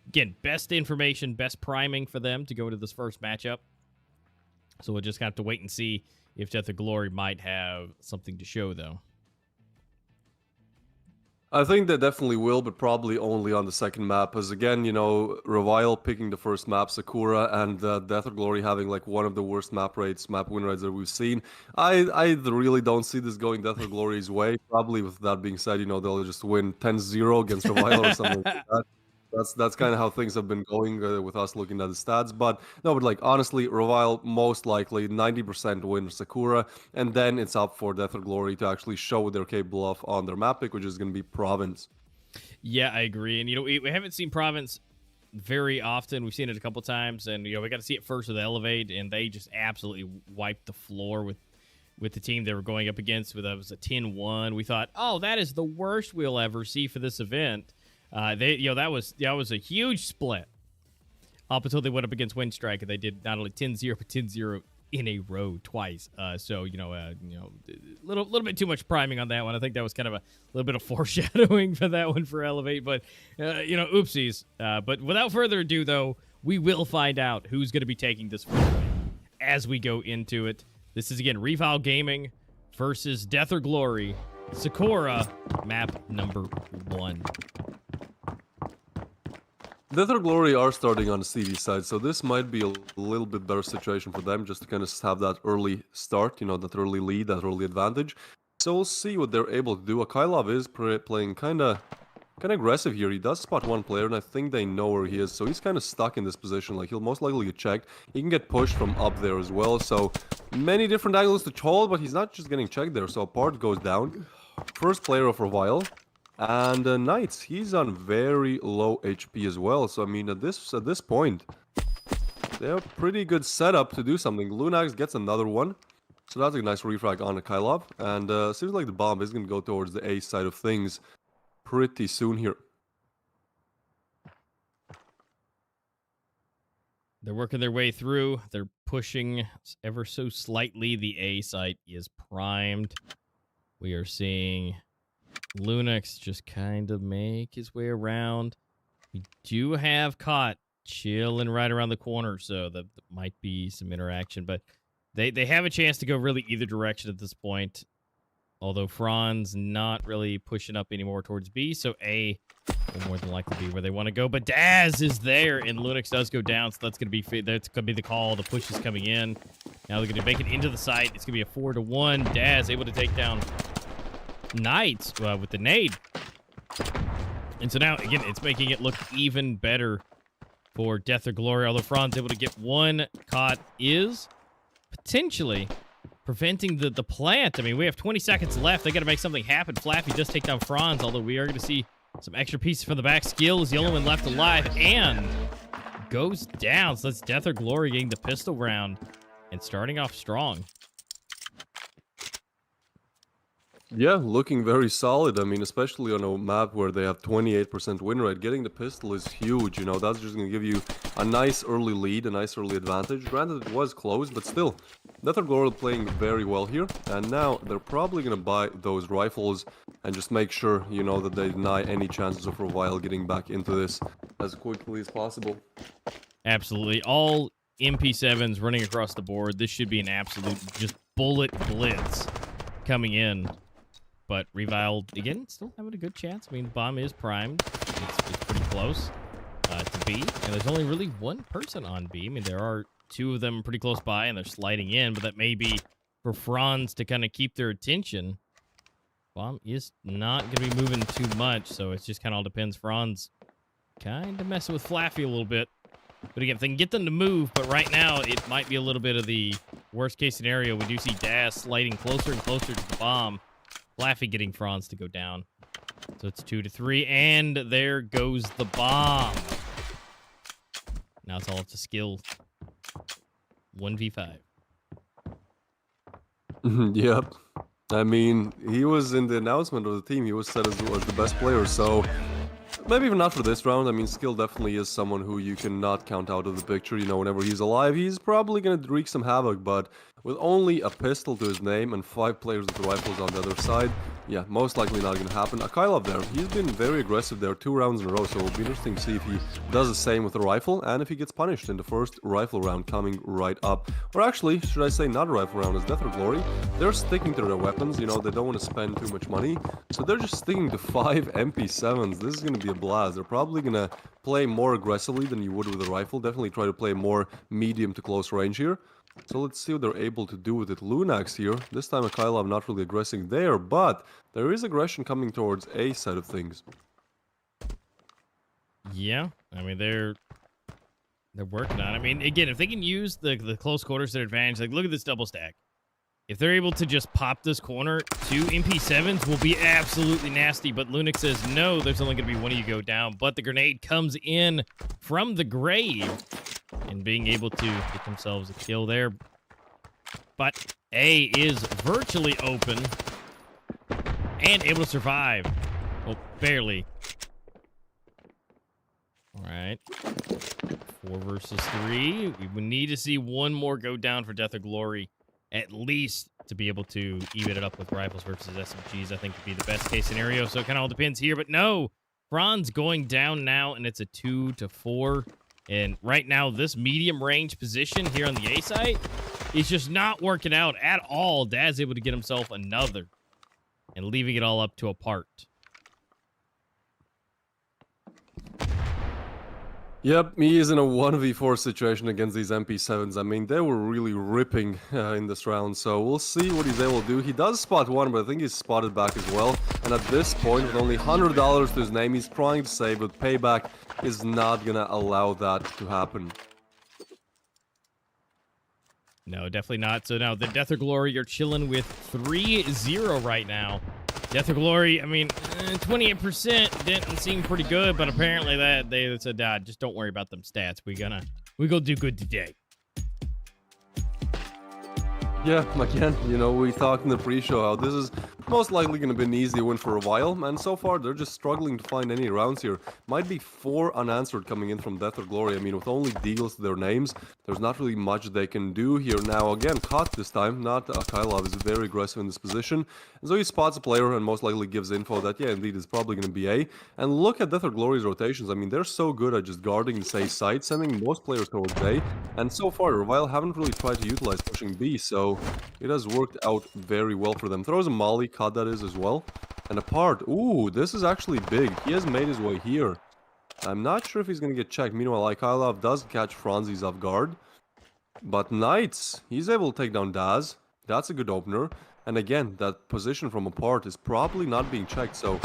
again, best information, best priming for them to go into this first matchup. So we'll just have to wait and see if Death or Glory might have something to show, though. I think they definitely will, but probably only on the second map. Because again, you know, Revile picking the first map, Sakura, and Death or Glory having like one of the worst map win rates that we've seen. I really don't see this going Death or Glory's way. Probably with that being said, you know, they'll just win 10-0 against Revile or something like that. That's kind of how things have been going with us looking at the stats. But no, but like honestly, Revile most likely 90% win Sakura, and then it's up for Death or Glory to actually show what they're capable of on their map pick, which is going to be Province. Yeah, I agree. And, you know, we haven't seen Province very often. We've seen it a couple times, and, you know, we got to see it first with Elevate, and they just absolutely wiped the floor with the team they were going up against. With it was a 10-1. We thought, oh, that is the worst we'll ever see for this event. You know, that was a huge split up until they went up against Winstrike, and they did not only 10-0 but 10-0 in a row twice. So you know, little bit too much priming on that one. I think that was kind of a little bit of foreshadowing for that one for Elevate, but you know, oopsies. But without further ado, though, we will find out who's going to be taking this first win as we go into it. This is again Reval Gaming versus Death or Glory, Sakura, map number 1. Death or Glory are starting on the CV side, so this might be a little bit better situation for them just to kind of have that early start, you know, that early lead, that early advantage. So we'll see what they're able to do. Akailov is playing kind of aggressive here. He does spot one player, and I think they know where he is, so he's kind of stuck in this position. Like, he'll most likely get checked. He can get pushed from up there as well, so many different angles to hold, but he's not just getting checked there. So a part goes down. First player of Revile. And Knights, he's on very low HP as well. So I mean, at this point, they're pretty good setup to do something. Lunax gets another one, so that's a nice refrag on Akailov. And seems like the bomb is gonna go towards the A side of things pretty soon here. They're working their way through. They're pushing ever so slightly. The A site is primed. We are seeing Lunax just kind of make his way around. We do have Caught chilling right around the corner, so that might be some interaction. But they have a chance to go really either direction at this point. Although Franz not really pushing up anymore towards B, so A will more than likely be where they want to go. But Daz is there, and Lunax does go down, so that's gonna be the call. The push is coming in. Now they're gonna make it into the site. It's gonna be a 4-1. Daz able to take down Knights with the nade. And so now, again, it's making it look even better for Death or Glory. Although Franz able to get one, Caught is potentially preventing the plant. I mean, we have 20 seconds left. They got to make something happen. Flaffy does take down Franz, although we are going to see some extra pieces from the back. Skill is the only one left alive and goes down. So that's Death or Glory getting the pistol round and starting off strong. Yeah, looking very solid. I mean, especially on a map where they have 28% win rate, getting the pistol is huge. You know, that's just going to give you a nice early lead, a nice early advantage. Granted, it was close, but still, Death or Glory playing very well here. And now they're probably going to buy those rifles and just make sure, you know, that they deny any chances of Revile getting back into this as quickly as possible. Absolutely. All MP7s running across the board. This should be an absolute just bullet blitz coming in. But Revile, again, still having a good chance. I mean, bomb is primed. It's pretty close to B. And there's only really one person on B. I mean, there are two of them pretty close by, and they're sliding in. But that may be for Franz to kind of keep their attention. Bomb is not going to be moving too much, so it just kind of all depends. Franz kind of messing with Flaffy a little bit. But again, if they can get them to move, but right now it might be a little bit of the worst-case scenario. We do see Daz sliding closer and closer to the bomb. Flaffy getting Franz to go down. So it's 2-3, and there goes the bomb. Now it's all up to skill. 1v5. Yep. I mean, he was in the announcement of the team. He was set as the best player, so maybe even not for this round. I mean, Skill definitely is someone who you cannot count out of the picture. You know, whenever he's alive, he's probably going to wreak some havoc, but with only a pistol to his name and 5 players with rifles on the other side. Yeah, most likely not going to happen. Akylov there, he's been very aggressive there 2 rounds in a row, so it'll be interesting to see if he does the same with the rifle and if he gets punished in the first rifle round coming right up. Or actually, should I say not a rifle round, as Death or Glory, they're sticking to their weapons, you know, they don't want to spend too much money, so they're just sticking to 5 MP7s. This is going to be a blast. They're probably going to play more aggressively than you would with a rifle, definitely try to play more medium to close range here. So let's see what they're able to do with it. Lunax here. This time Akylov not really aggressing there, but there is aggression coming towards A side of things. Yeah, I mean, they're working on it. I mean, again, if they can use the close quarters to their advantage, like, look at this double stack. If they're able to just pop this corner, 2 MP7s will be absolutely nasty, but Lunax says, no, there's only going to be one of you go down, but the grenade comes in from the grave, and being able to get themselves a kill there. But A is virtually open and able to survive. Well, barely. All right. 4 versus 3. We would need to see one more go down for Death or Glory, at least to be able to even it up with rifles versus SMGs. I think would be the best case scenario. So it kind of all depends here. But no, Franz going down now, and it's a 2-4. And right now, this medium range position here on the A site is just not working out at all. Dad's able to get himself another and leaving it all up to a part. Yep, he is in a 1v4 situation against these MP7s. I mean, they were really ripping in this round, so we'll see what he's able to do. He does spot one, but I think he's spotted back as well. And at this point, with only $100 to his name, he's trying to save, but Payback is not gonna allow that to happen. No, definitely not. So now, the Death or Glory, you're chilling with 3-0 right now. Death or Glory, I mean, 28% didn't seem pretty good, but apparently they said, just don't worry about them stats. We gonna do good today. Yeah, again, you know, we talked in the pre-show how this is most likely going to be an easy win for a while, and so far they're just struggling to find any rounds here. Might be 4 unanswered coming in from Death or Glory. I mean, with only deagles to their names, there's not really much they can do here. Now, again, caught this time, not Akylov is very aggressive in this position, and so he spots a player and most likely gives info that, yeah, indeed, it's probably going to be A. And look at Death or Glory's rotations. I mean, they're so good at just guarding the safe side, sending most players towards A, and so far, Revile haven't really tried to utilize pushing B, so it has worked out very well for them. Throws a molly, caught that is as well. And apart, ooh, this is actually big. He has made his way here. I'm not sure if he's going to get checked. Meanwhile, Akylov does catch Franzis off guard. But Knights, he's able to take down Daz. That's a good opener. And again, that position from apart is probably not being checked. So,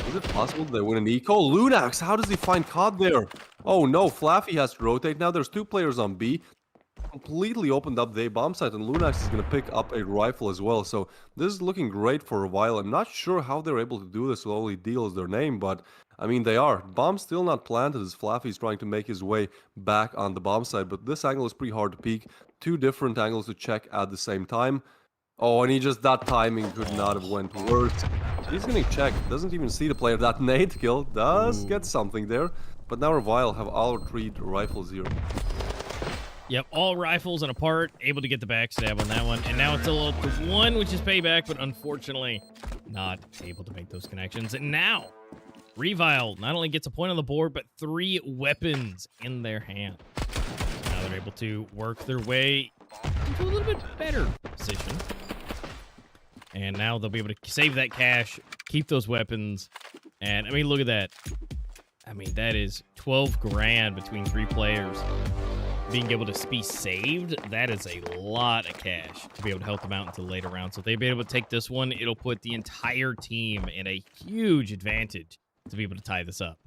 is it possible they win an eco? Lunax, how does he find COD there? Oh no, Flaffy has to rotate. Now there's 2 players on B. Completely opened up the bomb site, and Lunax is going to pick up a rifle as well. So this is looking great for a while. I'm not sure how they're able to do this with only deal as their name, but I mean, they are. Bomb still not planted as Flaffy's trying to make his way back on the bomb site, but this angle is pretty hard to peek. 2 different angles to check at the same time. Oh, and that timing could not have went worse. He's getting checked. Doesn't even see the player. That nade kill does get something there, but now Revile have all 3 rifles here. Yep, all rifles and apart, able to get the backstab on that one. And now it's a little to 1, which is Payback, but unfortunately not able to make those connections. And now, Revile not only gets a point on the board, but 3 weapons in their hand. Now they're able to work their way into a little bit better position. And now they'll be able to save that cash, keep those weapons. And, I mean, look at that. I mean, that is 12 grand between 3 players. Being able to be saved, that is a lot of cash to be able to help them out into the later rounds. So if they've been able to take this one, it'll put the entire team in a huge advantage to be able to tie this up.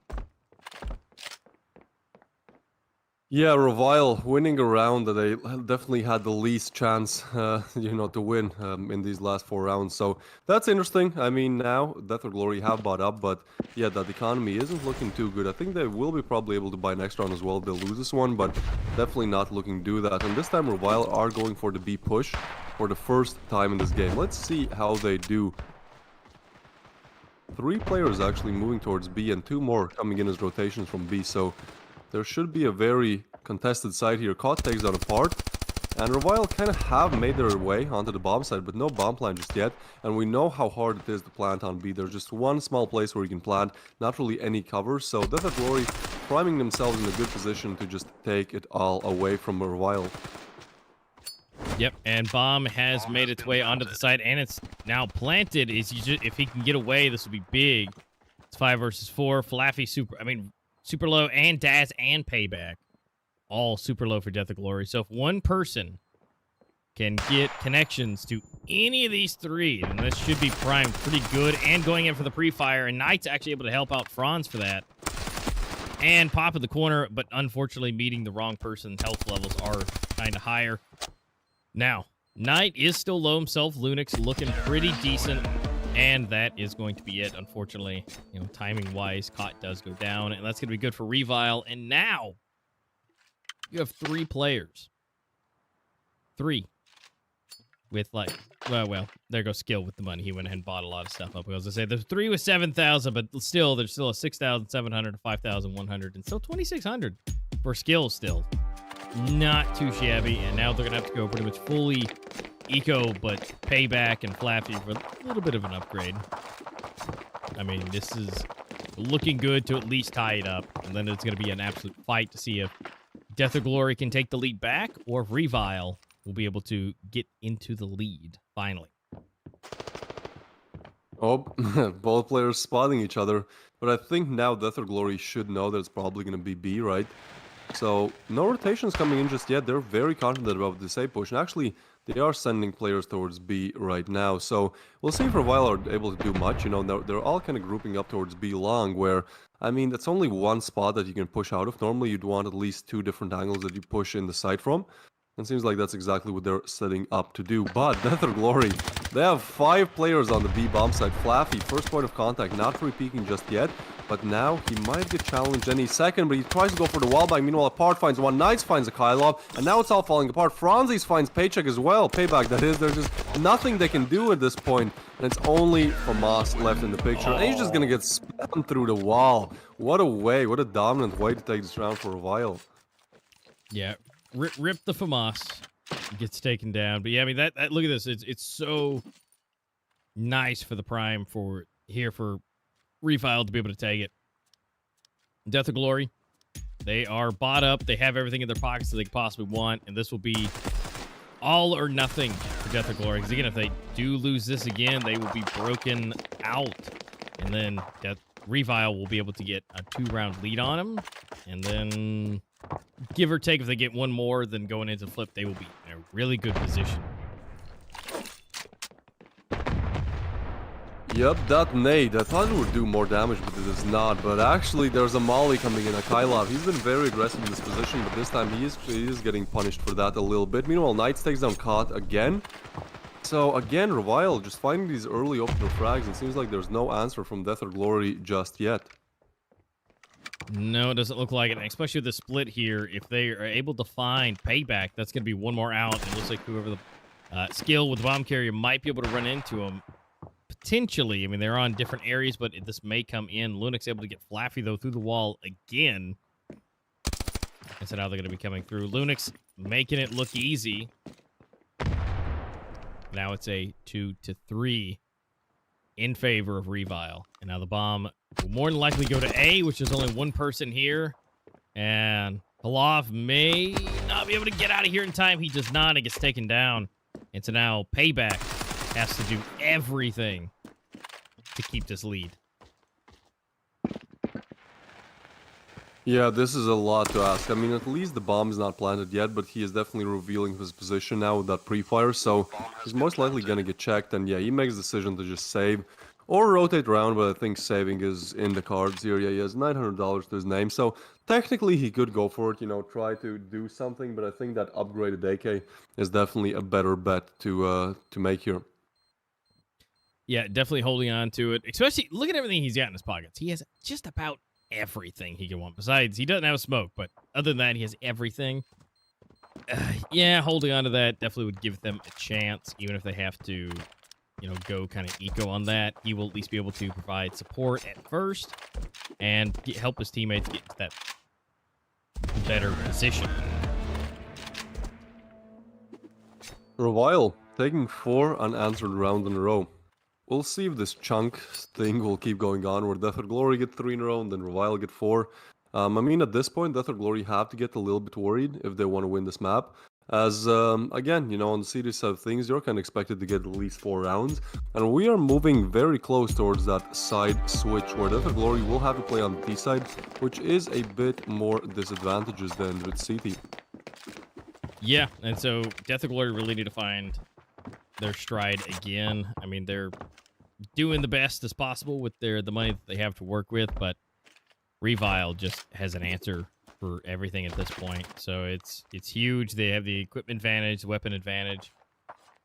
Yeah, Revile winning a round that they definitely had the least chance, you know, to win in these last 4 rounds. So that's interesting. I mean, now Death or Glory have bought up, but yeah, that economy isn't looking too good. I think they will be probably able to buy next round as well if they lose this one, but definitely not looking to do that. And this time Revile are going for the B push for the first time in this game. Let's see how they do. 3 players actually moving towards B and 2 more coming in as rotations from B, so there should be a very contested side here. COD takes down apart. And Revile kind of have made their way onto the bomb site, but no bomb plant just yet. And we know how hard it is to plant on B. There's just one small place where you can plant, not really any cover. So Death of Glory priming themselves in a good position to just take it all away from Revile. Yep, and bomb has made its way onto the site, and it's now planted. If he can get away, this will be big. It's 5 versus 4. Flaffy super low, and Daz and Payback, all super low for Death of Glory. So if one person can get connections to any of these three, then this should be primed pretty good and going in for the pre-fire. And Knight's actually able to help out Franz for that. And pop in the corner, but unfortunately meeting the wrong person. Health levels are kind of higher. Now, Knight is still low himself. Lunix looking pretty decent. And that is going to be it, unfortunately. You know, timing-wise, Cot does go down. And that's going to be good for Revile. And now, you have 3 players. 3. With, like, well, there goes Skill with the money. He went ahead and bought a lot of stuff up. I was going to say, there's 3 with 7,000, but still, there's still a 6,700, 5,100, and still 2,600 for Skill still. Not too shabby, and now they're going to have to go pretty much fully eco, but Payback and Flaffy for a little bit of an upgrade. I mean, this is looking good to at least tie it up, and then it's going to be an absolute fight to see if Death of Glory can take the lead back, or if Revile will be able to get into the lead, finally. Oh, both players spotting each other, but I think now Death of Glory should know that it's probably going to be B, right? So, no rotations coming in just yet. They're very confident about this A push, and actually, they are sending players towards B right now. So, we'll see if Revile are able to do much. You know, they're all kind of grouping up towards B long, where, I mean, that's only one spot that you can push out of. Normally, you'd want at least 2 different angles that you push in the site from. It seems like that's exactly what they're setting up to do. But Death of Glory, they have 5 players on the B bomb site. Flaffy, first point of contact, not free-peeking just yet. But now he might get challenged any second, but he tries to go for the wall bang. Meanwhile, Apart finds one, Knights finds a Kylov, and now it's all falling apart. Franzis finds Paycheck as well. Payback, that is. There's just nothing they can do at this point, and it's only Famas left in the picture. And he's just going to get spammed through the wall. What a way, what a dominant way to take this round for Revile. Yeah, rip the Famas. Gets taken down. But yeah, I mean, that look at this. It's so nice for the Prime for Revile to be able to take it. Death of Glory, they are bought up. They have everything in their pockets that they could possibly want, and this will be all or nothing for Death of Glory. Because again, if they do lose this again, they will be broken out, and then Revile will be able to get a 2-round lead on them, and then give or take, if they get one more, then going into flip, they will be in a really good position. Yep, that nade. I thought it would do more damage, but it does not. But actually, there's a Molly coming in, a Kylov. He's been very aggressive in this position, but this time he is getting punished for that a little bit. Meanwhile, Knights takes down Cot again. So again, Revile just finding these early opener frags. It seems like there's no answer from Death of Glory just yet. No, it doesn't look like it. And especially the split here, if they are able to find Payback, that's going to be one more out. It looks like whoever the skill with the bomb carrier might be able to run into him. Potentially. I mean, they're on different areas, but this may come in. Lunix able to get Flaffy, though, through the wall again. And so now they're going to be coming through. Lunix making it look easy. Now it's a 2-3 in favor of Revile. And now the bomb will more than likely go to A, which is only one person here. And Palov may not be able to get out of here in time. He does not. It gets taken down. And so now Payback has to do everything to keep this lead. Yeah, this is a lot to ask. I mean, at least the bomb is not planted yet, but he is definitely revealing his position now with that pre-fire, so he's most likely going to get checked, and yeah, he makes the decision to just save or rotate around, but I think saving is in the cards here. Yeah, he has $900 to his name, so technically he could go for it, you know, try to do something, but I think that upgraded AK is definitely a better bet to make here. Yeah, definitely holding on to it. Especially, look at everything he's got in his pockets. He has just about everything he can want. Besides, he doesn't have a smoke, but other than that, he has everything. Yeah, holding on to that definitely would give them a chance, even if they have to, you know, go kind of eco on that. He will at least be able to provide support at first and help his teammates get to that better position. Revile taking 4 unanswered rounds in a row. We'll see if this chunk thing will keep going on, where Death or Glory get 3 in a row and then Revile get 4. I mean, at this point, Death or Glory have to get a little bit worried if they want to win this map. As, again, you know, on the serious side of things, you're kind of expected to get at least 4 rounds. And we are moving very close towards that side switch, where Death or Glory will have to play on the B side, which is a bit more disadvantageous than with CT. Yeah, and so Death or Glory really need to find their stride again. I mean, they're doing the best as possible with the money that they have to work with, but Revile just has an answer for everything at this point. So it's huge. They have the equipment advantage, the weapon advantage,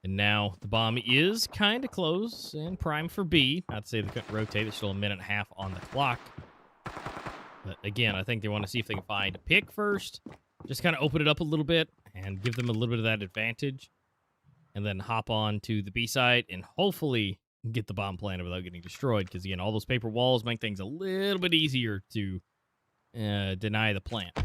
and now the bomb is kind of close and prime for B. Not to say they couldn't rotate. There's still a minute and a half on the clock. But again, I think they want to see if they can find a pick first. Just kind of open it up a little bit and give them a little bit of that advantage. And then hop on to the B side and hopefully get the bomb planted without getting destroyed. Because, again, all those paper walls make things a little bit easier to deny the plant.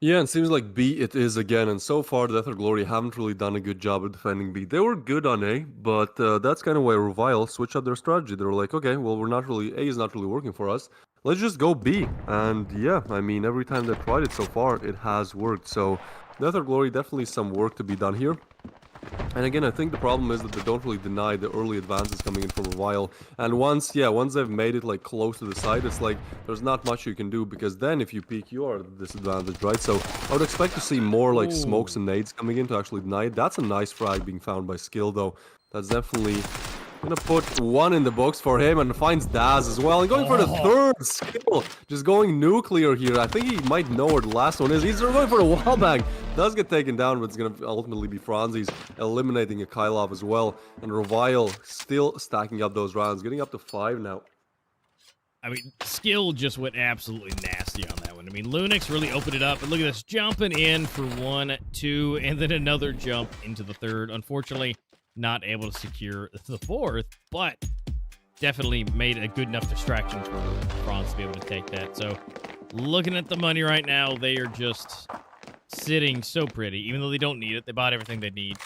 Yeah, and seems like B it is again, and so far Death or Glory haven't really done a good job of defending B. They were good on A, but that's kind of why Revile switched up their strategy. They were like, okay, well, A is not really working for us. Let's just go B. And yeah, I mean, every time they've tried it so far, it has worked. So Death or Glory, definitely some work to be done here. And again, I think the problem is that they don't really deny the early advances coming in from Revile. And once they've made it like close to the side, it's like there's not much you can do, because then if you peek, you are at a disadvantage, right? So I would expect to see more like smokes and nades coming in to actually deny it. That's a nice frag being found by Skill, though. That's definitely gonna put 1 in the books for him, and finds Daz as well. And going for the third Skill, just going nuclear here. I think he might know where the last one is. He's going for the wall bang. Does get taken down, but it's gonna ultimately be Franzi's eliminating a Kylov as well. And Revile still stacking up those rounds, getting up to 5 now. I mean, Skill just went absolutely nasty on that one. I mean, Lunix really opened it up, and look at this, jumping in for 1, 2, and then another jump into the third. Unfortunately, not able to secure the fourth, but definitely made a good enough distraction for Franz to be able to take that. So, looking at the money right now, they are just sitting so pretty. Even though they don't need it, they bought everything they need.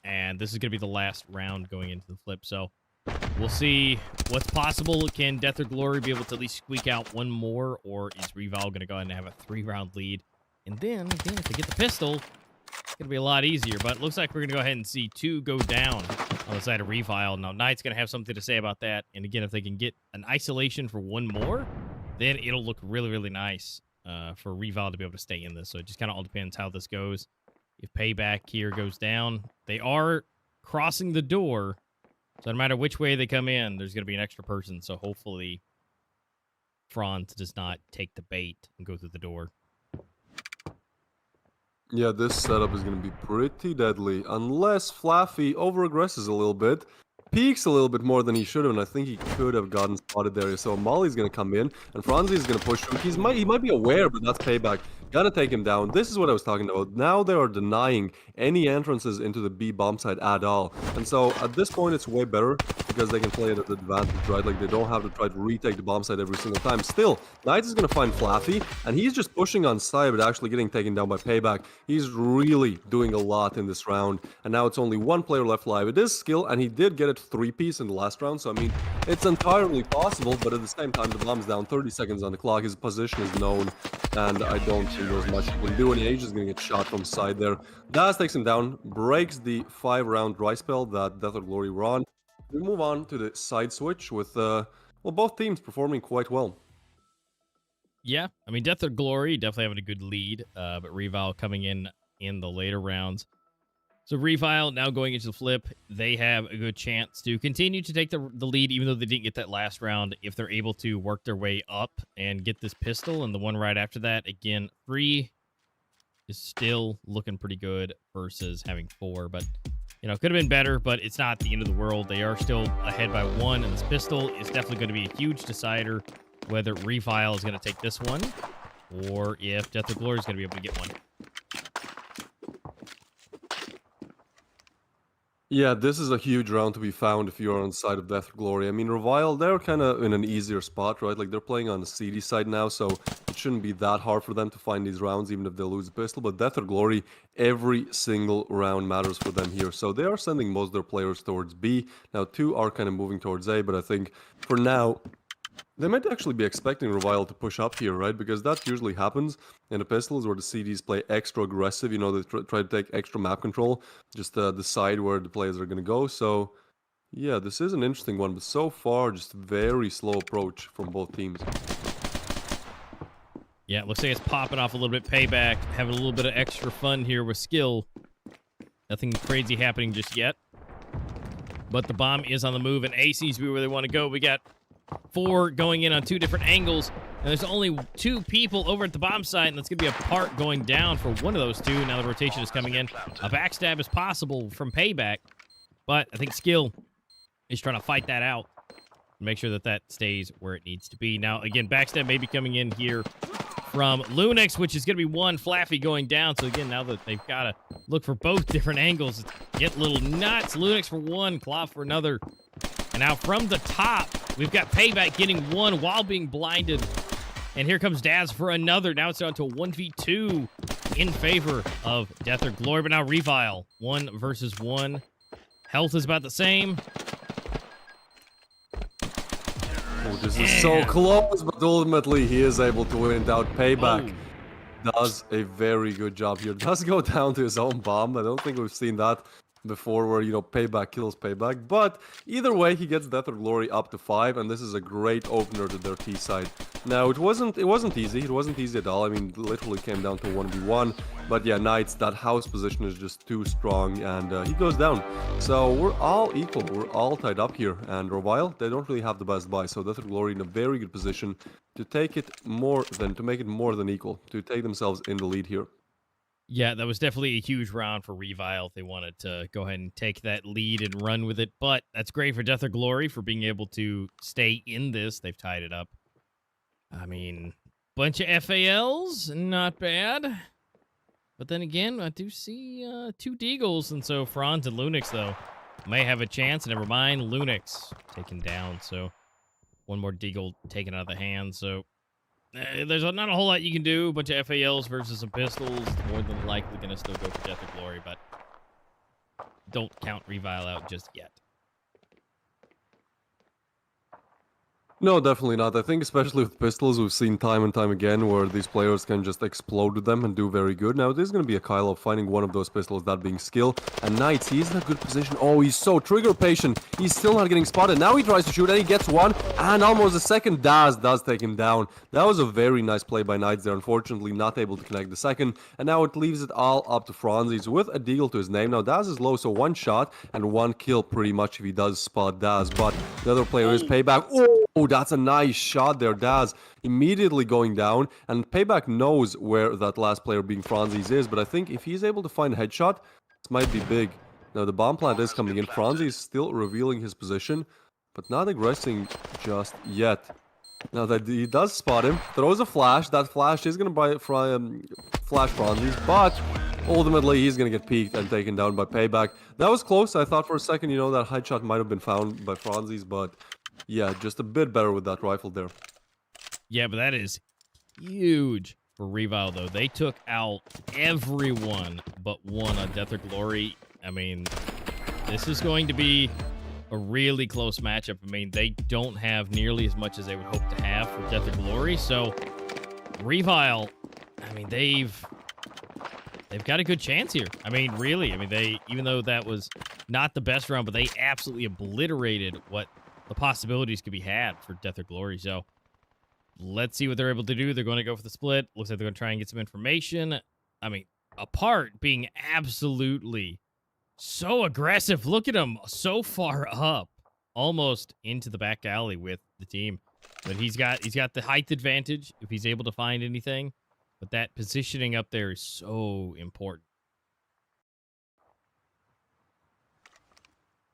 And this is going to be the last round going into the flip. So, we'll see what's possible. Can Death or Glory be able to at least squeak out one more? Or is Revile going to go ahead and have a 3-round lead? And then, again, if they get the pistol, it's going to be a lot easier. But it looks like we're going to go ahead and see 2 go down on the side of Revile. Now, Knight's going to have something to say about that. And again, if they can get an isolation for 1 more, then it'll look really, really nice for Revile to be able to stay in this. So it just kind of all depends how this goes. If Payback here goes down, they are crossing the door. So no matter which way they come in, there's going to be an extra person. So hopefully Franz does not take the bait and go through the door. Yeah, this setup is going to be pretty deadly, unless Flaffy over-aggresses a little bit, peeks a little bit more than he should have, and I think he could have gotten spotted there. So Molly's going to come in, and Franzi is going to push him. He might be aware, but that's Payback. Gonna take him down. This is what I was talking about. Now they are denying any entrances into the B bomb site at all. And so at this point, it's way better because they can play it at advantage, right? Like they don't have to try to retake the bomb site every single time. Still, Knights is gonna find Flaffy, and he's just pushing on side, but actually getting taken down by Payback. He's really doing a lot in this round, and now it's only 1 player left alive. It is Skill, and he did get it 3-piece in the last round, so I mean, it's entirely possible, but at the same time, the bomb's down, 30 seconds on the clock, his position is known, and I don't think there's much he can do, and he's just gonna get shot from side there. Daz takes him down, breaks the 5-round dry spell that Death or Glory were on. We move on to the side switch with, well, both teams performing quite well. Yeah, I mean, Death or Glory definitely having a good lead, but Revile coming in the later rounds. So Revile now going into the flip, they have a good chance to continue to take the lead, even though they didn't get that last round, if they're able to work their way up and get this pistol. And the one right after that, again, 3 is still looking pretty good versus having 4. But, you know, could have been better, but it's not the end of the world. They are still ahead by 1, and this pistol is definitely going to be a huge decider whether Revile is going to take this one or if Death or Glory is going to be able to get one. Yeah, this is a huge round to be found if you're on the side of Death or Glory. I mean, Revile, they're kind of in an easier spot, right? Like, they're playing on the CD side now, so it shouldn't be that hard for them to find these rounds, even if they lose a pistol. But Death or Glory, every single round matters for them here. So they are sending most of their players towards B. Now, two are kind of moving towards A, but I think for now, they might actually be expecting Revile to push up here, right? Because that usually happens in the pistols where the CDs play extra aggressive. You know, they try to take extra map control, just decide where the players are going to go. So, yeah, this is an interesting one, but so far, just very slow approach from both teams. Yeah, it looks like it's popping off a little bit. Payback, having a little bit of extra fun here with skill. Nothing crazy happening just yet. But the bomb is on the move, and A seems to be where they want to go. We got 4 going in on 2 different angles, and there's only 2 people over at the bomb site, and that's going to be a part going down for one of those 2. Now the rotation is coming in. A backstab is possible from Payback, but I think Skill is trying to fight that out and make sure that that stays where it needs to be. Now, again, backstab may be coming in here from Lunix, which is going to be 1 Flaffy going down. So, again, now that they've got to look for both different angles, get a little nuts. Lunix for 1, Claw for another. And now from the top, we've got Payback getting 1 while being blinded. And here comes Daz for another. Now it's down to a 1v2 in favor of Death or Glory. But now Revile, 1 versus 1. Health is about the same. Oh, this is so close, but ultimately he is able to win it out. Payback does a very good job here. Does go down to his own bomb. I don't think we've seen that before where, you know, Payback kills Payback. But either way, he gets Death or Glory up to 5, and this is a great opener to their T side. Now, it wasn't easy. It wasn't easy at all. I mean, literally came down to 1v1. But yeah, Knights, that house position is just too strong, and he goes down. So we're all equal. We're all tied up here. And Revile, they don't really have the best buy. So Death or Glory in a very good position to make it more than equal, to take themselves in the lead here. Yeah, that was definitely a huge round for Revile if they wanted to go ahead and take that lead and run with it. But that's great for Death or Glory for being able to stay in this. They've tied it up. I mean, bunch of FALs, not bad. But then again, I do see 2 Deagles, and so Franz and Lunix, though, may have a chance. Never mind, Lunix taken down, so 1 more Deagle taken out of the hand, so there's not a whole lot you can do. A bunch of FALs versus some pistols. More than likely going to still go for Death or Glory, but don't count Revile out just yet. No, definitely not. I think especially with pistols, we've seen time and time again where these players can just explode with them and do very good. Now, this is going to be a Kylo finding one of those pistols, that being skill. And Knights, he's in a good position. Oh, he's so trigger patient. He's still not getting spotted. Now he tries to shoot and he gets 1 and almost a second. Daz does take him down. That was a very nice play by Knights. They're unfortunately not able to connect the second. And now it leaves it all up to Franzis with a deagle to his name. Now, Daz is low, so 1 shot and 1 kill pretty much if he does spot Daz. But the other player is Payback. Oh, that's a nice shot there. Daz immediately going down, and Payback knows where that last player being Franzis is, but I think if he's able to find a headshot, this might be big. Now, the bomb plant is coming in. Franzi is still revealing his position, but not aggressing just yet. Now that he does spot him, throws a flash. That flash is going to flash Franzis, but ultimately he's going to get peeked and taken down by Payback. That was close. I thought for a second, you know, that headshot might have been found by Franzis, but yeah, just a bit better with that rifle there. Yeah, but that is huge for Revile, though. They took out everyone but 1 on Death or Glory. I mean, this is going to be a really close matchup. I mean, they don't have nearly as much as they would hope to have for Death or Glory. So, Revile, I mean, they've got a good chance here. I mean, really. I mean, even though that was not the best round, but they absolutely obliterated what the possibilities could be had for Death or Glory. So let's see what they're able to do. They're going to go for the split. Looks like they're going to try and get some information. I mean, Apart being absolutely so aggressive. Look at him so far up, almost into the back alley with the team. But he's got the height advantage if he's able to find anything. But that positioning up there is so important.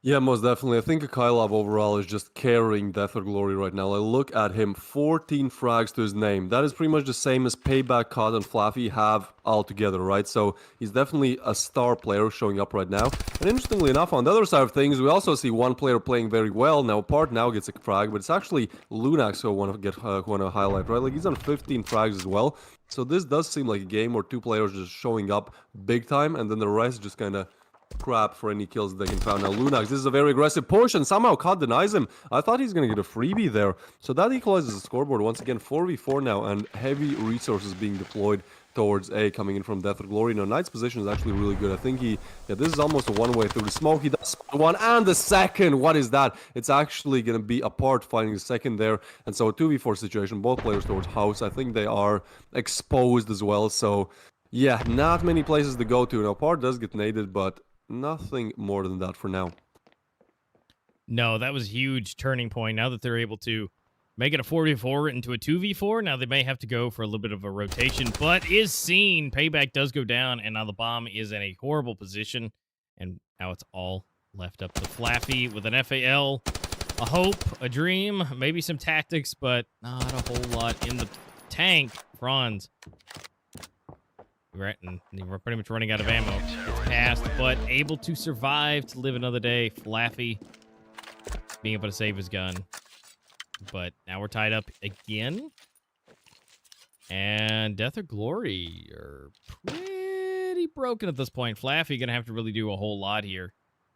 Yeah, most definitely. I think Kylov overall is just carrying Death or Glory right now. Like, look at him, 14 frags to his name. That is pretty much the same as Payback, Cod, and Flaffy have all together, right? So he's definitely a star player showing up right now. And interestingly enough, on the other side of things, we also see one player playing very well. Now, Part now gets a frag, but it's actually Lunax who I want to highlight, right? Like, he's on 15 frags as well. So this does seem like a game where two players just showing up big time, and then the rest just kind of crap for any kills they can find. Now Lunax, this is a very aggressive push, and somehow Cod denies him. I thought he's gonna get a freebie there. So that equalizes the scoreboard once again, 4v4 now, and heavy resources being deployed towards A, coming in from Death or Glory. Now Knight's position is actually really good. I think this is almost a one-way through the smoke. He does one and the second. What is that? It's actually gonna be Apart finding the second there, and so a 2v4 situation, both players towards house. I think they are exposed as well, so yeah, not many places to go to. Now Apart does get naded, but nothing more than that for now. No, that was a huge turning point. Now that they're able to make it a 4v4 into a 2v4, now they may have to go for a little bit of a rotation, but is seen. Payback does go down, and now the bomb is in a horrible position, and now it's all left up to Flaffy with an FAL, a hope, a dream, maybe some tactics, but not a whole lot in the tank. Franz. Right, and we're pretty much running out of ammo. It's passed, but able to survive to live another day. Flaffy being able to save his gun. But now we're tied up again. And Death or Glory are pretty broken at this point. Flaffy going to have to really do a whole lot here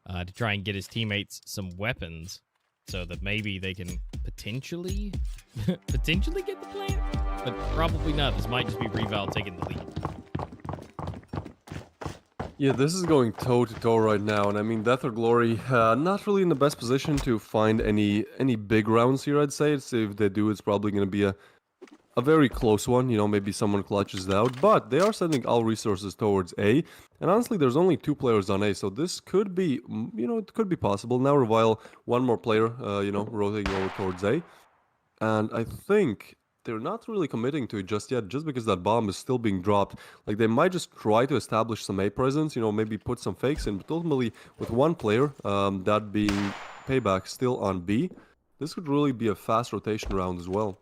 to try and get his teammates some weapons so that maybe they can potentially get the plant. But probably not. This might just be Reval taking the lead. Yeah, this is going toe-to-toe right now, and I mean, Death or Glory, not really in the best position to find any big rounds here, I'd say. So if they do, it's probably going to be a very close one, you know, maybe someone clutches it out, but they are sending all resources towards A, and honestly, there's only 2 players on A, so this could be, you know, it could be possible. Now Revile, one more player, you know, rotating over towards A, and I think they're not really committing to it just yet, just because that bomb is still being dropped. Like, they might just try to establish some A presence, you know, maybe put some fakes in, but ultimately, with one player, that being Payback, still on B, this could really be a fast rotation round as well.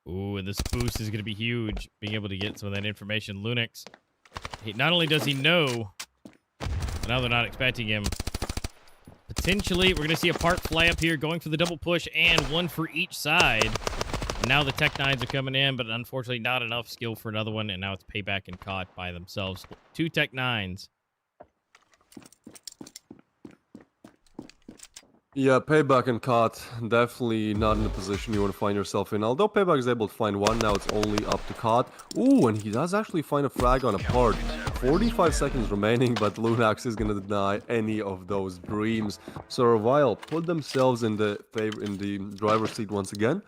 Ooh, and this boost is going to be huge, being able to get some of that information. Lunix, not only does he know, but now they're not expecting him. Potentially, we're going to see a part fly up here, going for the double push, and one for each side. Now the Tech 9s are coming in, but unfortunately not enough skill for another one, and now it's Payback and Caught by themselves. 2 Tech 9s. Yeah, Payback and Caught, definitely not in the position you want to find yourself in. Although Payback is able to find one, now it's only up to Caught. Ooh, and he does actually find a frag on Apart. 45 seconds remaining, but Lunax is going to deny any of those dreams. So Revile put themselves in the driver's seat once again.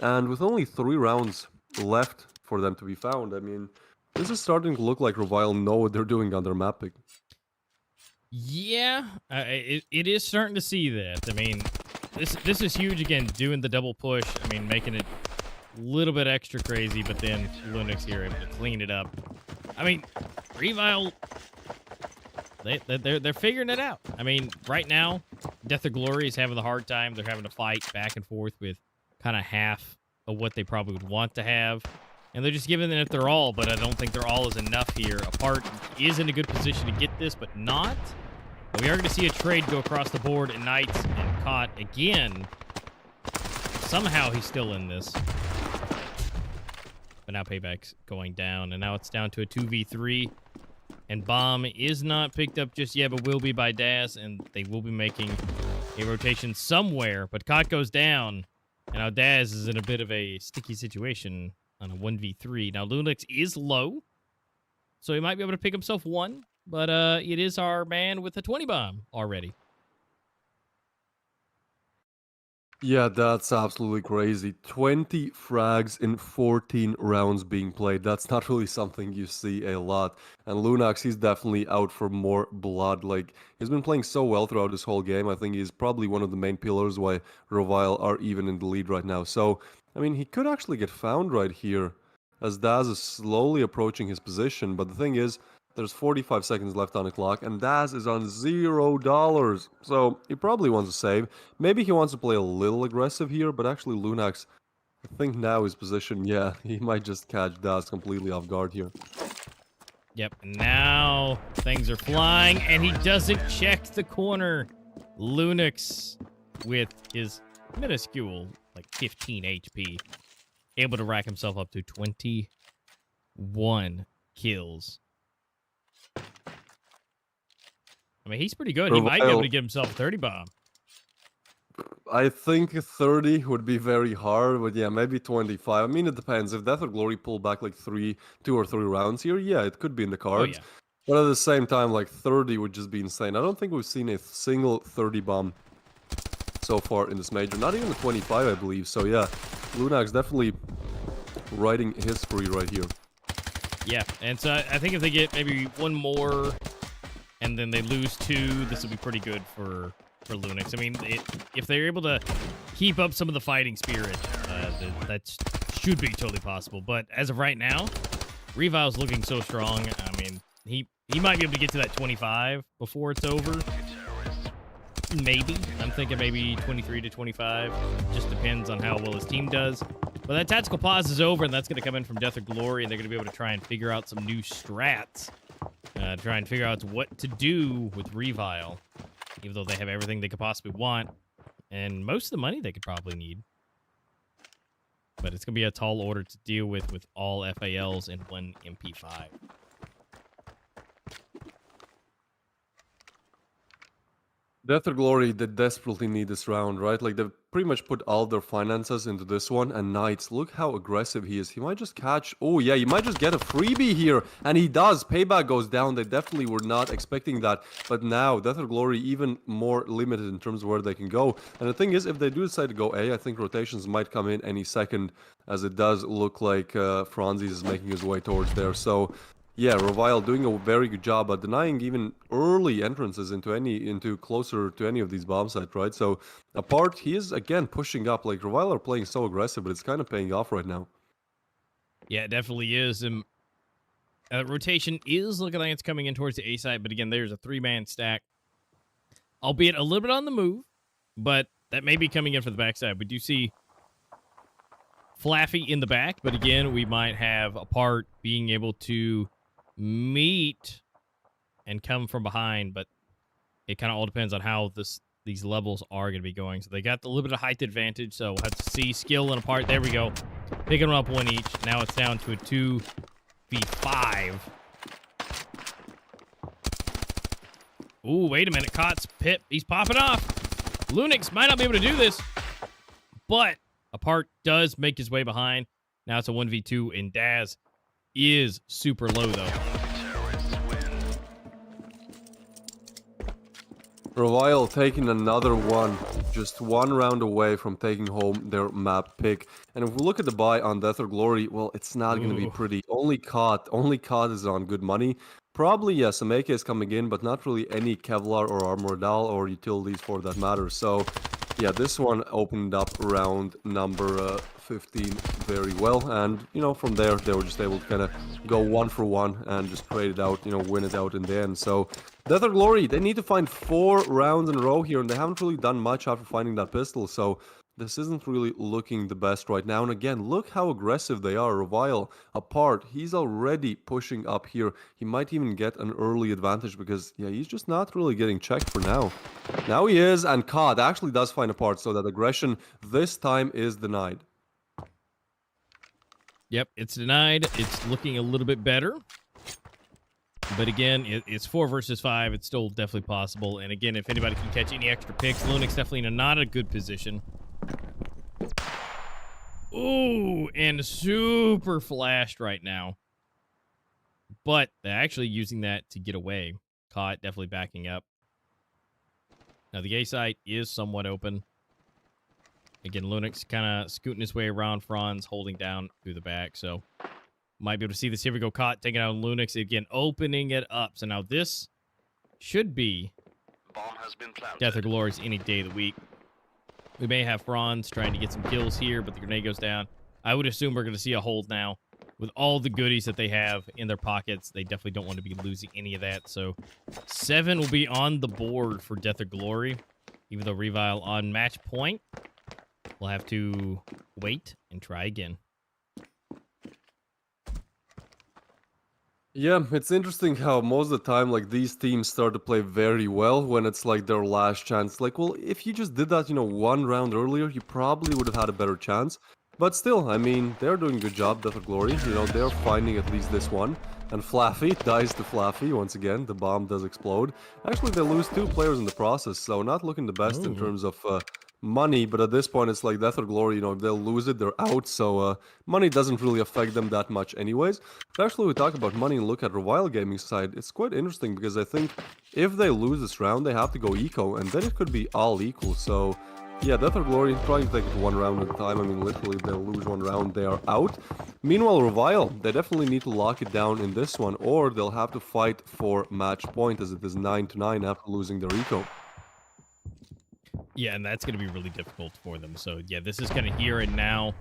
And with only 3 rounds left for them to be found, I mean, this is starting to look like Revile know what they're doing on their mapping. Yeah, it is starting to see that. I mean, this is huge again, doing the double push. I mean, making it a little bit extra crazy, but then Linux here able to clean it up. I mean, Revile, they're figuring it out. I mean, right now, Death or Glory is having a hard time. They're having to fight back and forth with kind of half of what they probably would want to have. And they're just giving it their all, but I don't think their all is enough here. Apart is in a good position to get this, but not. We are going to see a trade go across the board, and Knights and Caught again. Somehow he's still in this. But now Payback's going down, and now it's down to a 2v3. And Bomb is not picked up just yet, but will be by Daz, and they will be making a rotation somewhere. But Caught goes down, and now Daz is in a bit of a sticky situation on a 1v3. Now, Lunix is low, so he might be able to pick himself one, but it is our man with a 20 bomb already. Yeah, that's absolutely crazy. 20 frags in 14 rounds being played. That's not really something you see a lot. And Lunax, he's definitely out for more blood. Like, he's been playing so well throughout this whole game. I think he's probably one of the main pillars why Revile are even in the lead right now. So, I mean, he could actually get found right here as Daz is slowly approaching his position. But the thing is, There's 45 seconds left on the clock, and Daz is on $0. So he probably wants to save. Maybe he wants to play a little aggressive here, but actually Lunax, I think now his position, yeah, he might just catch Daz completely off guard here. Yep, and now things are flying, and he doesn't check the corner. Lunix, with his minuscule, like 15 HP, able to rack himself up to 21 kills. I mean, he's pretty good. He might be able to get himself a 30 bomb. I think 30 would be very hard, but yeah, maybe 25. I mean, it depends. If Death or Glory pull back like 2 or 3 rounds here, yeah, it could be in the cards. Oh, yeah. But at the same time, like 30 would just be insane. I don't think we've seen a single 30 bomb so far in this major. Not even a 25, I believe. So yeah, Lunax definitely writing history right here. Yeah, and so I think if they get maybe one more and then they lose 2, this will be pretty good for Lunix. I mean, if they're able to keep up some of the fighting spirit, that should be totally possible. But as of right now, Revil's looking so strong. I mean, he might be able to get to that 25 before it's over. Maybe. I'm thinking maybe 23 to 25. Just depends on how well his team does. But that tactical pause is over, and that's going to come in from Death or Glory, and they're going to be able to try and figure out some new strats. Try and figure out what to do with Revile, even though they have everything they could possibly want, and most of the money they could probably need. But it's going to be a tall order to deal with all FALs and 1 MP5. Death or Glory, they desperately need this round, right? Like, they've pretty much put all their finances into this one. And Knights, look how aggressive he is. He might just catch... Oh, yeah, he might just get a freebie here. And he does. Payback goes down. They definitely were not expecting that. But now, Death or Glory even more limited in terms of where they can go. And the thing is, if they do decide to go A, I think rotations might come in any second, as it does look like Franzis is making his way towards there. So... yeah, Revile doing a very good job at denying even early entrances into closer to any of these bomb sites, right? So apart, he is again pushing up. Like Revile are playing so aggressive, but it's kind of paying off right now. Yeah, it definitely is. Rotation is looking like it's coming in towards the A side, but again, there's a 3-man stack, albeit a little bit on the move, but that may be coming in for the backside. We do see Flaffy in the back, but again, we might have Apart being able to meet and come from behind, but it kind of all depends on how these levels are going to be going. So they got a little bit of height advantage, so we'll have to see skill and Apart. There we go. Picking them up 1 each. Now it's down to a 2v5. Ooh, wait a minute. Kot's Pip. He's popping off. Lunix might not be able to do this, but Apart does make his way behind. Now it's a 1v2, and Daz is super low, though. Revile taking another one, just 1 round away from taking home their map pick. And if we look at the buy on Death or Glory, well, it's not going to be pretty. Only Kot is on good money. Probably, yes, some AK is coming in, but not really any Kevlar or Armor Dal or utilities for that matter. So, yeah, this one opened up round number 15 very well. And, you know, from there, they were just able to kind of go 1 for 1 and just trade it out, you know, win it out in the end. So, Death or Glory, they need to find 4 rounds in a row here, and they haven't really done much after finding that pistol. So, this isn't really looking the best right now. And again, look how aggressive they are. Revile Apart, he's already pushing up here. He might even get an early advantage because, yeah, he's just not really getting checked for now. Now he is, and Kot actually does find Apart, so that aggression this time is denied. Yep, it's denied. It's looking a little bit better. But again, it's 4 versus 5. It's still definitely possible. And again, if anybody can catch any extra picks, Lunix definitely in not a good position. Ooh, and super flashed right now. But they're actually using that to get away. Caught, definitely backing up. Now, the A site is somewhat open. Again, Lunix kind of scooting his way around Franz, holding down through the back. So, might be able to see this. Here we go. Caught, taking out Lunix. Again, opening it up. So, now this should be Bomb has been planted. Death or Glory's any day of the week. We may have Franz trying to get some kills here, but the grenade goes down. I would assume we're going to see a hold now. with all the goodies that they have in their pockets, they definitely don't want to be losing any of that. So 7 will be on the board for Death or Glory, even though Revile on match point. We'll have to wait and try again. Yeah, it's interesting how most of the time, like, these teams start to play very well when it's like their last chance. Like, well, if you just did that, you know, one round earlier, you probably would have had a better chance. But still, I mean, they're doing a good job, Death or Glory. You know, they're finding at least this one. And Flaffy dies to Flaffy once again. The bomb does explode. Actually, they lose 2 players in the process, so not looking the best in terms of money. But at this point, it's like Death or Glory, you know, they'll lose it, they're out. So money doesn't really affect them that much anyways. Especially we talk about money and look at RevialGG's side. It's quite interesting because I think if they lose this round, they have to go eco, and then it could be all equal. So yeah, Death or Glory trying to take it one round at a time. I mean, literally, if they lose one round, they are out. Meanwhile, Revile, they definitely need to lock it down in this one, or they'll have to fight for match point, as it is 9-9 after losing their eco. Yeah, and that's going to be really difficult for them. So yeah, this is kind of here and now.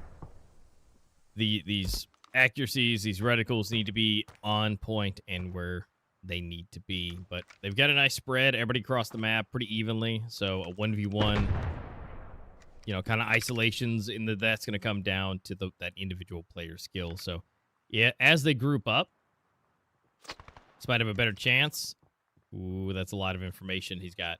These accuracies, these reticles need to be on point and where they need to be. But they've got a nice spread. Everybody across the map pretty evenly. So a 1v1, you know, kind of isolations in that's going to come down to that individual player skill. So yeah, as they group up, this might have a better chance. Ooh, that's a lot of information he's got.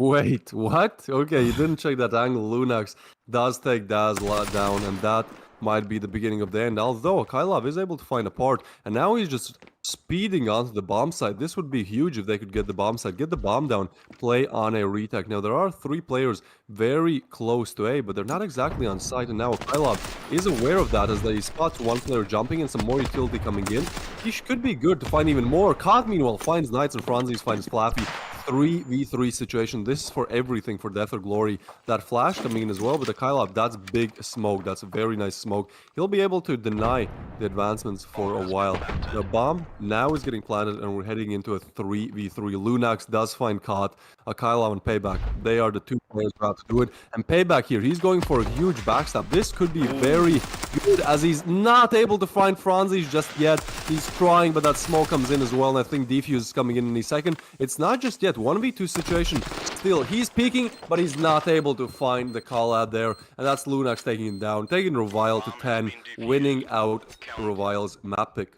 Wait, what? Okay, you didn't check that angle. Lunax does take Daz down, and that might be the beginning of the end. Although Kylov is able to find a part, and now he's just speeding onto the bomb site. This would be huge if they could get the bomb site, get the bomb down, play on a retake. Now, there are 3 players very close to A, but they're not exactly on site, and now Kylov is aware of that as they spots 1 player jumping and some more utility coming in. He could be good to find even more. Cog, meanwhile, finds Knights and Franzis, finds Flappy. 3v3 situation. This is for everything for Death or Glory. That flash coming in as well, but the Kylov, that's big smoke. That's a very nice smoke. He'll be able to deny the advancements for a while. The bomb now is getting planted, and we're heading into a 3v3. Lunax does find Caught. Kylov and Payback, they are the 2 players who have to do it. And Payback here, he's going for a huge backstab. This could be very good, as he's not able to find Franzis just yet. He's trying, but that smoke comes in as well, and I think Defuse is coming in any second. It's not just yet 1v2 situation. Still, he's peeking, but he's not able to find the call out there, and that's Lunax taking him down, taking Revile to 10, winning out Revile's map pick.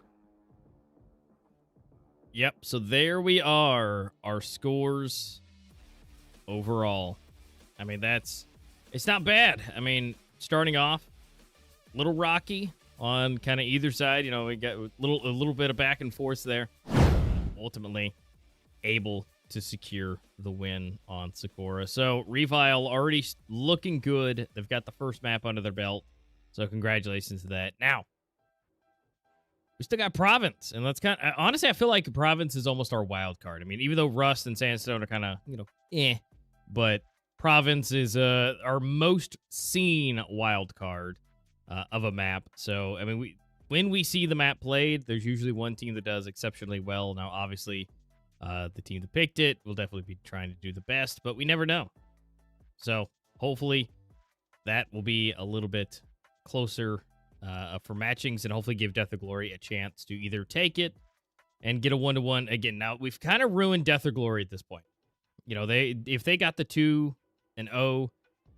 Yep, so there we are. Our scores overall. I mean, it's not bad. I mean, starting off, a little rocky on kind of either side. You know, we got a little bit of back and forth there. Ultimately, able to secure the win on Sakura. So, Revile already looking good. They've got the first map under their belt. So, congratulations to that. Now, we still got Province, and that's honestly, I feel like Province is almost our wild card. I mean, even though Rust and Sandstone are kind of, you know, but Province is our most seen wild card of a map. So, I mean, when we see the map played, there's usually one team that does exceptionally well. Now, obviously, the team that picked it will definitely be trying to do the best, but we never know. So, hopefully, that will be a little bit closer for matchings, and hopefully give Death or Glory a chance to either take it and get a 1-1 again. Now, we've kind of ruined Death or Glory at this point. You know, if they got the 2-0,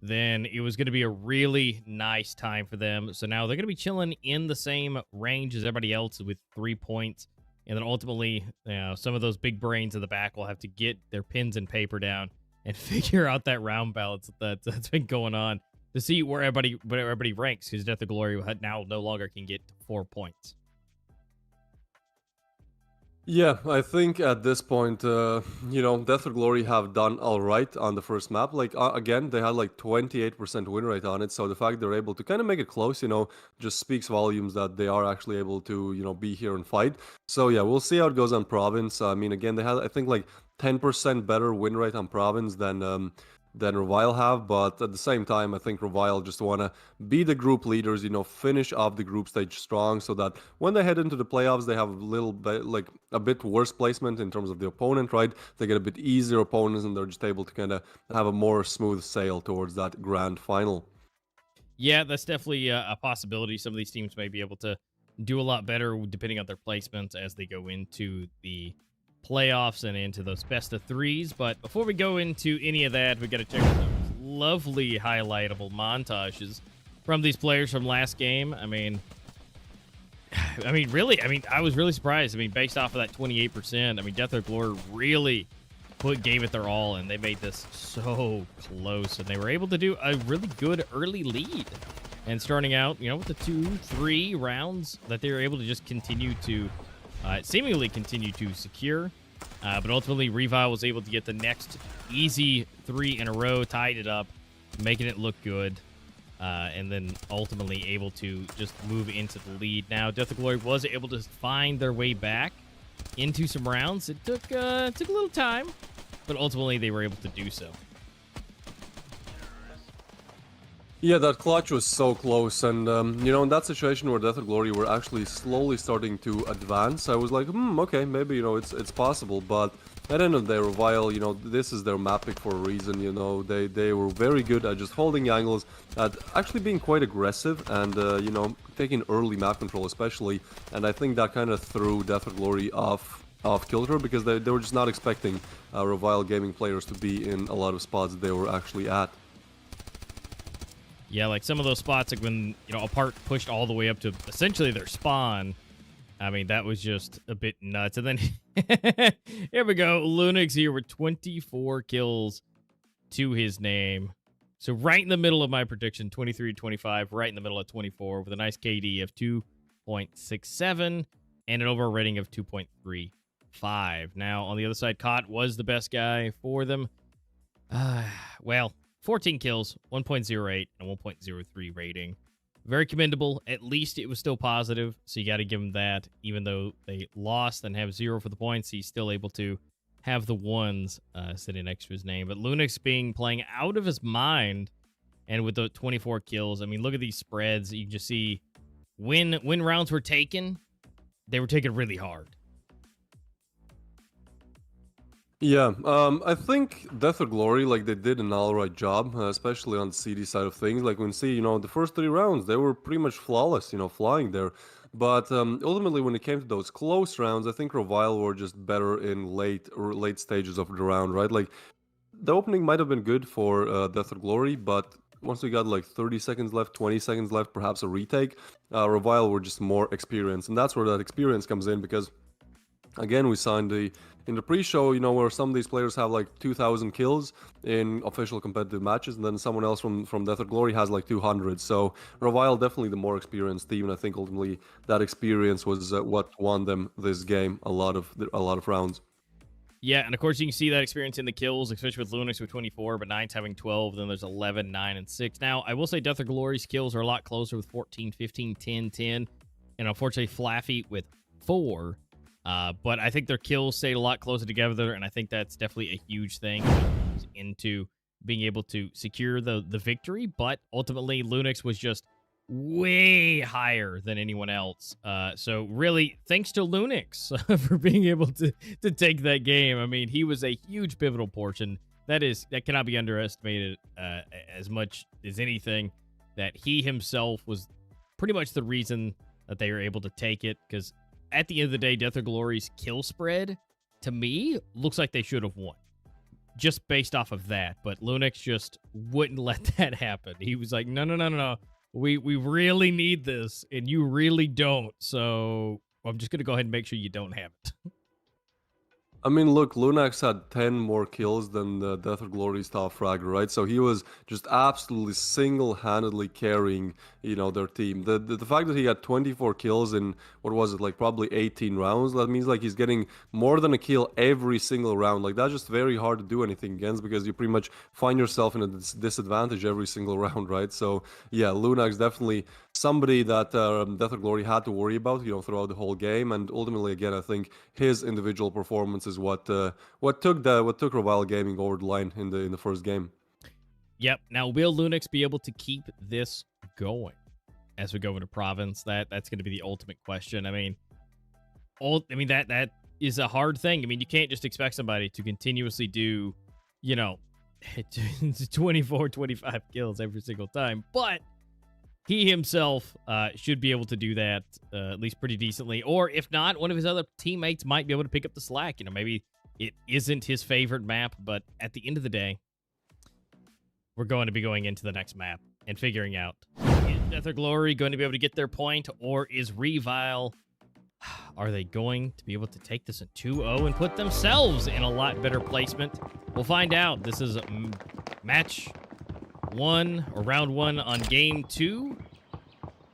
then it was going to be a really nice time for them. So now they're going to be chilling in the same range as everybody else with 3 points. And then ultimately, you know, some of those big brains in the back will have to get their pens and paper down and figure out that round balance that's been going on to see where everybody ranks, because Death or Glory now no longer can get 4 points. Yeah, I think at this point, you know, Death or Glory have done all right on the first map. Like, again, they had like 28% win rate on it. So the fact they're able to kind of make it close, you know, just speaks volumes that they are actually able to, you know, be here and fight. So yeah, we'll see how it goes on Province. I mean, again, they had, I think, like 10% better win rate on Province than than Revile have, but at the same time, I think Revile just want to be the group leaders, you know, finish off the group stage strong so that when they head into the playoffs, they have a little bit, like, a bit worse placement in terms of the opponent, right? They get a bit easier opponents and they're just able to kind of have a more smooth sail towards that grand final. Yeah, that's definitely a possibility. Some of these teams may be able to do a lot better depending on their placements as they go into the playoffs and into those best of threes. But before we go into any of that, we got to check out those lovely highlightable montages from these players from last game. I mean, really, I was really surprised. I mean, based off of that 28%, I mean, Death or Glory really gave it their all, and they made this so close, and they were able to do a really good early lead. And starting out, you know, with the 2-3 rounds that they were able to just continue to seemingly continue to secure. But ultimately, Revile was able to get the next easy 3 in a row, tied it up, making it look good. And then ultimately able to just move into the lead. Now, Death of Glory was able to find their way back into some rounds. It took a little time, but ultimately they were able to do so. Yeah, that clutch was so close, and you know, in that situation where Death or Glory were actually slowly starting to advance, I was like, okay, maybe, you know, it's possible, but at the end of the day, Revile, you know, this is their map pick for a reason, you know, they were very good at just holding angles, at actually being quite aggressive, and, you know, taking early map control especially, and I think that kind of threw Death or Glory off kilter, because they were just not expecting Revile Gaming players to be in a lot of spots they were actually at. Yeah, like some of those spots, like when, you know, a part pushed all the way up to essentially their spawn. I mean, that was just a bit nuts. And then here we go. Lunix here with 24 kills to his name. So right in the middle of my prediction, 23-25, right in the middle of 24 with a nice KD of 2.67 and an overall rating of 2.35. Now, on the other side, Cot was the best guy for them. Well, 14 kills, 1.08, and 1.03 rating. Very commendable. At least it was still positive, so you got to give him that. Even though they lost and have 0 for the points, he's still able to have the ones sitting next to his name. But Lunix playing out of his mind, and with the 24 kills, I mean, look at these spreads. You can just see when rounds were taken, they were taken really hard. Yeah, I think Death or Glory, like, they did an alright job, especially on the CD side of things. Like, when you see, you know, the first 3 rounds, they were pretty much flawless, you know, flying there. But ultimately, when it came to those close rounds, I think Revile were just better in late stages of the round, right? Like, the opening might have been good for Death or Glory, but once we got like 30 seconds left, 20 seconds left, perhaps a retake, Revile were just more experienced. And that's where that experience comes in, because again, we saw in the pre-show, you know, where some of these players have like 2,000 kills in official competitive matches, and then someone else from Death or Glory has like 200. So Revile definitely the more experienced team, and I think ultimately that experience was what won them this game a lot of rounds. Yeah, and of course you can see that experience in the kills, especially with Lunix with 24, but Nine's having 12, then there's 11, 9, and 6. Now, I will say Death or Glory's kills are a lot closer with 14, 15, 10, 10, and unfortunately Flaffy with 4. But I think their kills stayed a lot closer together, and I think that's definitely a huge thing into being able to secure the victory. But ultimately, Lunix was just way higher than anyone else. So really, thanks to Lunix for being able to take that game. I mean, he was a huge pivotal portion. That cannot be underestimated as much as anything. That he himself was pretty much the reason that they were able to take it, because at the end of the day, Death or Glory's kill spread, to me, looks like they should have won. Just based off of that. But Lunix just wouldn't let that happen. He was like, no. We really need this, and you really don't. So I'm just going to go ahead and make sure you don't have it. I mean, look, Lunax had 10 more kills than the Death or Glory's top fragger, right? So he was just absolutely single-handedly carrying, you know, their team. The fact that he had 24 kills in, what was it, like probably 18 rounds, that means like he's getting more than a kill every single round. Like, that's just very hard to do anything against, because you pretty much find yourself in a disadvantage every single round, right? So, yeah, Lunax definitely somebody that Death or Glory had to worry about, you know, throughout the whole game. And ultimately, again, I think his individual performance is what took RevialGG Gaming over the line in the first game. Yep. Now, will Lunix be able to keep this going as we go into Province? That's going to be the ultimate question. I mean, that is a hard thing. I mean, you can't just expect somebody to continuously do, 24, 25 kills every single time. But he himself should be able to do that at least pretty decently. Or if not, one of his other teammates might be able to pick up the slack. Maybe it isn't his favorite map, but at the end of the day, we're going to be going into the next map and figuring out, is Death or Glory going to be able to get their point, or is Revile, are they going to be able to take this in 2-0 and put themselves in a lot better placement? We'll find out. This is match 1, or round 1 on game 2.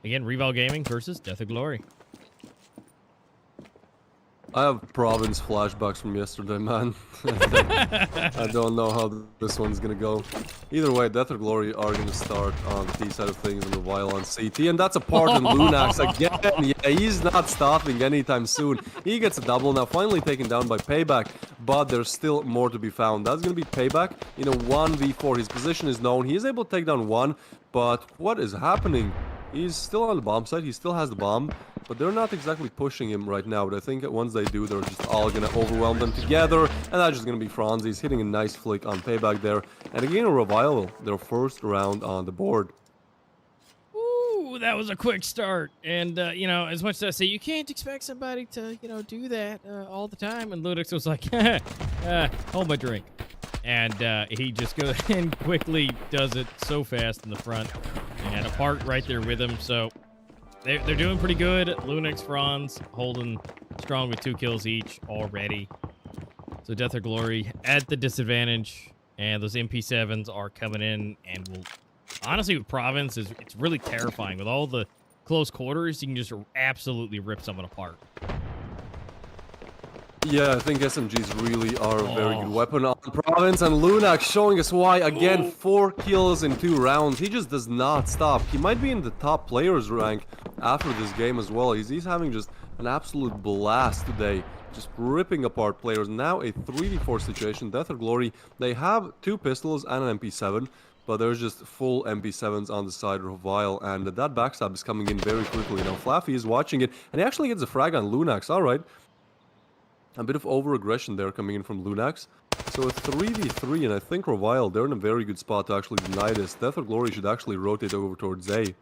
Again, RevialGG versus Death or Glory. I have Province flashbacks from yesterday, man. I don't know how this one's gonna go. Either way, Death or Glory are gonna start on the T side of things and Revile on CT, and that's a part in Lunax again. Yeah, he's not stopping anytime soon. He gets a double now, finally taken down by Payback, but there's still more to be found. That's gonna be Payback in a 1v4. His position is known. He is able to take down one, but what is happening? He's still on the bomb site. He still has the bomb, but they're not exactly pushing him right now. But I think that once they do, they're just all going to overwhelm them together. And that's just going to be Franz. He's hitting a nice flick on Payback there. And again, a Revile, their first round on the board. Ooh, that was a quick start. And, as much as I say, you can't expect somebody to, do that all the time. And Ludix was like, hold my drink. And he just goes and quickly does it so fast in the front. And a part right there with him. So they're doing pretty good. Lunix, Franz holding strong with 2 kills each already. So Death or Glory at the disadvantage. And those MP7s are coming in. And will honestly, with Province, it's really terrifying. With all the close quarters, you can just absolutely rip someone apart. Yeah, I think SMGs really are a very good weapon on Province, and Lunax showing us why. Again, 4 kills in 2 rounds. He just does not stop. He might be in the top players rank after this game as well. He's having just an absolute blast today, just ripping apart players. Now a 3v4 situation. Death or Glory, they have 2 pistols and an MP7, but there's just full MP7s on the side of Revile, and that backstab is coming in very quickly. Now Flaffy is watching it, and he actually gets a frag on Lunax. All right. A bit of over-aggression there coming in from Lunax. So a 3v3, and I think Revile, they're in a very good spot to actually deny this. Death or Glory should actually rotate over towards A.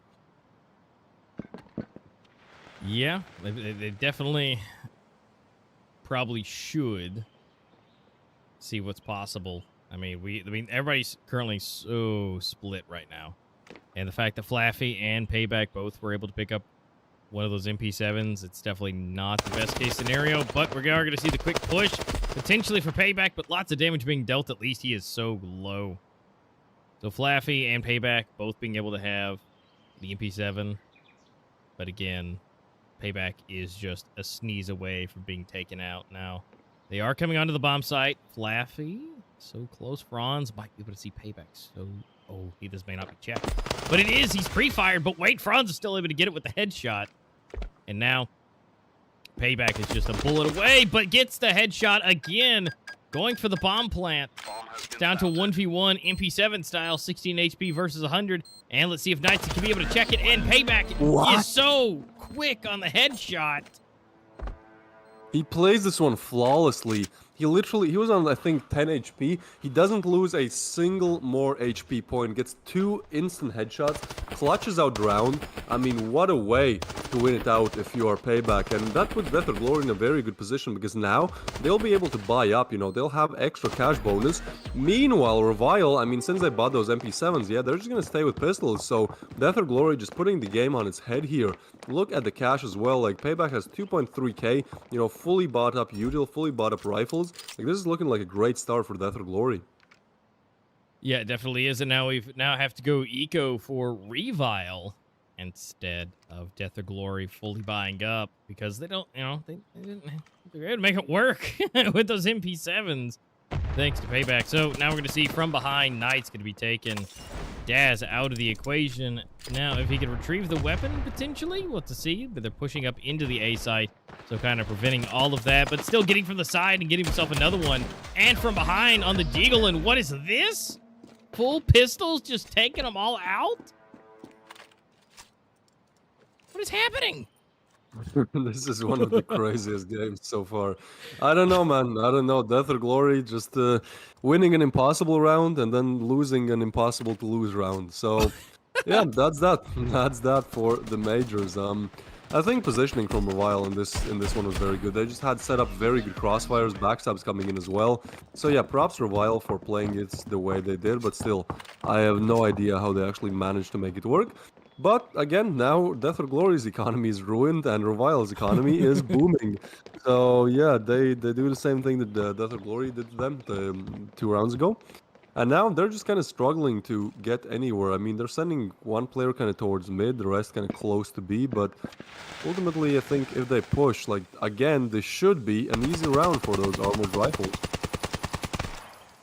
Yeah, they definitely probably should see what's possible. I mean, everybody's currently so split right now. And the fact that Flaffy and Payback both were able to pick up one of those MP7s, it's definitely not the best case scenario, but we are going to see the quick push, potentially for Payback, but lots of damage being dealt. At least he is so low. So Flaffy and Payback both being able to have the MP7, but again, Payback is just a sneeze away from being taken out now. They are coming onto the bomb site. Flaffy, so close. Franz might be able to see Payback. So, this may not be checked. But it is. He's pre-fired. But wait, Franz is still able to get it with the headshot. And now, Payback is just a bullet away, but gets the headshot again. Going for the bomb plant. Down to 1v1 MP7 style, 16 HP versus 100. And let's see if Knights can be able to check it. And Payback is so quick on the headshot. He plays this one flawlessly. He was on, I think, 10 HP. He doesn't lose a single more HP point. Gets 2 instant headshots. Clutches out the round. I mean, what a way to win it out if you are Payback. And that puts Death or Glory in a very good position, because now they'll be able to buy up. They'll have extra cash bonus. Meanwhile, Revile, I mean, since they bought those MP7s, yeah, they're just going to stay with pistols. So Death or Glory just putting the game on its head here. Look at the cash as well. Like, Payback has 2.3k, fully bought up util, fully bought up rifles. Like, this is looking like a great start for Death or Glory. Yeah, it definitely is. And now we have to go eco for Revile instead of Death or Glory fully buying up, because they don't, they're able to make it work with those MP7s thanks to Payback. So now we're going to see from behind, Knight's going to be taken. Daz out of the equation. Now, if he can retrieve the weapon, potentially, we'll have to see. But they're pushing up into the A site, so kind of preventing all of that. But still getting from the side and getting himself another one. And from behind on the Deagle. And what is this? full pistols just taking them all out? What is happening? This is one of the craziest games so far. I don't know, man. I don't know. Death or Glory, just winning an impossible round and then losing an impossible to lose round. So, yeah, that's that. That's that for the majors. I think positioning from Revile in this one was very good. They just had set up very good crossfires, backstabs coming in as well. So yeah, props Revile for playing it the way they did. But still, I have no idea how they actually managed to make it work. But again, now Death or Glory's economy is ruined and Revile's economy is booming. So yeah, they do the same thing that Death or Glory did to them 2 rounds ago. And now they're just kind of struggling to get anywhere. I mean, they're sending one player kind of towards mid, the rest kind of close to B. But ultimately, I think if they push, like, again, this should be an easy round for those armored rifles.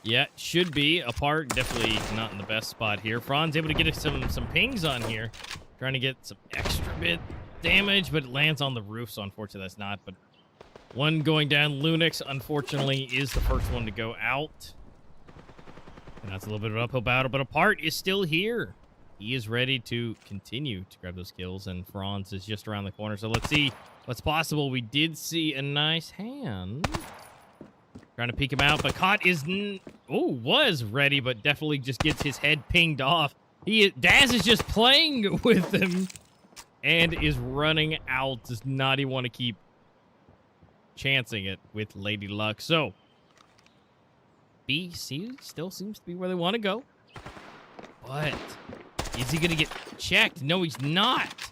Yeah, should be. Apart, definitely not in the best spot here. Franz able to get some pings on here. Trying to get some extra bit damage, but it lands on the roof, so unfortunately that's not. But one going down. Lunix, unfortunately, is the first one to go out. And that's a little bit of an uphill battle, but Apart is still here. He is ready to continue to grab those kills, and Franz is just around the corner. So let's see what's possible. We did see a nice hand. Trying to peek him out, but Caught is... was ready, but definitely just gets his head pinged off. Daz is just playing with him and is running out. Does not even want to keep chancing it with Lady Luck. So, BC still seems to be where they want to go. But is he going to get checked? No, he's not.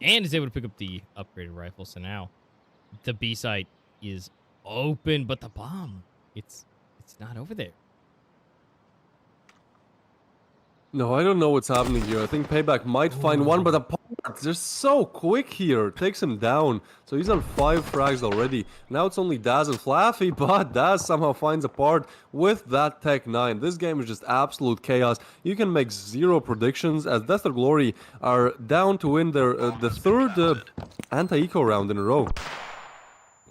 And is able to pick up the upgraded rifle. So now the B site is open, but the bomb, it's not over there. No, I don't know what's happening here. I think Payback might find one, but Apart, they're so quick here. Takes him down. So he's on 5 frags already. Now it's only Daz and Flaffy, but Daz somehow finds Apart with that Tech 9. This game is just absolute chaos. You can make 0 predictions as Death or Glory are down to win their the 3rd anti-eco round in a row.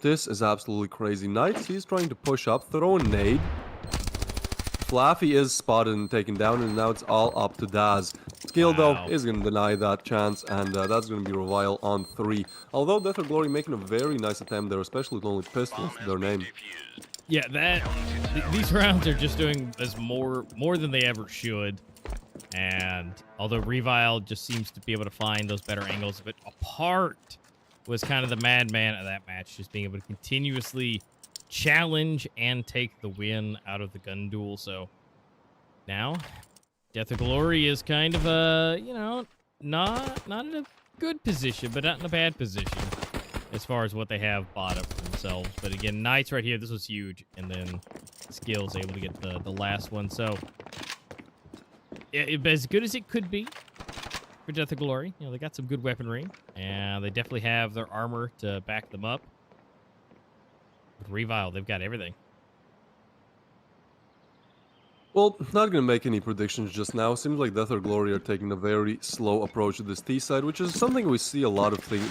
This is absolutely crazy. Knights, he's trying to push up, throw a nade. Flaffy is spotted and taken down, and now it's all up to Daz. Skill, though, is going to deny that chance, and that's going to be Revile on 3. Although Death or Glory making a very nice attempt there, especially with only pistols to their name. Yeah, these rounds are just doing as more than they ever should. And although Revile just seems to be able to find those better angles, but Apart was kind of the madman of that match, just being able to continuously challenge and take the win out of the gun duel. So now Death or Glory is kind of a, not in a good position, but not in a bad position as far as what they have bought up for themselves. But again, Knights right here, this was huge, and then Skills able to get the last one. So as good as it could be for Death or Glory, they got some good weaponry, and they definitely have their armor to back them up. With Revile, they've got everything. Well, not going to make any predictions just now. Seems like Death or Glory are taking a very slow approach to this T side, which is something we see a lot of teams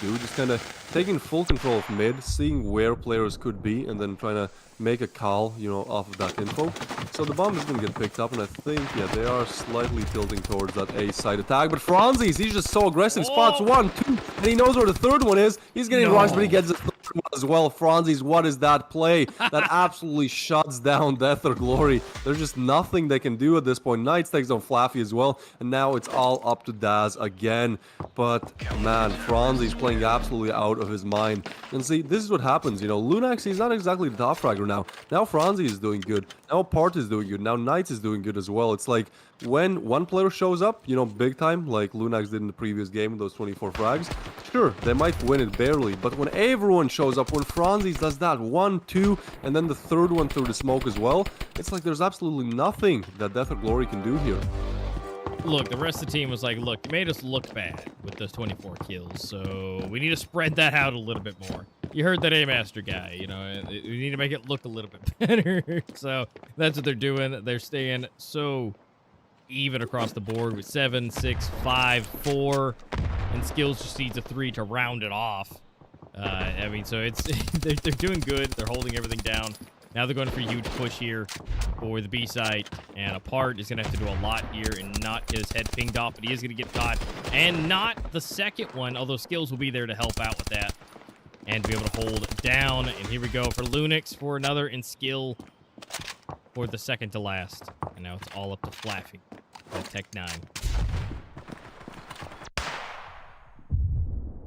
do. Just kind of taking full control of mid, seeing where players could be, and then trying to make a call, off of that info. So the bomb is going to get picked up, and I think, yeah, they are slightly tilting towards that A side attack. But Franzis, he's just so aggressive. Spots 1, 2, and he knows where the 3rd one is. He's getting rushed, but he gets the 3rd one as well. Franzis, what is that play? That absolutely shuts down Death or Glory. There's just nothing they can do at this point. Knights takes on Flaffy as well, and now it's all up to Daz again. But man, Franzis playing absolutely out of his mind. And see, this is what happens. Lunax, he's not exactly the top fragger now. Now Franzi is doing good. Now Apart is doing good. Now Knights is doing good as well. It's like when one player shows up, big time, like Lunax did in the previous game with those 24 frags, sure, they might win it barely. But when everyone shows up, when Franzis does that 1, 2, and then the 3rd one through the smoke as well, it's like there's absolutely nothing that Death or Glory can do here. Look, the rest of the team was like, look, you made us look bad with those 24 kills, so we need to spread that out a little bit more. You heard that A-Master guy, we need to make it look a little bit better. So that's what they're doing. They're staying so even across the board with 7, 6, 5, 4, and Skills just needs a 3 to round it off. So it's they're doing good. They're holding everything down. Now they're going for a huge push here for the B site, and Apart is going to have to do a lot here and not get his head pinged off, but he is going to get caught. And not the second one, although Skills will be there to help out with that and be able to hold down. And here we go for Lunix for another, and Skill for the second to last. And now it's all up to Flaffy at Tech 9.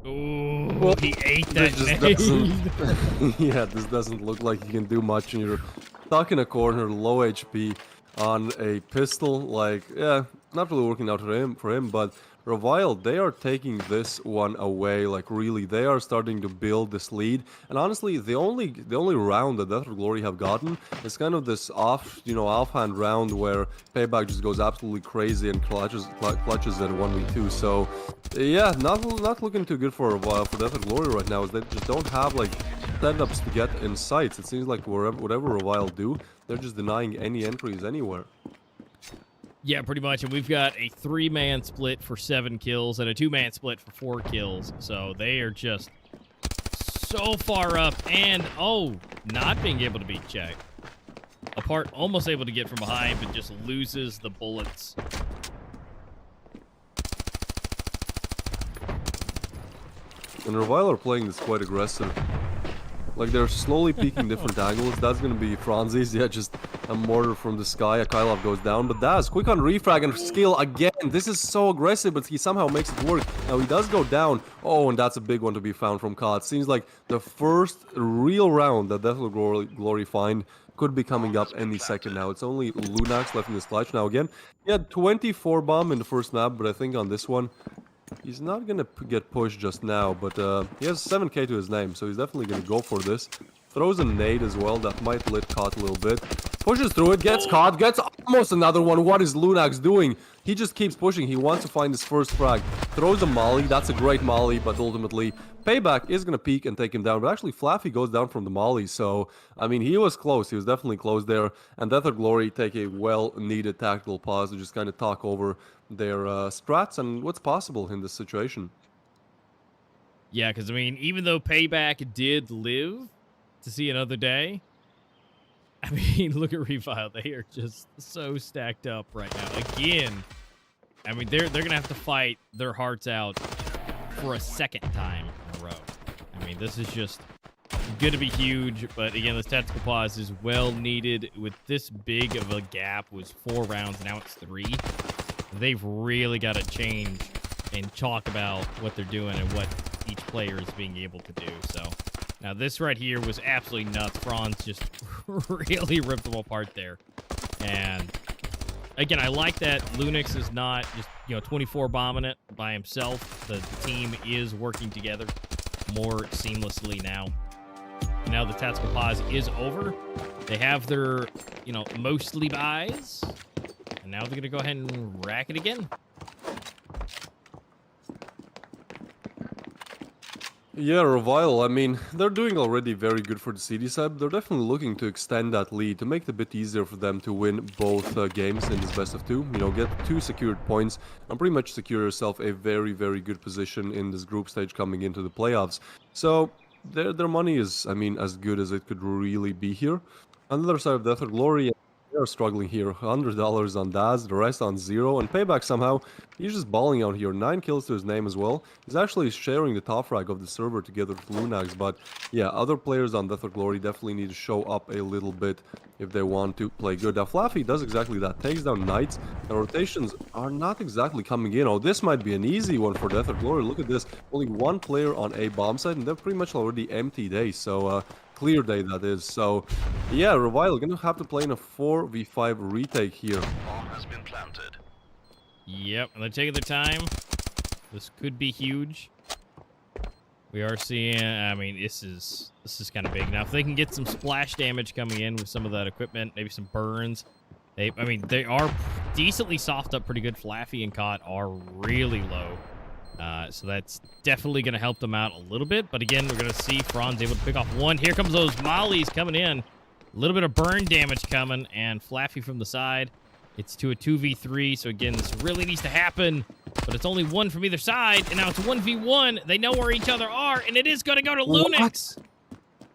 Ooh, Well, he ate this that just nade. doesn't. Yeah, this doesn't look like you can do much, and you're stuck in a corner, low HP, on a pistol. Like, yeah, not really working out for him. But Revile, they are taking this one away. Like, really, they are starting to build this lead. And honestly, the only round that Death or Glory have gotten is kind of this offhand round where Payback just goes absolutely crazy and clutches at 1v2. So, yeah, not looking too good for Revile, for Death or Glory right now. Is they just don't have like setups to get in sights. It seems like whatever Revile do, they're just denying any entries anywhere. Yeah, pretty much. And we've got a 3-man split for 7 kills and a 2-man split for 4 kills. So they are just so far up. And, not being able to beat Check. Apart, almost able to get from behind, but just loses the bullets. And Revile are playing this quite aggressive. Like, they're slowly peeking different angles. That's gonna be Franzi's. Yeah, just a mortar from the sky. A Kylov goes down, but Daz, quick on refrag and Skill again. This is so aggressive, but he somehow makes it work. Now, he does go down. Oh, and that's a big one to be found from Cod. Seems like the first real round that Death or Glory find could be coming up any second now. It's only Lunax left in this clutch. Now, again, he had 24 bomb in the first map, but I think on this one, he's not going to get pushed just now, but he has 7k to his name, so he's definitely going to go for this. Throws a nade as well, that might lit Caught a little bit. Pushes through it, gets caught, gets almost another one. What is Lunax doing? He just keeps pushing. He wants to find his first frag. Throws a molly, that's a great molly, but ultimately, Payback is going to peek and take him down. But actually, Flaffy goes down from the molly, so, I mean, he was close. He was definitely close there. And Death or Glory take a well-needed tactical pause to just kind of talk over their strats and what's possible in this situation. Yeah, because, I mean, even though Payback did live to see another day, I mean, look at Revile. They are just so stacked up right now. Again, I mean, they're going to have to fight their hearts out for a second time in a row. I mean, this is just going to be huge. But, again, this tactical pause is well needed. With this big of a gap, was 4 rounds, now it's 3. They've really got to change and talk about what they're doing and what each player is being able to do. So now this right here was absolutely nuts. Franz just really ripped them apart there. And again, I like that Lunix is not just 24 bombing it by himself. The team is working together more seamlessly now. Now the tactical pause is over. They have their mostly buys. And now they're going to go ahead and rack it again. Yeah, Revile, I mean, they're doing already very good for the CD side, but they're definitely looking to extend that lead to make it a bit easier for them to win both games in this best of 2. Get 2 secured points and pretty much secure yourself a very, very good position in this group stage coming into the playoffs. So, their money is, I mean, as good as it could really be here. On the other side of Death or Glory, they're struggling here. $100 on Daz, the rest on 0, and Payback somehow, he's just balling out here. 9 kills to his name as well. He's actually sharing the top frag of the server together with Lunax, but yeah, other players on Death or Glory definitely need to show up a little bit if they want to play good. Now, Flaffy does exactly that. Takes down Knights. The rotations are not exactly coming in. Oh, this might be an easy one for Death or Glory. Look at this. Only 1 player on a bomb site, and they're pretty much already empty days, so clear day that is. So yeah, Revile gonna have to play in a 4v5 retake here. Bomb has been planted. Yep, and they're taking their time. This could be huge. We are seeing, I mean, this is kind of big. Now, if they can get some splash damage coming in with some of that equipment, maybe some burns. They are decently soft up pretty good. Flaffy and Cot are really low. So that's definitely going to help them out a little bit. But again, we're going to see Franz able to pick off 1. Here comes those mollies coming in. A little bit of burn damage coming. And Flaffy from the side. It's to a 2v3. So again, this really needs to happen. But it's only 1 from either side. And now it's 1v1. They know where each other are. And it is going to go to Lunix.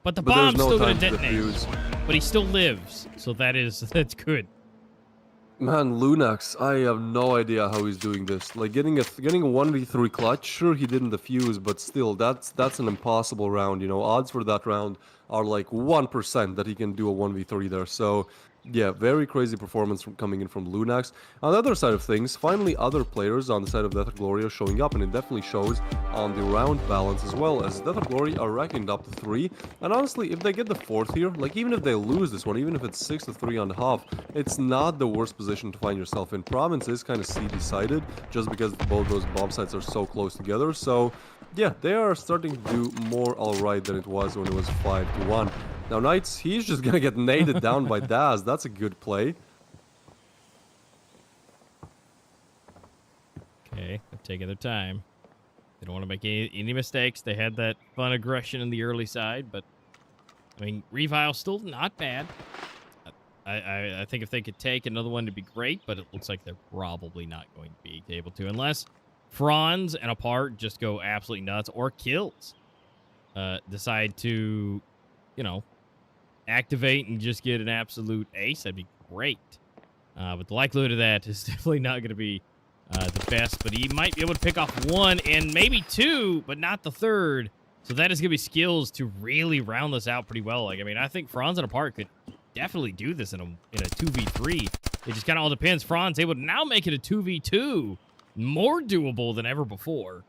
But the bomb's still going to detonate. but he still lives, so that's good. Man, Lunax, I have no idea how he's doing this. Like getting a 1v3 clutch, sure he didn't defuse, but still that's an impossible round, you know. Odds for that round are like 1% that he can do a 1v3 there. So, yeah, very crazy performance from coming in from Lunax. On the other side of things, finally other players on the side of Death or Glory are showing up, and it definitely shows on the round balance as well, as Death or Glory are racking up to 3. And honestly, if they get the 4th here, like even if they lose this one, even if it's 6-3 on the half, it's not the worst position to find yourself in. Province is kind of C-decided, just because both those bomb sites are so close together. So, yeah, they are starting to do more alright than it was when it was 5-1. Now, Knights, he's just gonna get naded down by Daz. That's a good play. Okay, they're taking their time. They don't want to make any mistakes. They had that fun aggression in the early side, but I mean, Revile still not bad. I think if they could take another one to be great, but it looks like they're probably not going to be able to, unless Franz and Apart just go absolutely nuts, or Kills decide to, you know, activate and just get an absolute ace. That'd be great. But the likelihood of that is definitely not going to be the best, but he might be able to pick off 1 and maybe 2, but not the 3rd. So that is going to be skills to really round this out pretty well. Like, I mean, I think Franz and Apart could definitely do this in a 2v3. It just kind of all depends. Franz able to now make it a 2v2. More doable than ever before.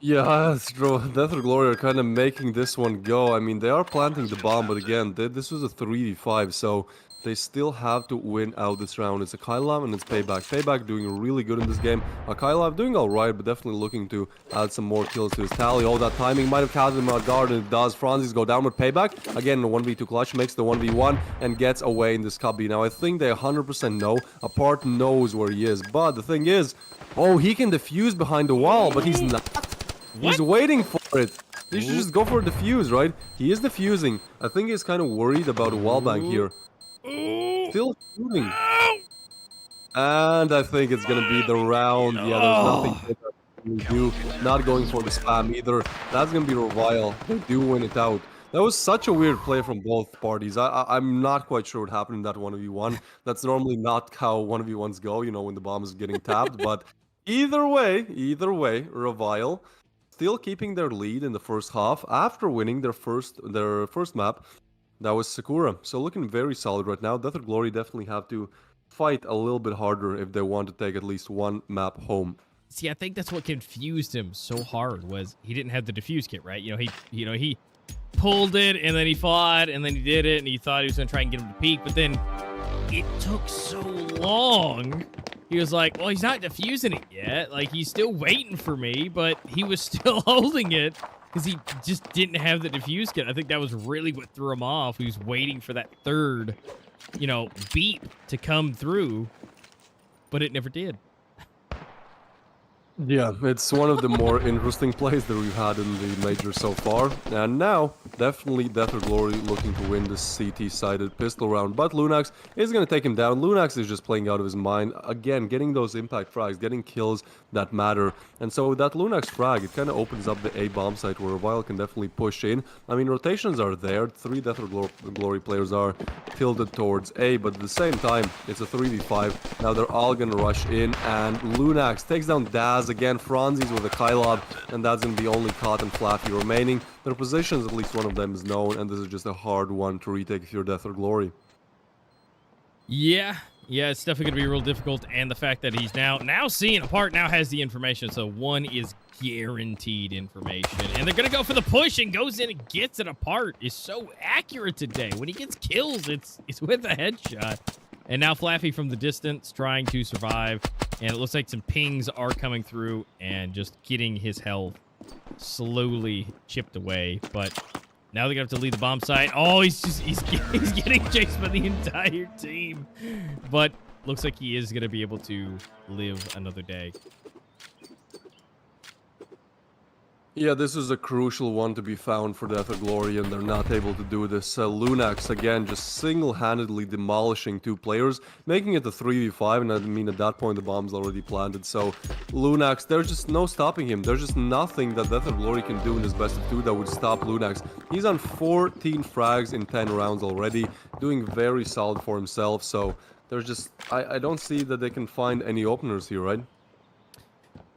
Yeah, Astro, Death or Glory are kind of making this one go. I mean, they are planting the bomb, but again, this was a 3v5, so they still have to win out this round. It's a Kylab and it's Payback. Payback doing really good in this game. Kylab doing alright, but definitely looking to add some more kills to his tally. Oh, that timing might have caught him out guard, and it does. Franzis go down with Payback. Again, the 1v2 clutch makes the 1v1 and gets away in this cubby. Now, I think they 100% know. Apart knows where he is, but the thing is, oh, he can defuse behind the wall, but he's not. What? He's waiting for it. He should just go for a defuse, right? He is defusing. I think he's kind of worried about a wall bank here. Still shooting. And I think it's going to be the round. Yeah, there's nothing to do. Not going for the spam either. That's going to be Revile. They do win it out. That was such a weird play from both parties. I'm not quite sure what happened in that 1v1. That's normally not how 1v1s go, you know, when the bomb is getting tapped. But either way, Revile still keeping their lead in the first half after winning their first map. That was Sakura. So looking very solid right now. Death or Glory definitely have to fight a little bit harder if they want to take at least one map home. See, I think that's what confused him so hard, was he didn't have the defuse kit, right? He pulled it and then he fought and then he did it and he thought he was gonna try and get him to peek, but then it took so long. He was like, well, he's not defusing it yet. Like, he's still waiting for me, but he was still holding it because he just didn't have the defuse kit. I think that was really what threw him off. He was waiting for that 3rd, beep to come through, but it never did. Yeah, it's one of the more interesting plays that we've had in the major so far. And now, definitely Death or Glory looking to win this CT-sided pistol round. But Lunax is going to take him down. Lunax is just playing out of his mind. Again, getting those impact frags, getting kills that matter. And so that Lunax frag, it kind of opens up the A bomb site where Revile can definitely push in. I mean, rotations are there. 3 Death or Glory players are tilted towards A, but at the same time, it's a 3v5. Now they're all going to rush in, and Lunax takes down Daz again. Franzis with a Kylab, and that's going to be only Cot and Flaffy remaining. Their positions, at least one of them is known, and this is just a hard one to retake if you're Death or Glory. Yeah, it's definitely going to be real difficult, and the fact that he's now seeing Apart now has the information, so 1 is guaranteed information. And they're going to go for the push, and goes in and gets it. Apart is so accurate today. When he gets kills, it's with a headshot. And now Flaffy from the distance trying to survive. And it looks like some pings are coming through and just getting his health slowly chipped away. But now they're going to have to leave the bomb site. Oh, he's getting chased by the entire team. But looks like he is going to be able to live another day. Yeah, this is a crucial one to be found for Death or Glory, and they're not able to do this. Lunax, again, just single-handedly demolishing two players, making it a 3v5, and I mean, at that point, the bomb's already planted. So, Lunax, there's just no stopping him. There's just nothing that Death or Glory can do in this best of two that would stop Lunax. He's on 14 frags in 10 rounds already, doing very solid for himself. So, there's just... I don't see that they can find any openers here, right?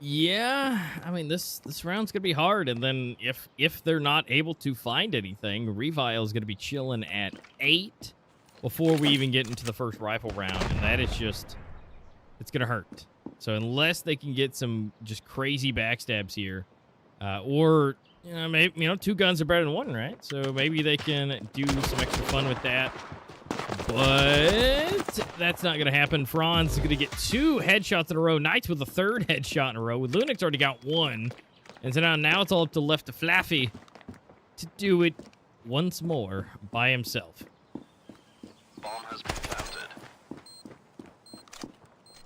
Yeah, I mean this round's gonna be hard, and then if they're not able to find anything, Revile is gonna be chilling at 8 before we even get into the first rifle round, and that is just it's gonna hurt. So unless they can get some just crazy backstabs here, or maybe two guns are better than one, right? So maybe they can do some extra fun with that. But that's not going to happen. Franz is going to get 2 headshots in a row. Knights with a 3rd headshot in a row. With Lunix already got 1. And so now it's all up to left to Flaffy to do it once more by himself. Bomb has been planted.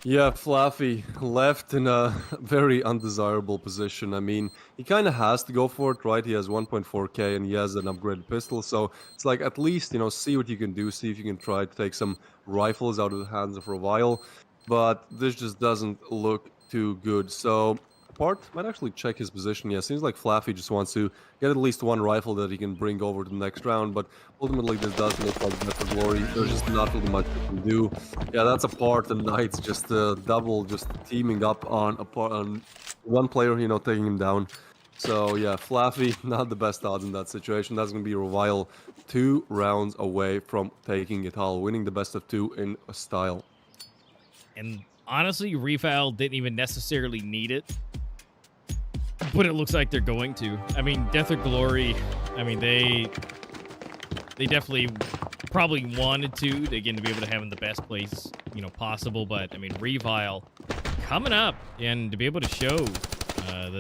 Yeah, Fluffy left in a very undesirable position. I mean, he kind of has to go for it, right? He has 1.4k and he has an upgraded pistol, so it's like at least, see what you can do, see if you can try to take some rifles out of the hands of Revile, but this just doesn't look too good. So, Part might actually check his position. Yeah, seems like Fluffy just wants to get at least one rifle that he can bring over to the next round, but ultimately this does look like Death for Glory. There's just not really much you can do. Yeah, that's a Part. The Knights just double, just teaming up on one player, taking him down. So yeah, Fluffy, not the best odds in that situation. That's going to be Revile 2 rounds away from taking it all, winning the best of 2 in style. And honestly, Revile didn't even necessarily need it. But it looks like they're going to. I mean, Death or Glory, I mean, they definitely probably wanted to, again, to be able to have in the best place, possible. But, I mean, Revile coming up and to be able to show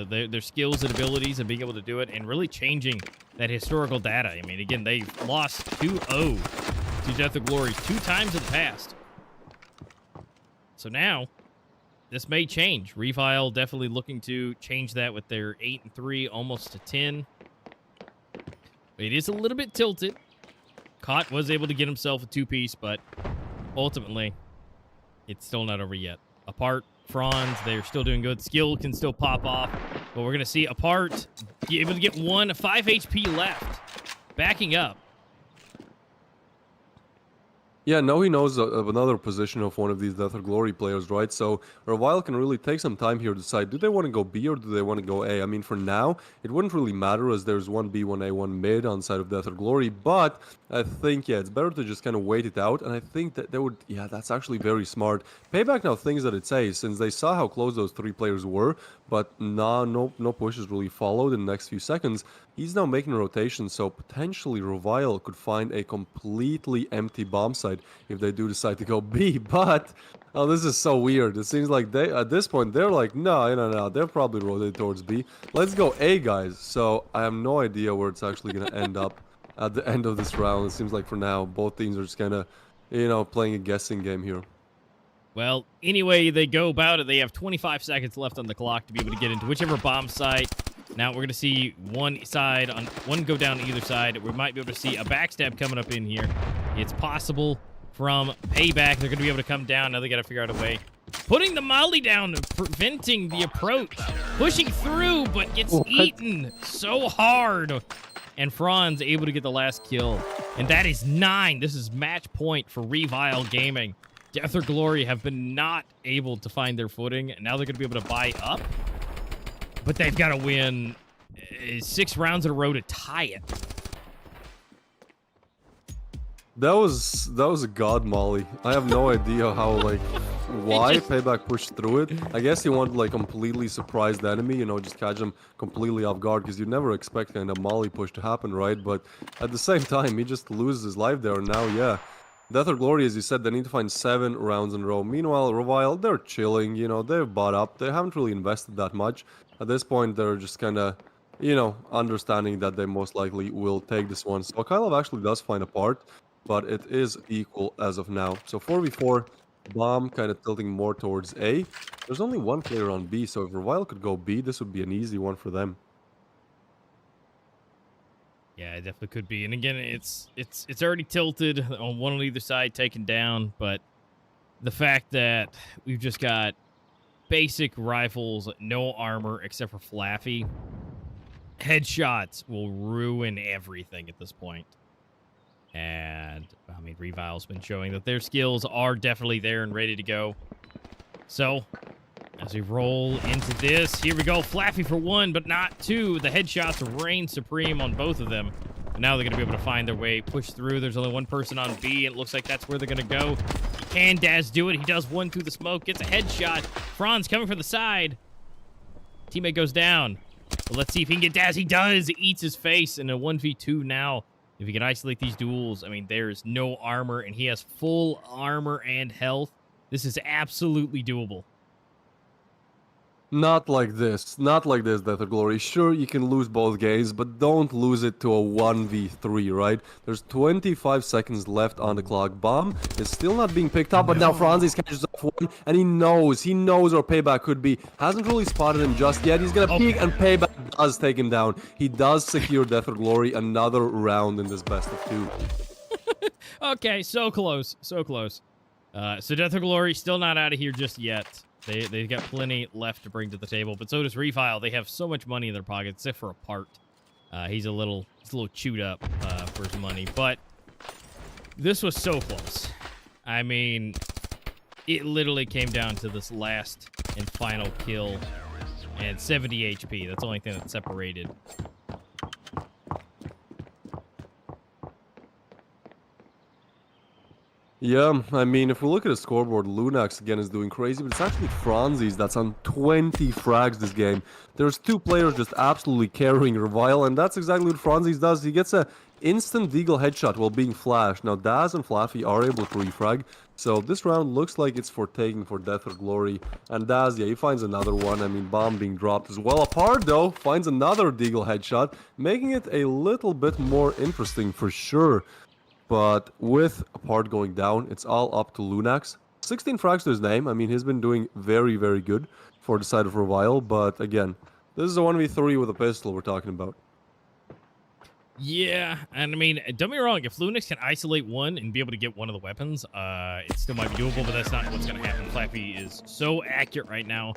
their skills and abilities and being able to do it and really changing that historical data. I mean, again, they lost 2-0 to Death or Glory 2 times in the past. So now, this may change. Revile definitely looking to change that with their 8-3, almost to 10. It is a little bit tilted. Cott was able to get himself a 2-piece, but ultimately, it's still not over yet. Apart, Franz, they're still doing good. Skill can still pop off, but we're going to see Apart be able to get 5 HP left. Backing up. Yeah, now he knows of another position of one of these Death or Glory players, right? So Revile can really take some time here to decide, do they want to go B or do they want to go A? I mean, for now, it wouldn't really matter as there's one B, one A, one mid on side of Death or Glory, but I think, yeah, it's better to just kind of wait it out, and I think that they would, yeah, that's actually very smart. Payback now thinks that it's A, since they saw how close those 3 players were, but no pushes really followed in the next few seconds. He's now making a rotation, so potentially Revile could find a completely empty bomb site if they do decide to go B, but this is so weird. It seems like they, at this point, they're like, no, they're probably rotated towards B. Let's go A, guys. So I have no idea where it's actually going to end up at the end of this round. It seems like for now, both teams are just kind of, playing a guessing game here. Well, anyway they go about it, they have 25 seconds left on the clock to be able to get into whichever bomb site. Now we're going to see one go down either side. We might be able to see a backstab coming up in here. It's possible from Payback. They're going to be able to come down. Now they got to figure out a way. Putting the molly down, preventing the approach. Pushing through, but gets eaten so hard. And Franz able to get the last kill. And that is 9. This is match point for Revile Gaming. Death or Glory have been not able to find their footing. And now they're going to be able to buy up. But they've got to win 6 rounds in a row to tie it. That was a god molly. I have no idea how, why Payback pushed through it. I guess he wanted, completely surprise the enemy, just catch him completely off guard, because you never expect kind of molly push to happen, right? But at the same time, he just loses his life there. And now, yeah, Death or Glory, as you said, they need to find 7 rounds in a row. Meanwhile, Revile, they're chilling, they've bought up. They haven't really invested that much. At this point, they're just kind of, understanding that they most likely will take this one. So Akylov actually does find a Part, but it is equal as of now. So 4v4, Bomb kind of tilting more towards A. There's only one player on B, so if Revile could go B, this would be an easy one for them. Yeah, it definitely could be. And again, it's already tilted on one on either side, taken down. But the fact that we've just got basic rifles, no armor except for Flaffy, headshots will ruin everything at this point. And I mean, Revile's been showing that their skills are definitely there and ready to go. So as we roll into this, here we go. Flaffy for one, but not two. The headshots reign supreme on both of them. And now they're going to be able to find their way, push through. There's only one person on B, and it looks like that's where they're going to go. Can Daz do it? He does one through the smoke, gets a headshot. Franz coming from the side. Teammate goes down. But let's see if he can get Daz. He does. He eats his face in a 1v2 now. If he can isolate these duels, I mean, there's no armor, and he has full armor and health. This is absolutely doable. Not like this. Not like this, Death or Glory. Sure, you can lose both games, but don't lose it to a 1v3, right? There's 25 seconds left on the clock. Bomb is still not being picked up, but now Franzis catches off one, and he knows where Payback could be. Hasn't really spotted him just yet. He's gonna peek, and Payback does take him down. He does secure Death or Glory another round in this best of two. Okay, so close. So close. So Death or Glory still not out of here just yet. They've got plenty left to bring to the table, but so does Revile. They have so much money in their pockets, except for a part. He's a little chewed up for his money, but this was so close. I mean, it literally came down to this last and final kill, and 70 HP. That's the only thing that separated. Yeah, I mean, if we look at the scoreboard, Lunax again is doing crazy, but it's actually Franzis that's on 20 frags this game. There's two players just absolutely carrying Revile, and that's exactly what Franzis does. He gets a instant deagle headshot while being flashed. Now, Daz and Flaffy are able to refrag, so this round looks like it's for taking for Death or Glory. And Daz, yeah, he finds another one. I mean, bomb being dropped as well. Apart, though, finds another deagle headshot, making it a little bit more interesting for sure. But with a part going down, it's all up to Lunax. 16 frags to his name. I mean, he's been doing very, very good for the side of Revile. But again, this is a 1v3 with a pistol we're talking about. Yeah, and I mean, don't get me wrong. If Lunax can isolate one and be able to get one of the weapons, it still might be doable, but that's not what's going to happen. Flappy is so accurate right now.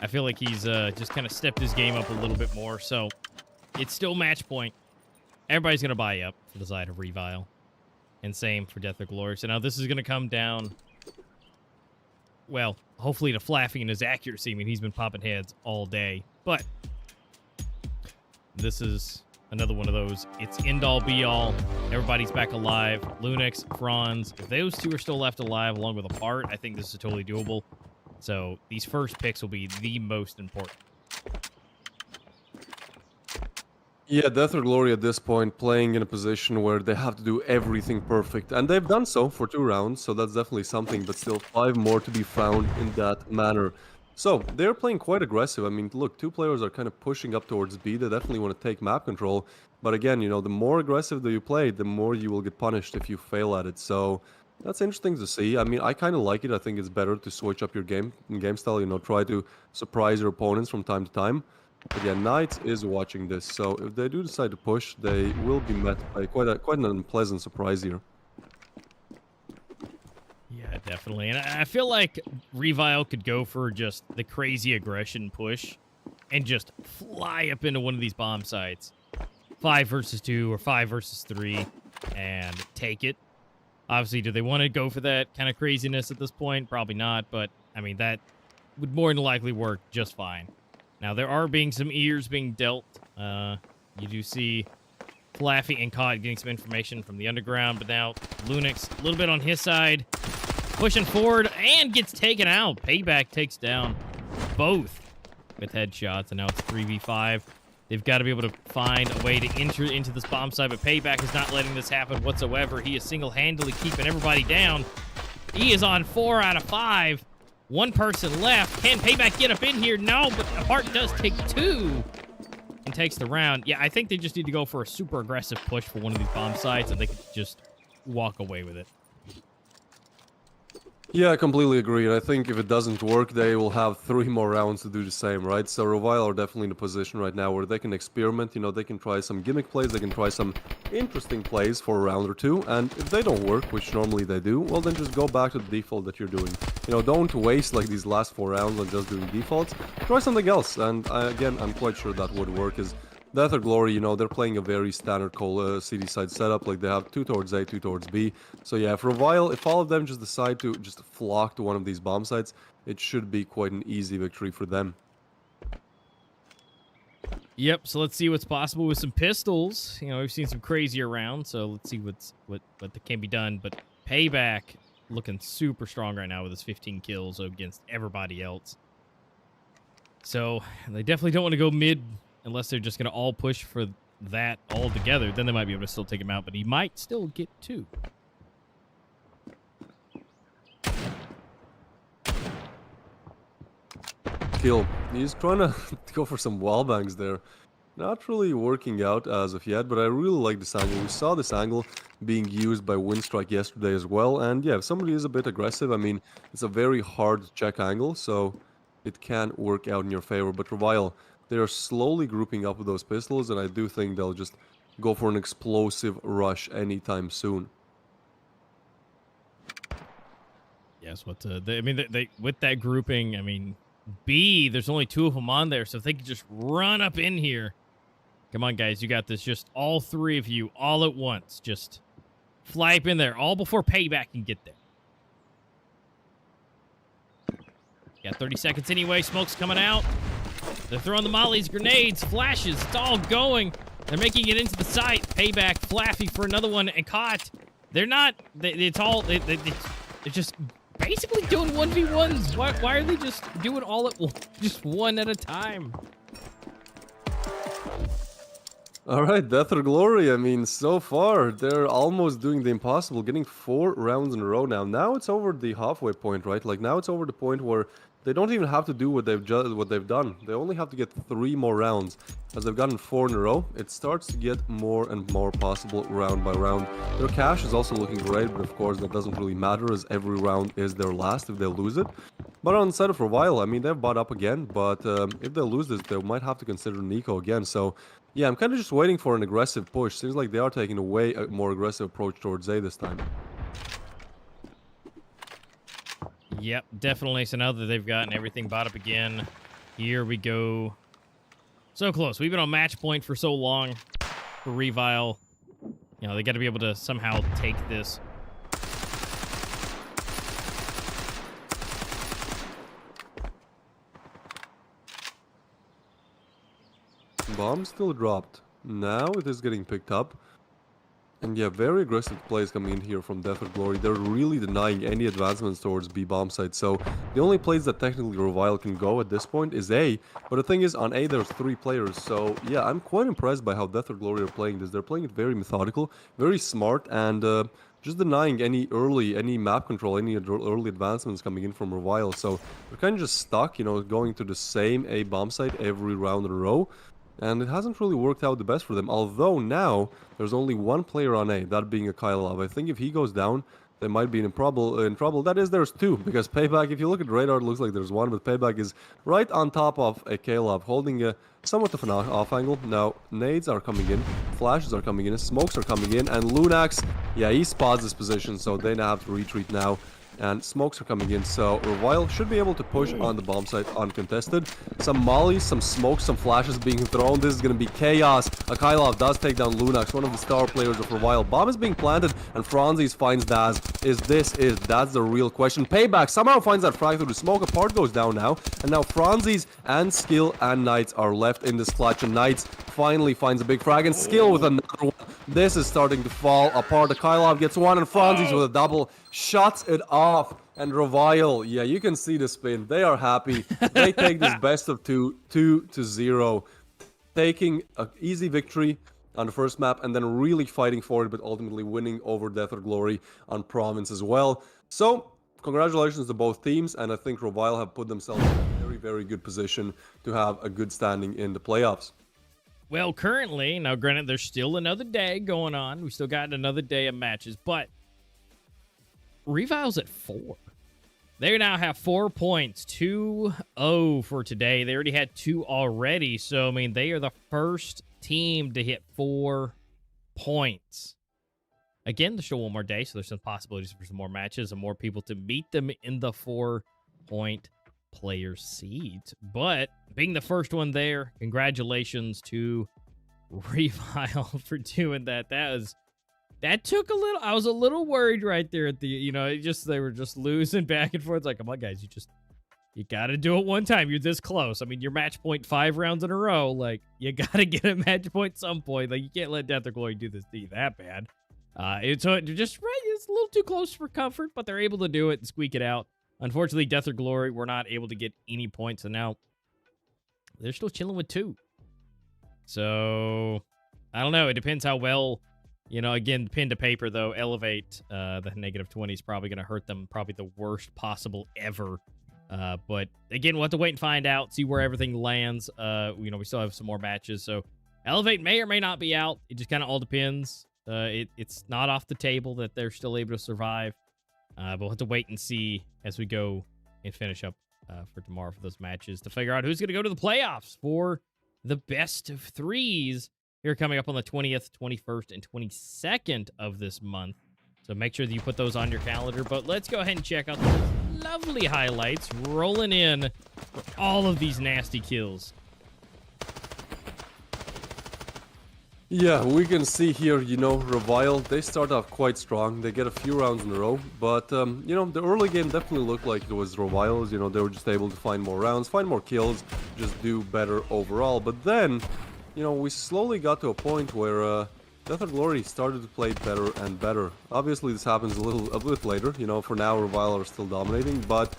I feel like he's just kind of stepped his game up a little bit more. So it's still match point. Everybody's going to buy up for the side of Revile. And same for Death or Glory. So now this is going to come down, well, hopefully to Flaffy and his accuracy. I mean, he's been popping heads all day. But this is another one of those. It's end-all, be-all. Everybody's back alive. Lunax, Franz. If those two are still left alive along with a part, I think this is totally doable. So these first picks will be the most important. Yeah, Death or Glory at this point playing in a position where they have to do everything perfect. And they've done so for 2 rounds, so that's definitely something, but still 5 more to be found in that manner. So, they're playing quite aggressive. I mean, look, 2 players are kind of pushing up towards B. They definitely want to take map control. But again, you know, the more aggressive that you play, the more you will get punished if you fail at it. So, that's interesting to see. I mean, I kind of like it. I think it's better to switch up your game style, you know, try to surprise your opponents from time to time. But yeah, Knight is watching this, so if they do decide to push, they will be met by quite an unpleasant surprise here. Yeah, definitely. And I feel like Revile could go for just the crazy aggression push and just fly up into one of these bomb sites. 5 versus 2 or 5 versus 3 and take it. Obviously, do they want to go for that kind of craziness at this point? Probably not, but I mean, that would more than likely work just fine. Now, there are being some ears being dealt. You do see Flaffy and Cod getting some information from the underground, but now Lunax, a little bit on his side, pushing forward and gets taken out. Payback takes down both with headshots, and now it's 3v5. They've got to be able to find a way to enter into this bomb site, but Payback is not letting this happen whatsoever. He is single-handedly keeping everybody down. He is on 4 out of 5. 1 person left. Can Payback get up in here? No, but Apart does take 2 and takes the round. Yeah, I think they just need to go for a super aggressive push for one of these bomb sites, and they could just walk away with it. Yeah, I completely agree. And I think if it doesn't work, they will have 3 more rounds to do the same, right? So Revile are definitely in a position right now where they can experiment. You know, they can try some gimmick plays, they can try some interesting plays for a round or two. And if they don't work, which normally they do, well, then just go back to the default that you're doing. You know, don't waste like these last 4 rounds on just doing defaults. Try something else. And again, I'm quite sure that would work. Is Death or Glory, you know, they're playing a very standard CD side setup. Like, they have 2 towards A, 2 towards B. So yeah, for a while, if all of them just decide to just flock to one of these bomb sites, it should be quite an easy victory for them. Yep, so let's see what's possible with some pistols. You know, we've seen some crazier rounds, so let's see what can be done. But Payback looking super strong right now with his 15 kills against everybody else. So they definitely don't want to go mid unless they're just going to all push for that all together. Then they might be able to still take him out, but he might still get 2. Kill. He's trying to go for some wall bangs there. Not really working out as of yet, but I really like this angle. We saw this angle being used by Winstrike yesterday as well. And yeah, if somebody is a bit aggressive, I mean, it's a very hard to check angle, so it can work out in your favor. But Revile, they are slowly grouping up with those pistols, and I do think they'll just go for an explosive rush anytime soon. Yes, I mean, they with that grouping, I mean, B, there's only 2 of them on there, so if they could just run up in here. Come on, guys, you got this. Just all 3 of you, all at once. Just fly up in there, all before Payback can get there. Got 30 seconds anyway. Smoke's coming out. They're throwing the mollies, grenades, flashes. It's all going. They're making it into the site. Payback, Flaffy for another one, and caught. They're not. It's all. They're just basically doing 1v1s. Why are they just doing all at once? Just one at a time? Alright, Death or Glory, I mean, so far, they're almost doing the impossible, getting 4 rounds in a row now. Now it's over the halfway point, right? Like, now it's over the point where they don't even have to do what they've done. They only have to get 3 more rounds. As they've gotten 4 in a row, it starts to get more and more possible round by round. Their cash is also looking great, but of course that doesn't really matter as every round is their last if they lose it. But on the side of Revile, I mean, they've bought up again, but if they lose this, they might have to consider NICO again. So yeah, I'm kind of just waiting for an aggressive push. Seems like they are taking a way more aggressive approach towards A this time. Yep, definitely. So now that they've gotten everything bought up again, here we go. So close. We've been on match point for so long for Revile. You know, they got to be able to somehow take this. Bomb still dropped. Now it is getting picked up. And yeah, very aggressive plays coming in here from Death or Glory. They're really denying any advancements towards B bomb site. So the only place that technically Revile can go at this point is A. But the thing is, on A there's 3 players. So yeah, I'm quite impressed by how Death or Glory are playing this. They're playing it very methodical, very smart, and just denying any map control, any early advancements coming in from Revile. So they're kind of just stuck, you know, going to the same A bomb site every round in a row. And it hasn't really worked out the best for them. Although now there's only 1 player on A, that being a Kylov. I think if he goes down, they might be in trouble. That is, there's 2, because Payback, if you look at the radar, it looks like there's 1, but Payback is right on top of a Kylov, holding a somewhat of an off angle. Now, nades are coming in, flashes are coming in, smokes are coming in, and Lunax, yeah, he spots this position, so they now have to retreat now. And smokes are coming in, so Revile should be able to push on the bomb site uncontested. Some mollies, some smokes, some flashes being thrown. This is going to be chaos. Akylov does take down Lunax, one of the star players of Revile. Bomb is being planted, and Franzis finds Daz. That's the real question. Payback somehow finds that frag through the smoke. A part goes down now, and now Franzis and Skill and Knights are left in this clutch, and Knights finally finds a big frag, and Skill with another one. This is starting to fall apart. Akylov gets 1, and Franzis with a double shuts it off. And Revile, yeah, you can see the spin. They are happy. They take this best of 2-0, taking an easy victory on the first map, and then really fighting for it, but ultimately winning over Death or Glory on Province as well. So congratulations to both teams, and I think Revile have put themselves in a very, very good position to have a good standing in the playoffs. Well, currently, now granted, there's still another day going on. We still got another day of matches, but Revile's at 4. They now have 4 points, 2-0 for today. They already had 2 already, so I mean they are the first team to hit 4 points. Again, there's still one more day, so there's some possibilities for some more matches and more people to beat them in the 4-point player seat. But being the first one there, congratulations to Revile for doing that. That took a little. I was a little worried right there at the, you know, they were just losing back and forth. It's like, come on, guys, you got to do it one time. You're this close. I mean, you're match point 5 rounds in a row. Like, you got to get a match point some point. Like, you can't let Death or Glory do this to you that bad. It's just right. It's a little too close for comfort, but they're able to do it and squeak it out. Unfortunately, Death or Glory were not able to get any points, and now they're still chilling with 2. So, I don't know. It depends how well, you know, again, pen to paper, though, Elevate, the -20 is probably going to hurt them, probably the worst possible ever. But, again, we'll have to wait and find out, see where everything lands. You know, we still have some more matches, so Elevate may or may not be out. It just kind of all depends. It's not off the table that they're still able to survive. But we'll have to wait and see as we go and finish up for tomorrow for those matches to figure out who's going to go to the playoffs for the best of 3s here coming up on the 20th, 21st, and 22nd of this month. So make sure that you put those on your calendar. But let's go ahead and check out those lovely highlights rolling in for all of these nasty kills. Yeah, we can see here, you know, Revile, they start off quite strong. They get a few rounds in a row, but, you know, the early game definitely looked like it was Revile's. You know, they were just able to find more rounds, find more kills, just do better overall. But then, you know, we slowly got to a point where Death or Glory started to play better and better. Obviously, this happens a bit later. You know, for now, Revile are still dominating, but,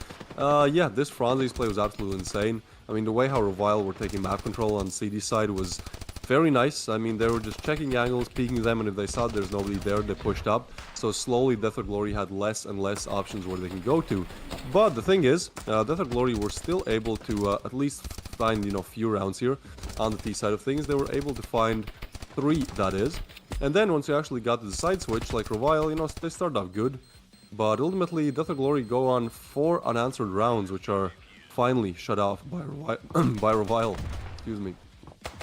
yeah, this Franzi's play was absolutely insane. I mean, the way how Revile were taking map control on CD side was very nice. I mean, they were just checking angles, peeking them, and if they saw there's nobody there, they pushed up. So slowly, Death or Glory had less and less options where they can go to. But the thing is, Death or Glory were still able to at least find, you know, few rounds here on the T side of things. They were able to find 3, that is. And then once you actually got to the side switch, like Revile, you know, they started off good. But ultimately, Death or Glory go on 4 unanswered rounds, which are finally shut off by Revile. Excuse me.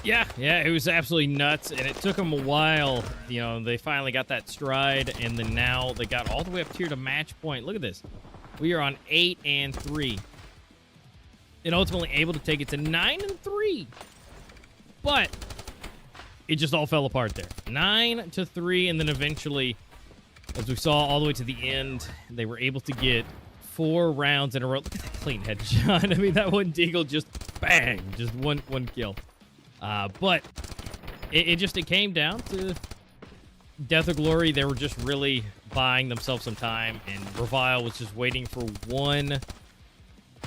Yeah, it was absolutely nuts, and it took them a while. You know, they finally got that stride, and then now they got all the way up here to match point. Look at this. We are on 8-3. And ultimately able to take it to 9-3. But it just all fell apart there. 9-3, and then eventually, as we saw all the way to the end, they were able to get 4 rounds in a row. Look at that clean headshot. I mean, that one deagle just bang, just one kill. But it came down to Death or Glory. They were just really buying themselves some time, and Revile was just waiting for one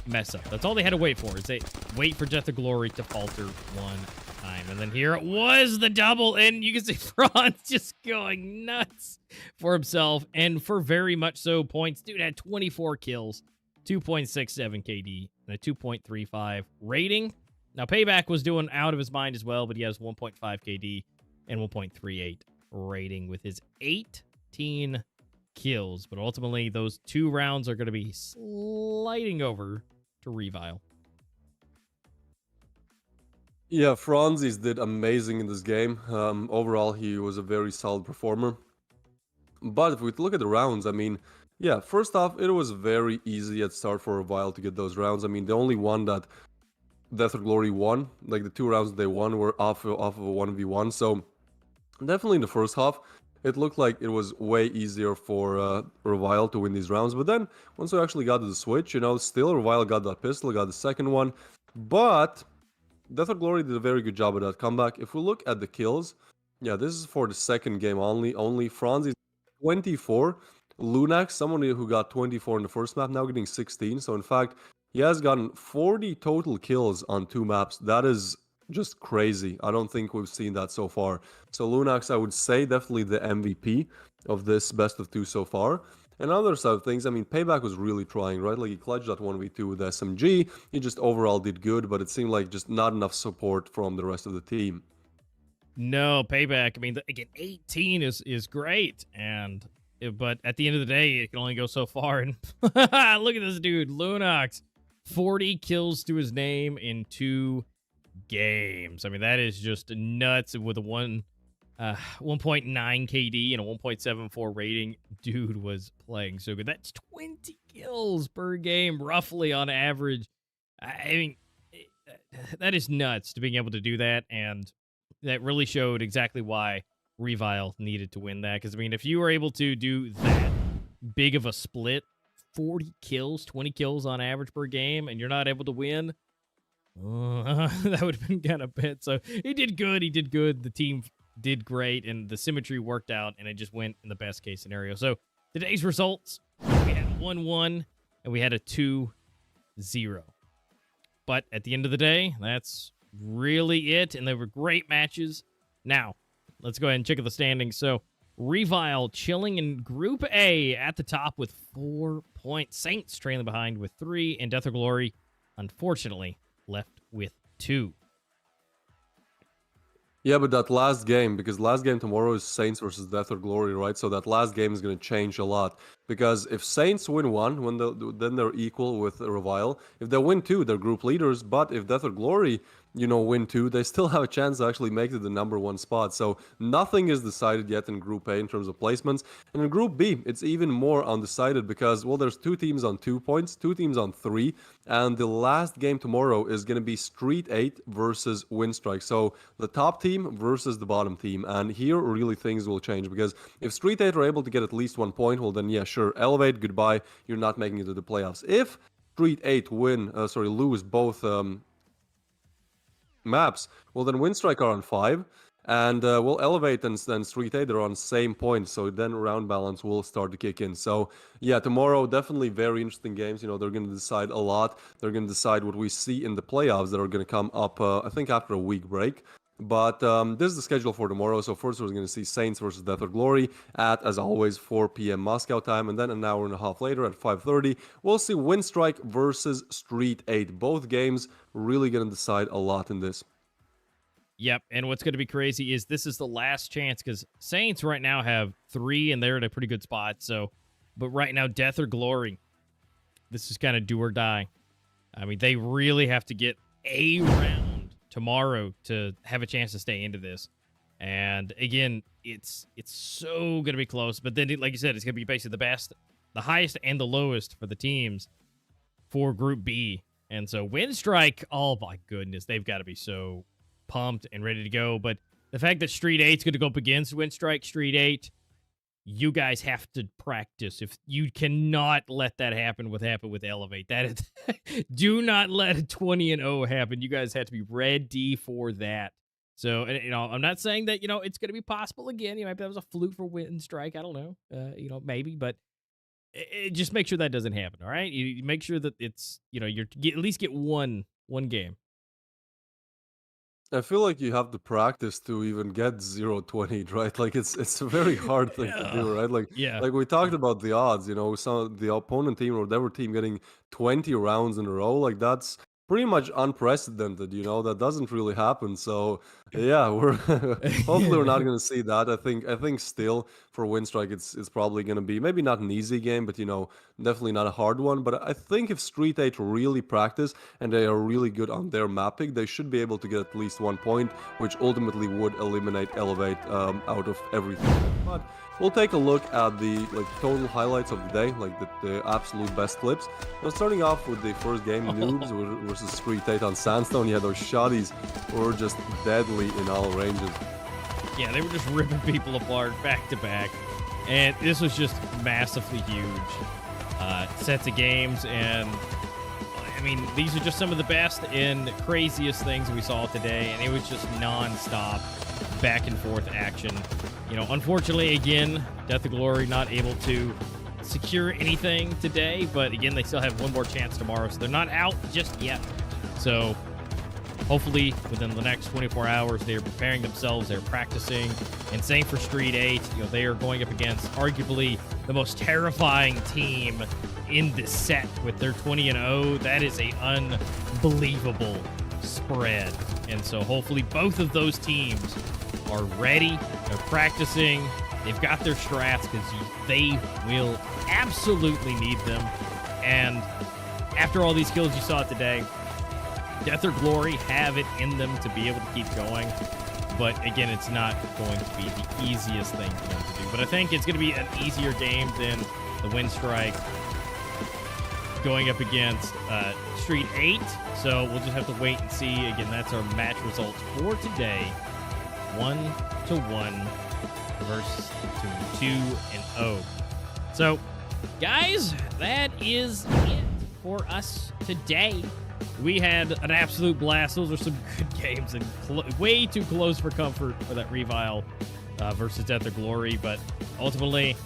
mess up. That's all they had to wait for, is they wait for Death or Glory to falter one time. And then here it was, the double, and you can see Franz just going nuts for himself, and for very much so points. Dude had 24 kills, 2.67 KD, and a 2.35 rating. Now, Payback was doing out of his mind as well, but he has 1.5 KD and 1.38 rating with his 18 kills. But ultimately, those 2 rounds are going to be sliding over to Revile. Yeah, Franzis did amazing in this game. Overall, he was a very solid performer. But if we look at the rounds, I mean, yeah, first off, it was very easy at start for Revile to get those rounds. I mean, the only one that Death or Glory won, like the 2 rounds they won, were off of a 1v1. So definitely in the first half, it looked like it was way easier for Revile to win these rounds. But then once we actually got to the switch, you know, still Revile got that pistol, got the second one. But Death or Glory did a very good job of that comeback. If we look at the kills, yeah, this is for the second game only. Only Franzi 24. Lunax, someone who got 24 in the first map, now getting 16. So in fact, he has gotten 40 total kills on 2 maps. That is just crazy. I don't think we've seen that so far. So Lunax, I would say, definitely the MVP of this best of 2 so far. And other side of things, I mean, Payback was really trying, right? Like, he clutched that 1v2 with SMG. He just overall did good, but it seemed like just not enough support from the rest of the team. No, Payback, I mean, again, 18 is great. And but at the end of the day, it can only go so far. And look at this dude, Lunox, 40 kills to his name in 2 games. I mean, that is just nuts with a 1.9 KD and a 1.74 rating. Dude was playing so good. That's 20 kills per game, roughly on average. I mean, that is nuts to being able to do that, and that really showed exactly why Revile needed to win that. Because, I mean, if you were able to do that big of a split, 40 kills, 20 kills on average per game, and you're not able to win, that would have been kind of bad. So he did good. He did good. The team did great, and the symmetry worked out, and it just went in the best case scenario. So today's results, we had a 1-1, and we had a 2-0. But at the end of the day, that's really it, and they were great matches. Now, let's go ahead and check out the standings. So Revile chilling in Group A at the top with 4 points. Saints trailing behind with 3, and Death or Glory, unfortunately, left with 2. Yeah, but that last game, because last game tomorrow is Saints versus Death or Glory, right? So that last game is going to change a lot. Because if Saints win 1, then they're equal with Revile. If they win 2, they're group leaders. But if Death or Glory, win 2, they still have a chance to actually make it the #1 spot. So nothing is decided yet in Group A in terms of placements. And in Group B, it's even more undecided because, well, there's 2 teams on 2 points, 2 teams on 3. And the last game tomorrow is going to be STREETEIGHT versus Winstrike. So the top team versus the bottom team. And here, really, things will change. Because if STREETEIGHT are able to get at least 1 point, well, then, yeah, sure, Elevate, goodbye. You're not making it to the playoffs. If STREETEIGHT lose both maps, well, then Winstrike are on 5. And we'll Elevate and then STREETEIGHT are on same point, so then round balance will start to kick in. So yeah, tomorrow definitely very interesting games. They're going to decide a lot. They're going to decide what we see in the playoffs that are going to come up. I think after a week break. But this is the schedule for tomorrow. So first we're going to see Saints versus Death or Glory at, as always, 4 p.m. Moscow time, and then an hour and a half later at 5:30 we'll see Winstrike versus STREETEIGHT. Both games really going to decide a lot in this. Yep, and what's going to be crazy is this is the last chance because Saints right now have 3, and they're in a pretty good spot. So, but right now, Death or Glory, this is kind of do or die. I mean, they really have to get a round tomorrow to have a chance to stay into this. And again, it's so going to be close. But then, like you said, it's going to be basically the highest and the lowest for the teams for Group B. And so Winstrike, oh my goodness, they've got to be so pumped and ready to go. But the fact that STREETEIGHT's going to go up against Winstrike, STREETEIGHT, you guys have to practice. If you cannot let that happen with Elevate. That is, do not let a 20-0 happen. You guys have to be ready for that. So, I'm not saying that, it's going to be possible again. Maybe that was a fluke for Winstrike. I don't know. Maybe, but just make sure that doesn't happen. All right. You make sure that it's, you at least get one game. I feel like you have to practice to even get 0-20, right? Like it's a very hard thing to do, right? Like we talked about the odds, some the opponent team or whatever team getting 20 rounds in a row, like that's pretty much unprecedented, that doesn't really happen. So yeah, we're hopefully we're not going to see that. I think still for Winstrike it's probably going to be maybe not an easy game, but definitely not a hard one. But I think if STREETEIGHT really practice and they are really good on their mapping, they should be able to get at least 1 point, which ultimately would eliminate Elevate out of everything. But we'll take a look at the total highlights of the day, the absolute best clips. Now, starting off with the first game, NOOBS versus STREETEIGHT on Sandstone. Yeah, those shotties were just deadly in all ranges. Yeah, they were just ripping people apart back to back. And this was just massively huge sets of games. And, I mean, these are just some of the best and craziest things we saw today. And it was just non-stop back and forth action. Unfortunately, again, Death of Glory not able to secure anything today, but again, they still have one more chance tomorrow, so they're not out just yet. So hopefully within the next 24 hours, they're preparing themselves, they're practicing, and same for STREETEIGHT. They are going up against arguably the most terrifying team in this set with their 20-0. That is a unbelievable spread. And so hopefully both of those teams are ready, they're practicing, They've got their strats because they will absolutely need them. And after all these kills you saw today, Death or Glory have it in them to be able to keep going. But again, it's not going to be the easiest thing for them to do. But I think it's going to be an easier game than the Winstrike going up against STREETEIGHT. So we'll just have to wait and see. Again, that's our match results for today. 1-1 versus 2-0. So, guys, that is it for us today. We had an absolute blast. Those are some good games and way too close for comfort for that Revile versus Death or Glory. But ultimately,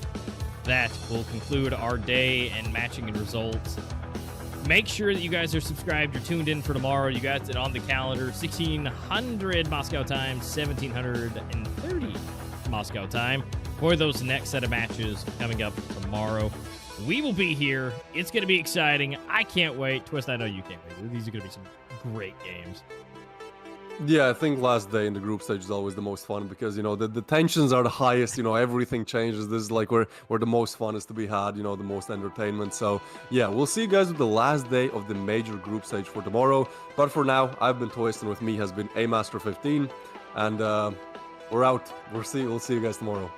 that will conclude our day and matching and results. Make sure that you guys are subscribed. You're tuned in for tomorrow. You got it on the calendar. 1600 Moscow time, 1730 Moscow time for those next set of matches coming up tomorrow. We will be here. It's going to be exciting. I can't wait. Twist, I know you can't wait. These are going to be some great games. Yeah, I think last day in the group stage is always the most fun because, you know, the tensions are the highest, you know, everything changes. This is like where the most fun is to be had, you know, the most entertainment. So, yeah, we'll see you guys with the last day of the major group stage for tomorrow. But for now, I've been Twist, and with me has been Amaster15, and we're out. We'll see you guys tomorrow.